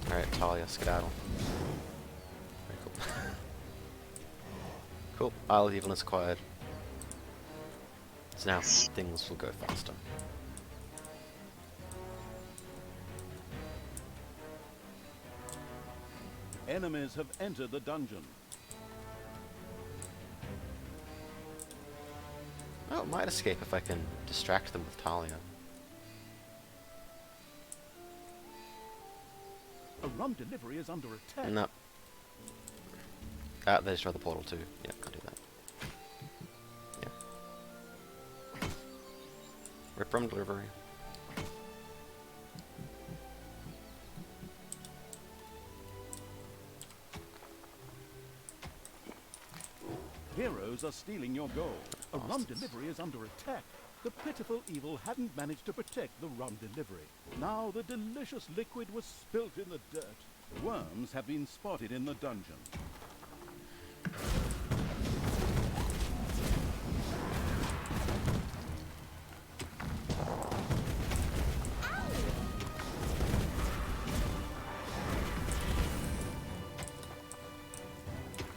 Alright, Talia, skedaddle. Very cool. Cool, Isle of Evilness acquired. So now things will go faster. Enemies have entered the dungeon. Oh, it might escape if I can distract them with Talia. A rum delivery is under attack. No. Ah, they destroyed the portal too. Yeah, can't do that. Yeah. Rip rum delivery. Heroes are stealing your gold. A rum Bastards. delivery is under attack. The pitiful evil hadn't managed to protect the rum delivery. Now the delicious liquid was spilt in the dirt. Worms have been spotted in the dungeon.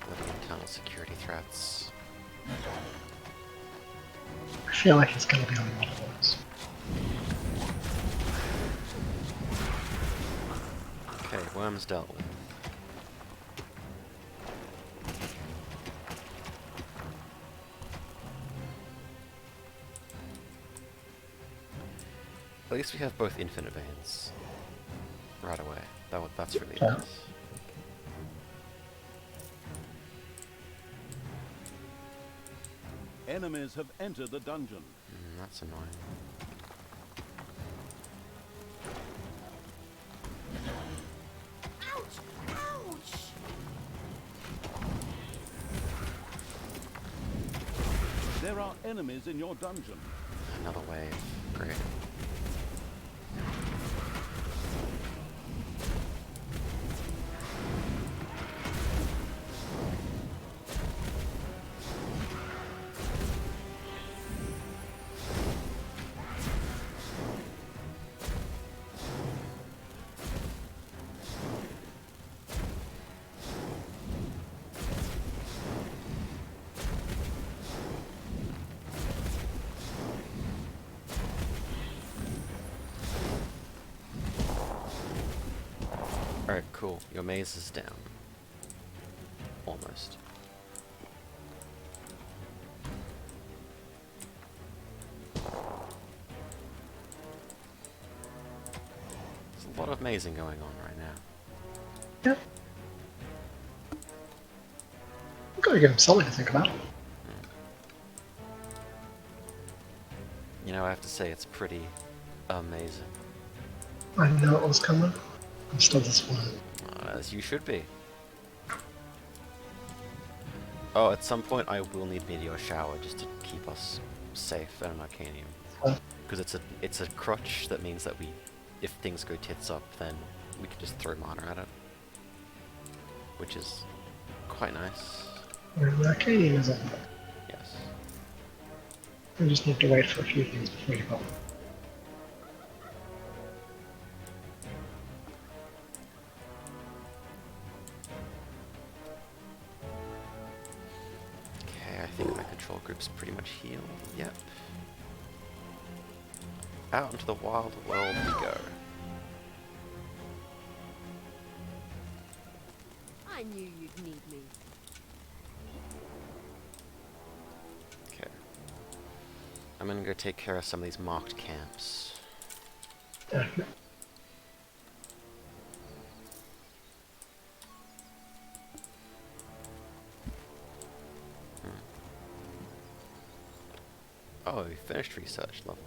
Bloody internal security threats. I feel like it's gonna be on one of those. Okay, worms dealt with. At least we have both infinite veins right away. That's really Yeah. nice. Enemies have entered the dungeon. That's annoying. Ouch! Ouch! There are enemies in your dungeon. Another wave. Great. Alright, cool. Your maze is down. Almost. There's a lot of mazing going on right now. Yeah. I'm gonna give him something to think about. You know, I have to say, it's pretty amazing. I know it was coming. I'm still disappointed. As you should be. Oh, at some point I will need Meteor Shower just to keep us safe at an Arcanium. Huh? Because it's a crutch that means that if things go tits up, then we can just throw mana at it. Which is quite nice. The Arcadian is on. Yes. We just need to wait for a few things before you go. patrol group's pretty much healed. Yep. Out into the wild world we go. I knew you'd need me. Okay. I'm gonna go take care of some of these marked camps. Okay. Oh, we finished research. Lovely.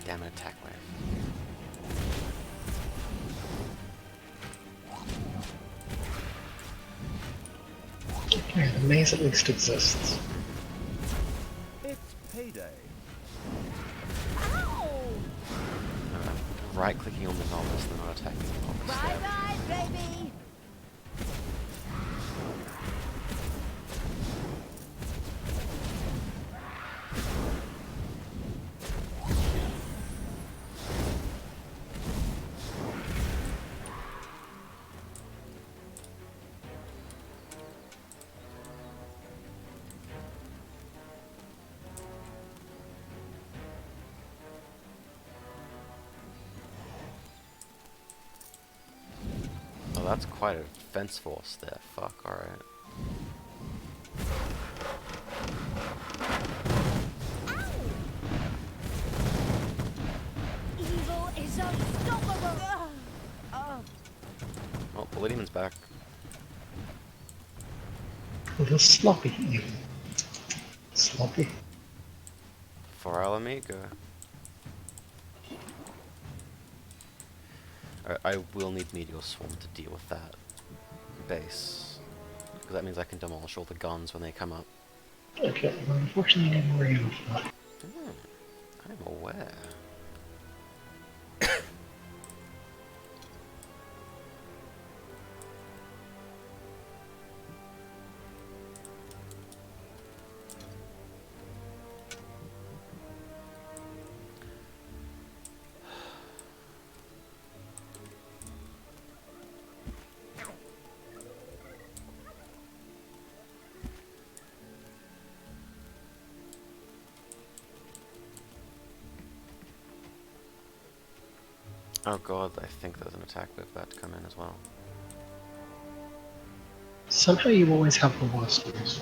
Damn it, attack wave. Okay, the maze at least exists. It's payday. Right-clicking on the novice, then not attacking the novice. Bye bye, baby! Oh, that's quite a defense force there. Fuck, alright. Evil is unstoppable! Oh, Palladium's back. The sloppy evil. Sloppy. For our amigo. I will need Meteor Swarm to deal with that base. Because that means I can demolish all the guns when they come up. Okay, well, unfortunately I need more ammo for that. I'm aware. Oh god, I think there's an attack wave about to come in as well. Somehow you always have the worst news.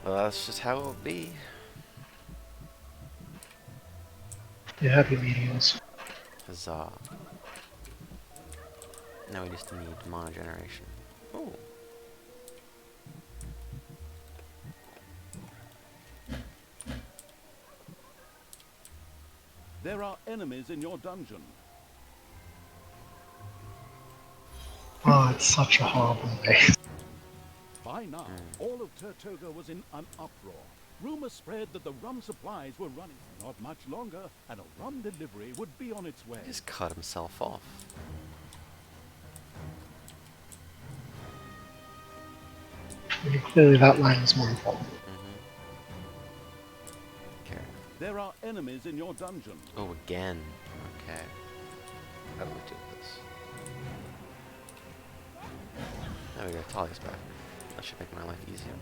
Well, that's just how it'll be. You have your meteors. Huzzah. Now we just need mana generation. Ooh. There are enemies in your dungeon. Oh, it's such a horrible base. By now, all of Tertoga was in an uproar. Rumors spread that the rum supplies were running not much longer, and a rum delivery would be on its way. He just cut himself off. I mean, clearly that line is more important. Okay. There are enemies in your dungeon. Oh, again. Okay. How do we do this? There we go, Talia's back. That should make my life easier.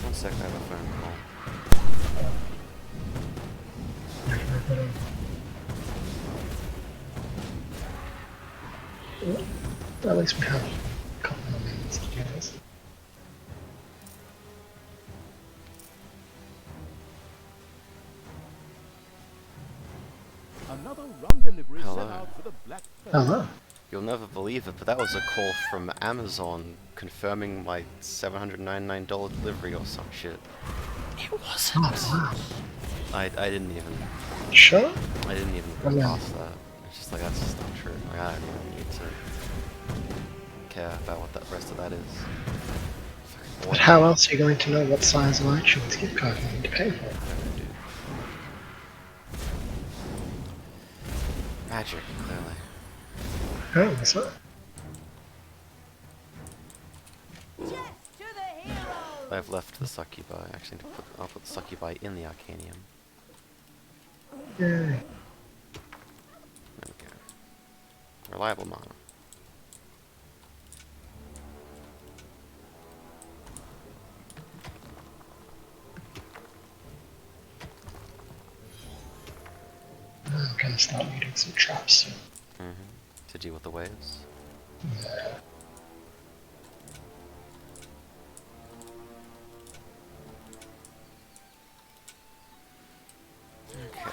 One sec, I have a phone call. At least we have a couple more minutes to do this. Another rum delivery Hello. set out for the Black Hello. You'll never believe it, but that was a call from Amazon confirming my $799 delivery or some shit. It wasn't. Oh, wow. I didn't even Sure? I didn't even Oh, go yeah. past that. It's just like that's just not true. Like I don't even need to care about what that rest of that is. Fucking But how else are you going to know what size of iTunes gift card you need to pay for? I don't know, dude. Magic, clearly. Oh, what's that? Chest to the heroes! I've left the succubi. Actually, I'll put the succubi in the arcanium. Yay. There we go. Reliable mana. I'm gonna start needing some traps soon. To deal with the waves. Yeah. Okay.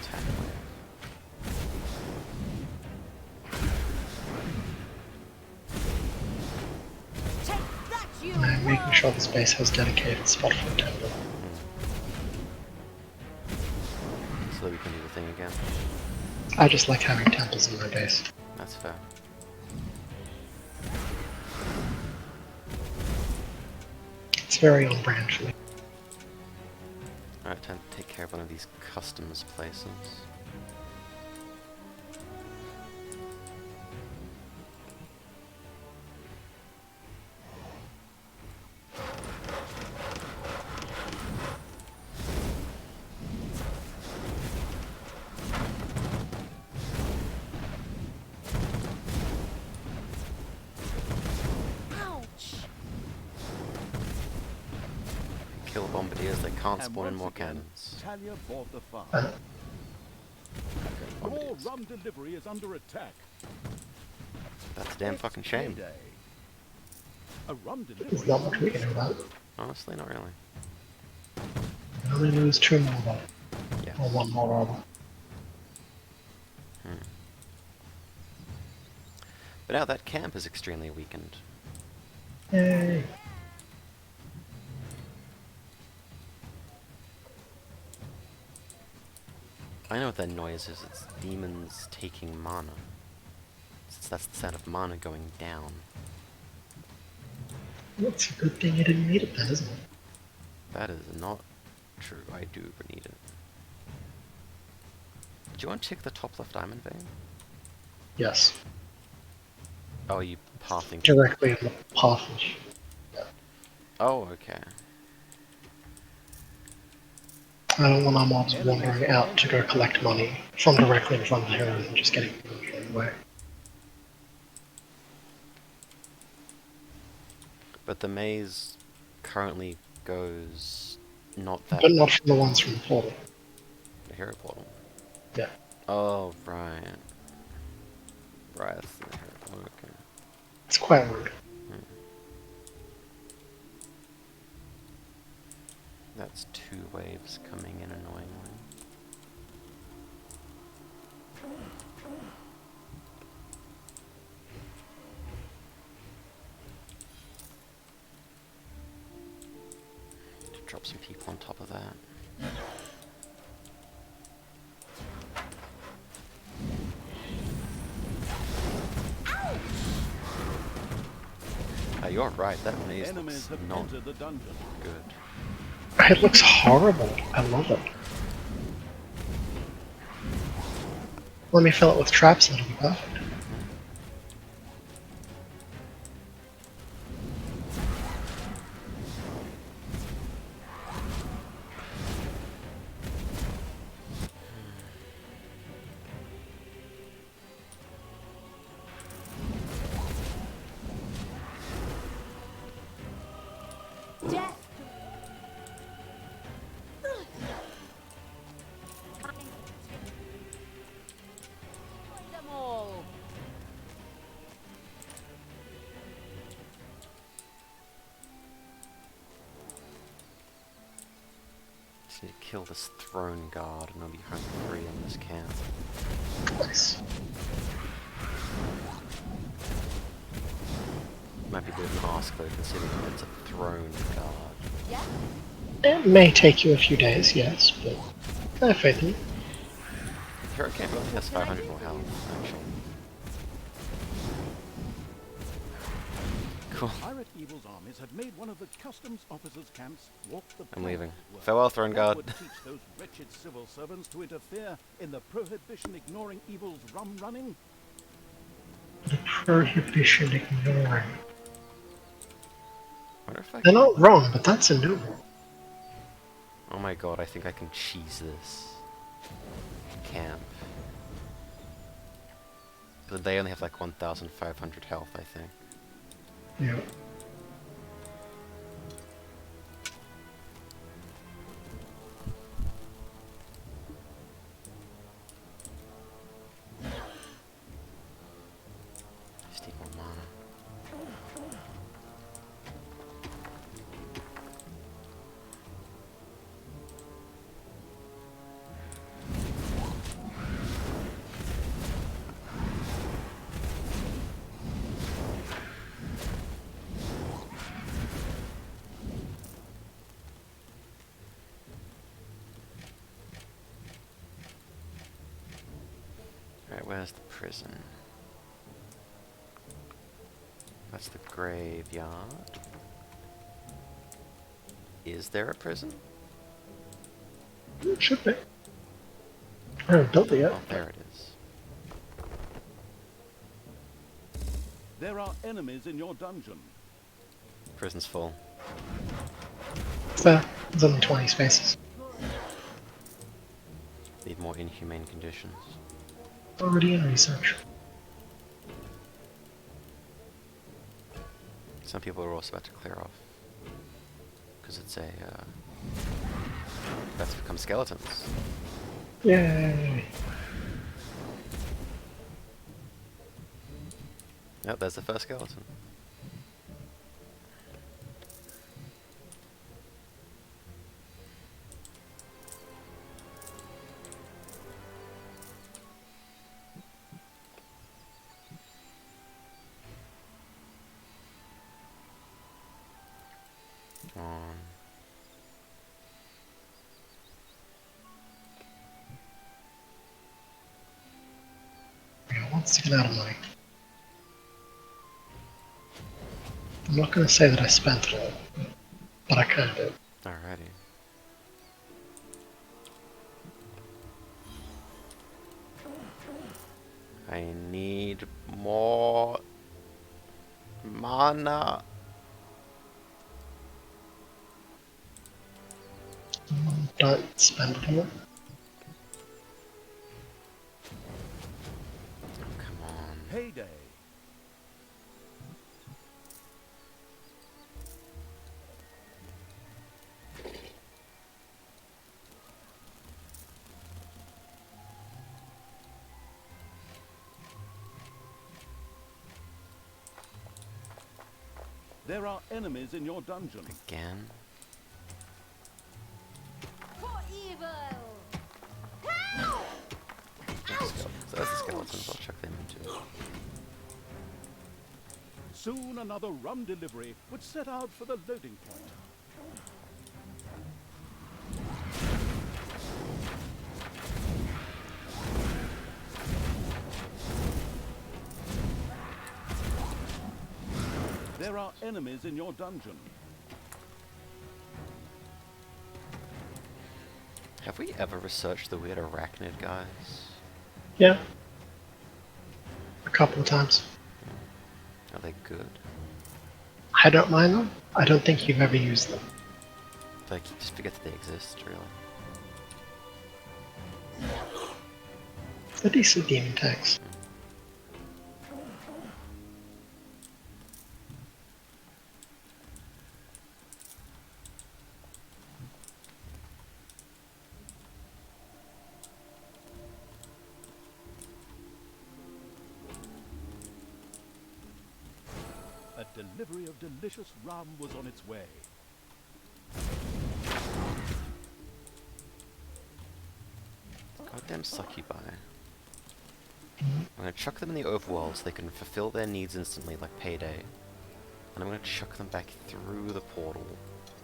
Attack wave. Take that, you I'm making worm! sure this base has dedicated spot for the temple. So that we can do the thing again. I just like having temples in my base. That's fair. It's very on brand for me. Alright, time to take care of one of these customs places. Ouch! Kill bombardiers, they can't And spawn in once more again, cannons. Talia bought the farm. Uh, Your Bombardiers. rum delivery is under attack. That's a damn It's fucking shame. payday. A rum There's delivery not is much under we can do attack. about it. Honestly, not really. I only lose 2 more though. Yeah. Or 1 more rather. But now that camp is extremely weakened. Yay! I know what that noise is. It's demons taking mana. Since that's the sound of mana going down. It's a good thing you didn't need it then, isn't it? That is not true. I do need it. Do you want to check the top left diamond vein? Yes. Oh, are you pathing? Directly in the path of... Oh, okay. I don't want our mobs wandering out to go collect money from directly in front of the heroes and just getting moved away. But the maze currently goes not that But not from the ones from the portal. the hero portal. Yeah. Oh, right. Right, that's the hero portal, okay. It's quite rude. That's 2 waves coming in annoyingly. Need to drop some people on top of that. You're right, that maze Enemies looks have not entered the dungeon. good. It looks horrible. I love it. Let me fill it with traps and it'll be perfect. Death to them all! Just need to kill this throne guard and I'll be home free in this camp. Nice. Might be a bit of an ask though, considering it's a throne guard. Yeah? It may take you a few days, yes, but I have faith in you. Hero camp only has 500 more health, actually. Cool. Pirate Evil's armies had made one of the customs officers' camps walk the I'm leaving. plank. Farewell, Throne That Guard. would teach those wretched civil servants to interfere in the prohibition-ignoring evil's rum-running. Prohibition ignoring. Wonder if I They're can... not wrong, but that's a new one. Oh my god, I think I can cheese this. Camp. But they only have like 1,500 health, I think. Yeah. Just need more mana. Alright, where's the prison? That's the graveyard. Is there a prison? It should be. I haven't built it yet. Oh, there it is. There are enemies in your dungeon. Prison's full. Fair. There's only 20 spaces. Need more inhumane conditions. Already in research. Some people are also about to clear off. Because it's a, that's become skeletons. Yay! Yep, there's the first skeleton. Come on. Yeah, wants to get out of money. I'm not going to say that I spent it all, but I kind of did. Alrighty. I need more mana. Don't spend it all. Come on. Payday. There are enemies in your dungeon. Again. For evil! So there's the skeletons, I'll chuck them into. Soon another rum delivery would set out for the loading point. There are enemies in your dungeon. Have we ever researched the weird arachnid guys? Yeah. A couple of times. Are they good? I don't mind them. I don't think you've ever used them. Like, you just forget that they exist, really. They're decent demon tanks. A delivery of delicious rum was on its way. Goddamn succubi. I'm gonna chuck them in the overworld so they can fulfill their needs instantly, like Payday. And I'm gonna chuck them back through the portal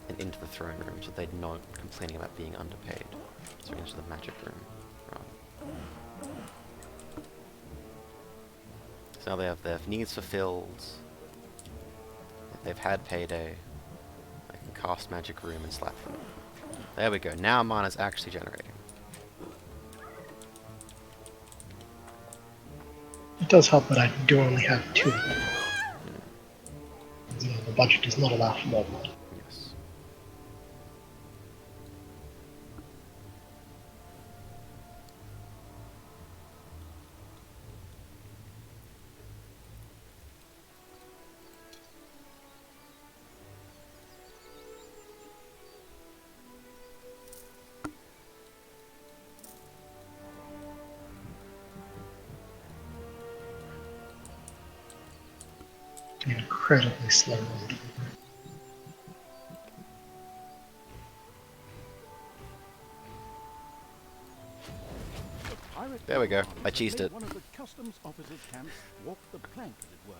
and into the throne room so they're not complaining about being underpaid. So into the magic room. Right. So now they have their needs fulfilled. They've had payday. I can cast Magic Room and slap them. There we go. Now mana's actually generating. It does help that I do only have 2. You know, the budget does not allow for more than that. Yes. Incredibly slow. There we go. I cheesed it. One of the customs officers' camps walk the plank, as it were.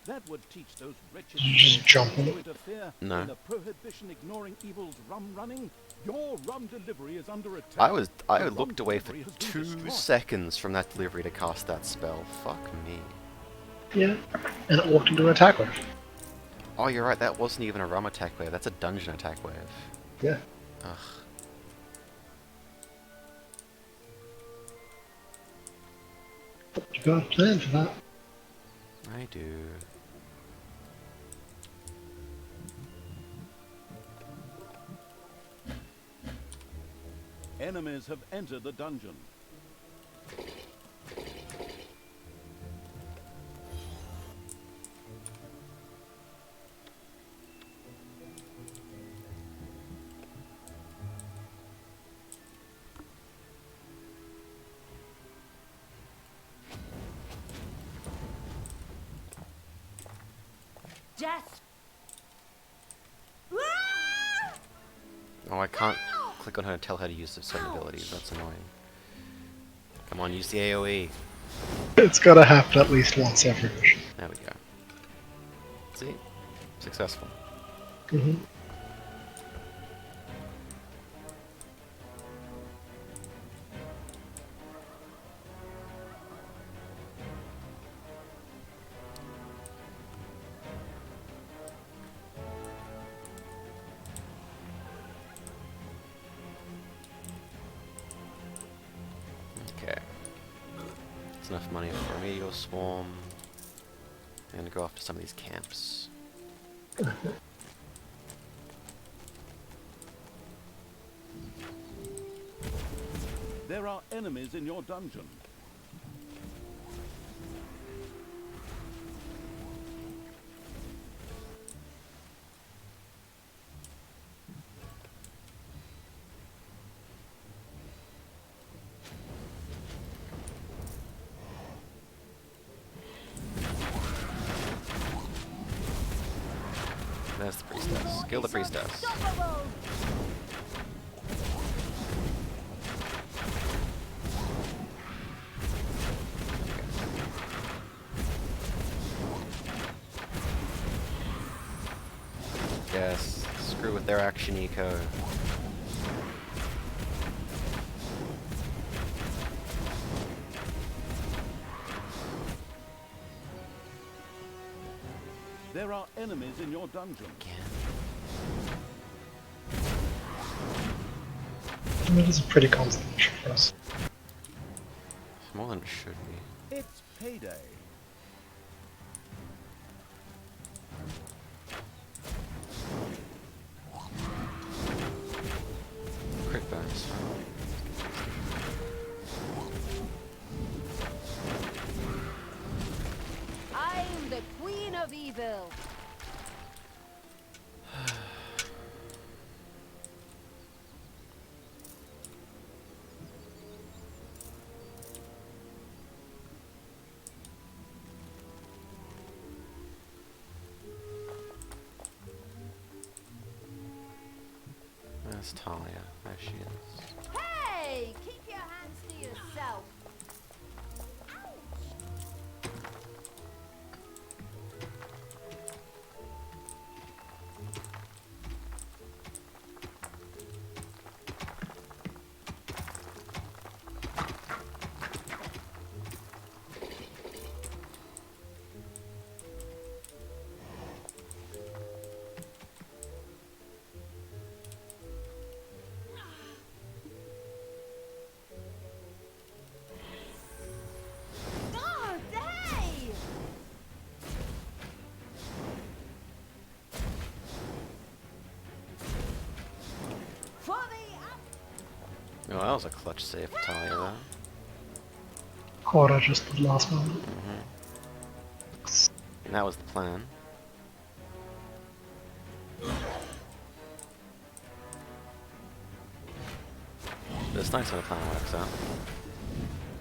That would teach those wretched Did you just jump in? to interfere No. in the prohibition ignoring evil's rum running. Your rum delivery is under attack. I The rum looked away for delivery has been 2 destroyed. seconds from that delivery to cast that spell. Fuck me. Yeah, and it walked into an attack wave. Oh, you're right. That wasn't even a rum attack wave. That's a dungeon attack wave. Yeah. Ugh. You got a plan for that. I do. Enemies have entered the dungeon. Just. Oh, I can't click on her and tell her to use certain abilities. That's annoying. Come on, use the AoE. It's gotta happen at least once every mission. There we go. See? Successful. Mm-hmm. Okay. That's enough money for a meteor swarm. I'm gonna go after some of these camps. There are enemies in your dungeon. There's the priestess. Kill the priestess. Yes, screw with their action eco. There are enemies in your dungeon. That is a pretty constant mission for us. More than it should be. It's payday. Crit bonus. I'm the queen of evil. There's Talia. There she is. Hey, keep your hands to yourself. Oh, that was a clutch save for Talia there. Quota just the last moment. And that was the plan. But it's nice when the plan works out.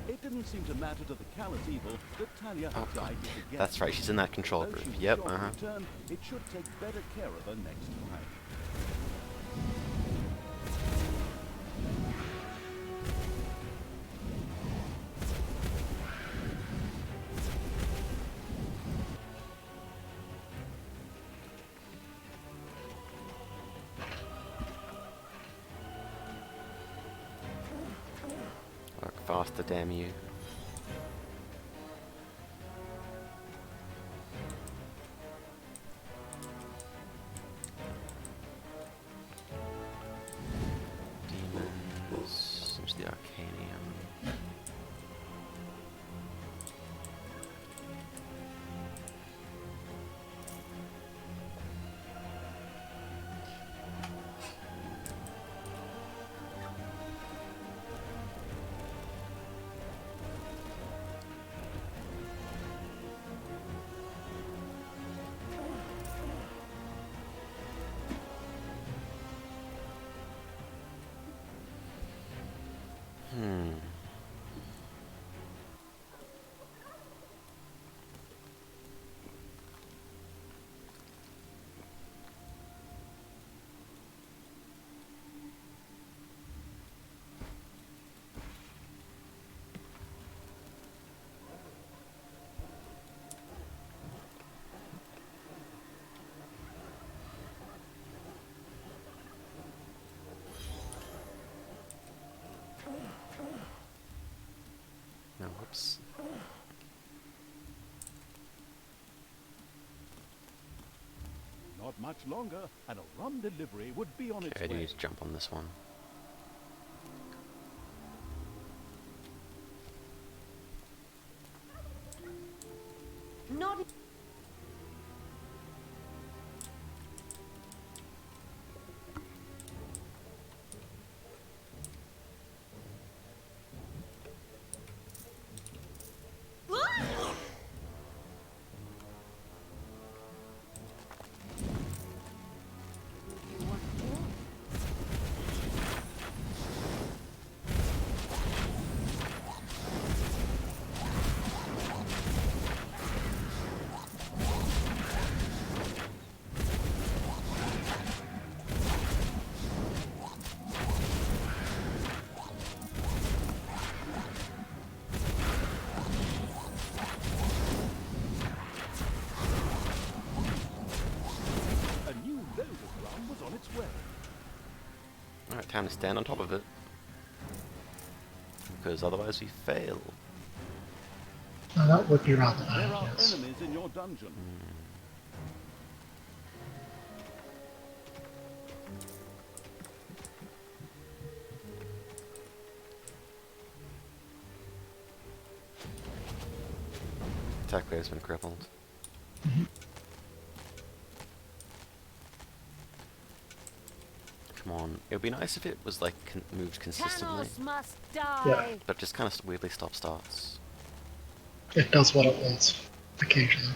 It didn't seem to matter to the callous evil that Talia had Oh, God. died yet again. That's right, she's in that control Though group. she was Yep, sure to uh-huh. return, it should take better care of her next time. Work faster, damn you. Demons. There's the Arcanium. No, whoops. Not much longer, and a rum delivery would be on its Okay, I do way. need to jump on this one. Not A new load of rum was on its way. Alright, time to stand on top of it. Because otherwise we fail. Now that would be rather There bad, are yes. enemies in your dungeon. Attack wave's been crippled. Come on. It would be nice if it was like moved consistently. Tanos must die. Yeah. But just kind of weirdly stop starts. It does what it wants, occasionally.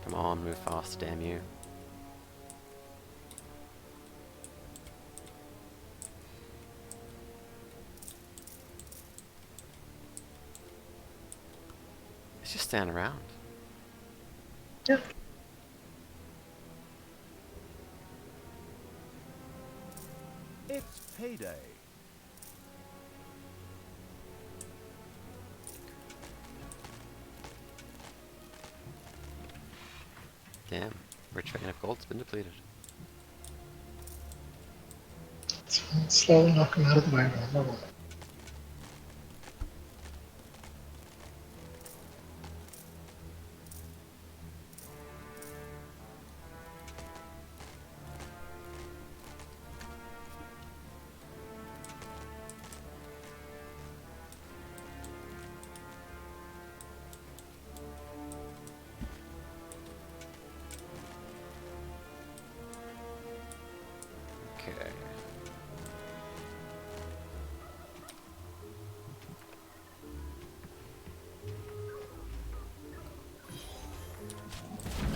Come on, move fast, damn you. Let's just stand around. Yeah. It's payday. Damn, rich vein of gold's been depleted. So slowly knock him out of the way. Blah, blah, blah.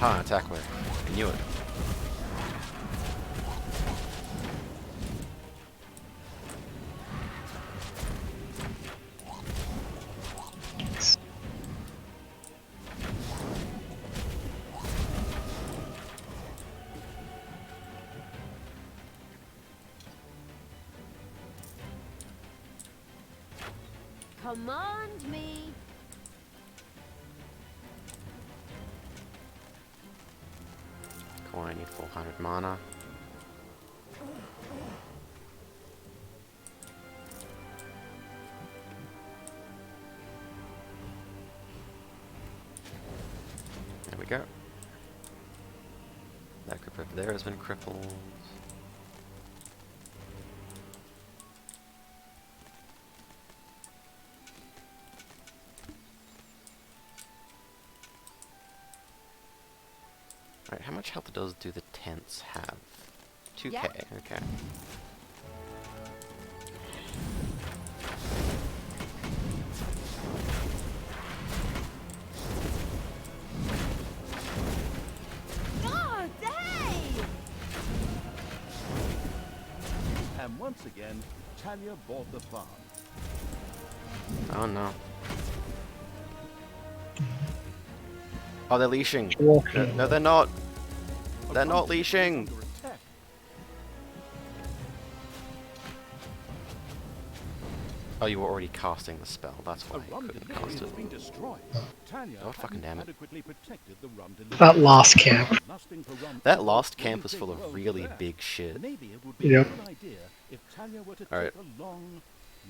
Ha, attack wave. I knew it. Command me. Cool, I need 400 mana. There we go. That group over there has been crippled. Alright, how much health do the tents have? 2k, Yeah. okay. Oh, Dave! And once again, Talia bought the farm. Oh no. Oh, they're leashing. Walking. No, they're not. A They're not bunch is leashing. under attack. Oh, you were already casting the spell. That's A why you rum couldn't delivery cast has it. been destroyed. Talia Oh, fucking hadn't damn it. adequately protected the rum delivery. That last camp. Lusting for rum That echoes last really camp was full big of world really there. big shit. Maybe it would be Yep. a good idea if Talia were to Alright. take a long,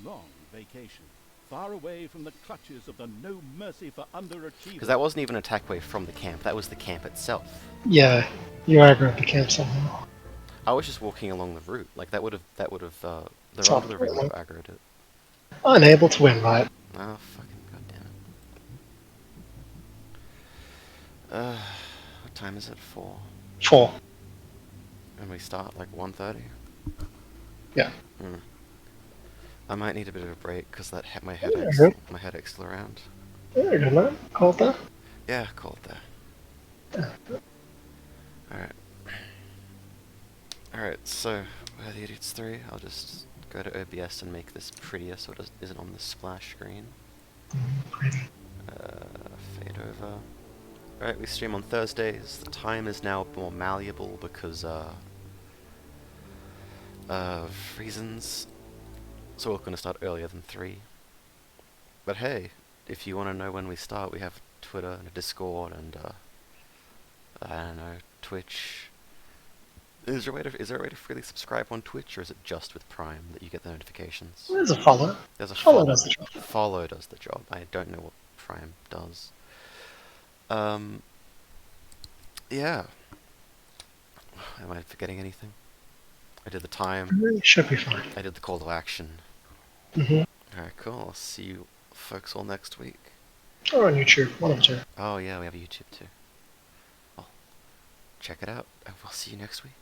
long vacation. Far away from the clutches of the no mercy for underachievers. Because that wasn't even an attack wave from the camp. That was the camp itself. Yeah, you aggroed the camp somehow. I was just walking along the route. Like that would have the It's rum not delivery would have really. aggroed it. Unable to invite. Oh fucking goddamn it. What time is it? 4. 4. And we start like 1:30. Yeah. Hmm. I might need a bit of a break because that my Yeah, headache's still around. Yeah, good man. Called that. Yeah, called there. Yeah. Alright. Alright, so we're the Idiots 3. I'll just go to OBS and make this prettier so it isn't on the splash screen. Pretty. Fade over. Alright, we stream on Thursdays. The time is now more malleable because of reasons. So we're going to start earlier than 3. But hey, if you want to know when we start, we have Twitter and a Discord and I don't know, Twitch. Is there a way to freely subscribe on Twitch, or is it just with Prime that you get the notifications? There's a follow. There's a Follow does the job. Follow does the job. I don't know what Prime does. Yeah. Am I forgetting anything? I did the time. It should be fine. I did the call to action. Mm-hmm. Alright, cool. I'll see you folks all next week. Or on YouTube. One of the two. Oh yeah, we have a YouTube too. Well, check it out, and we'll see you next week.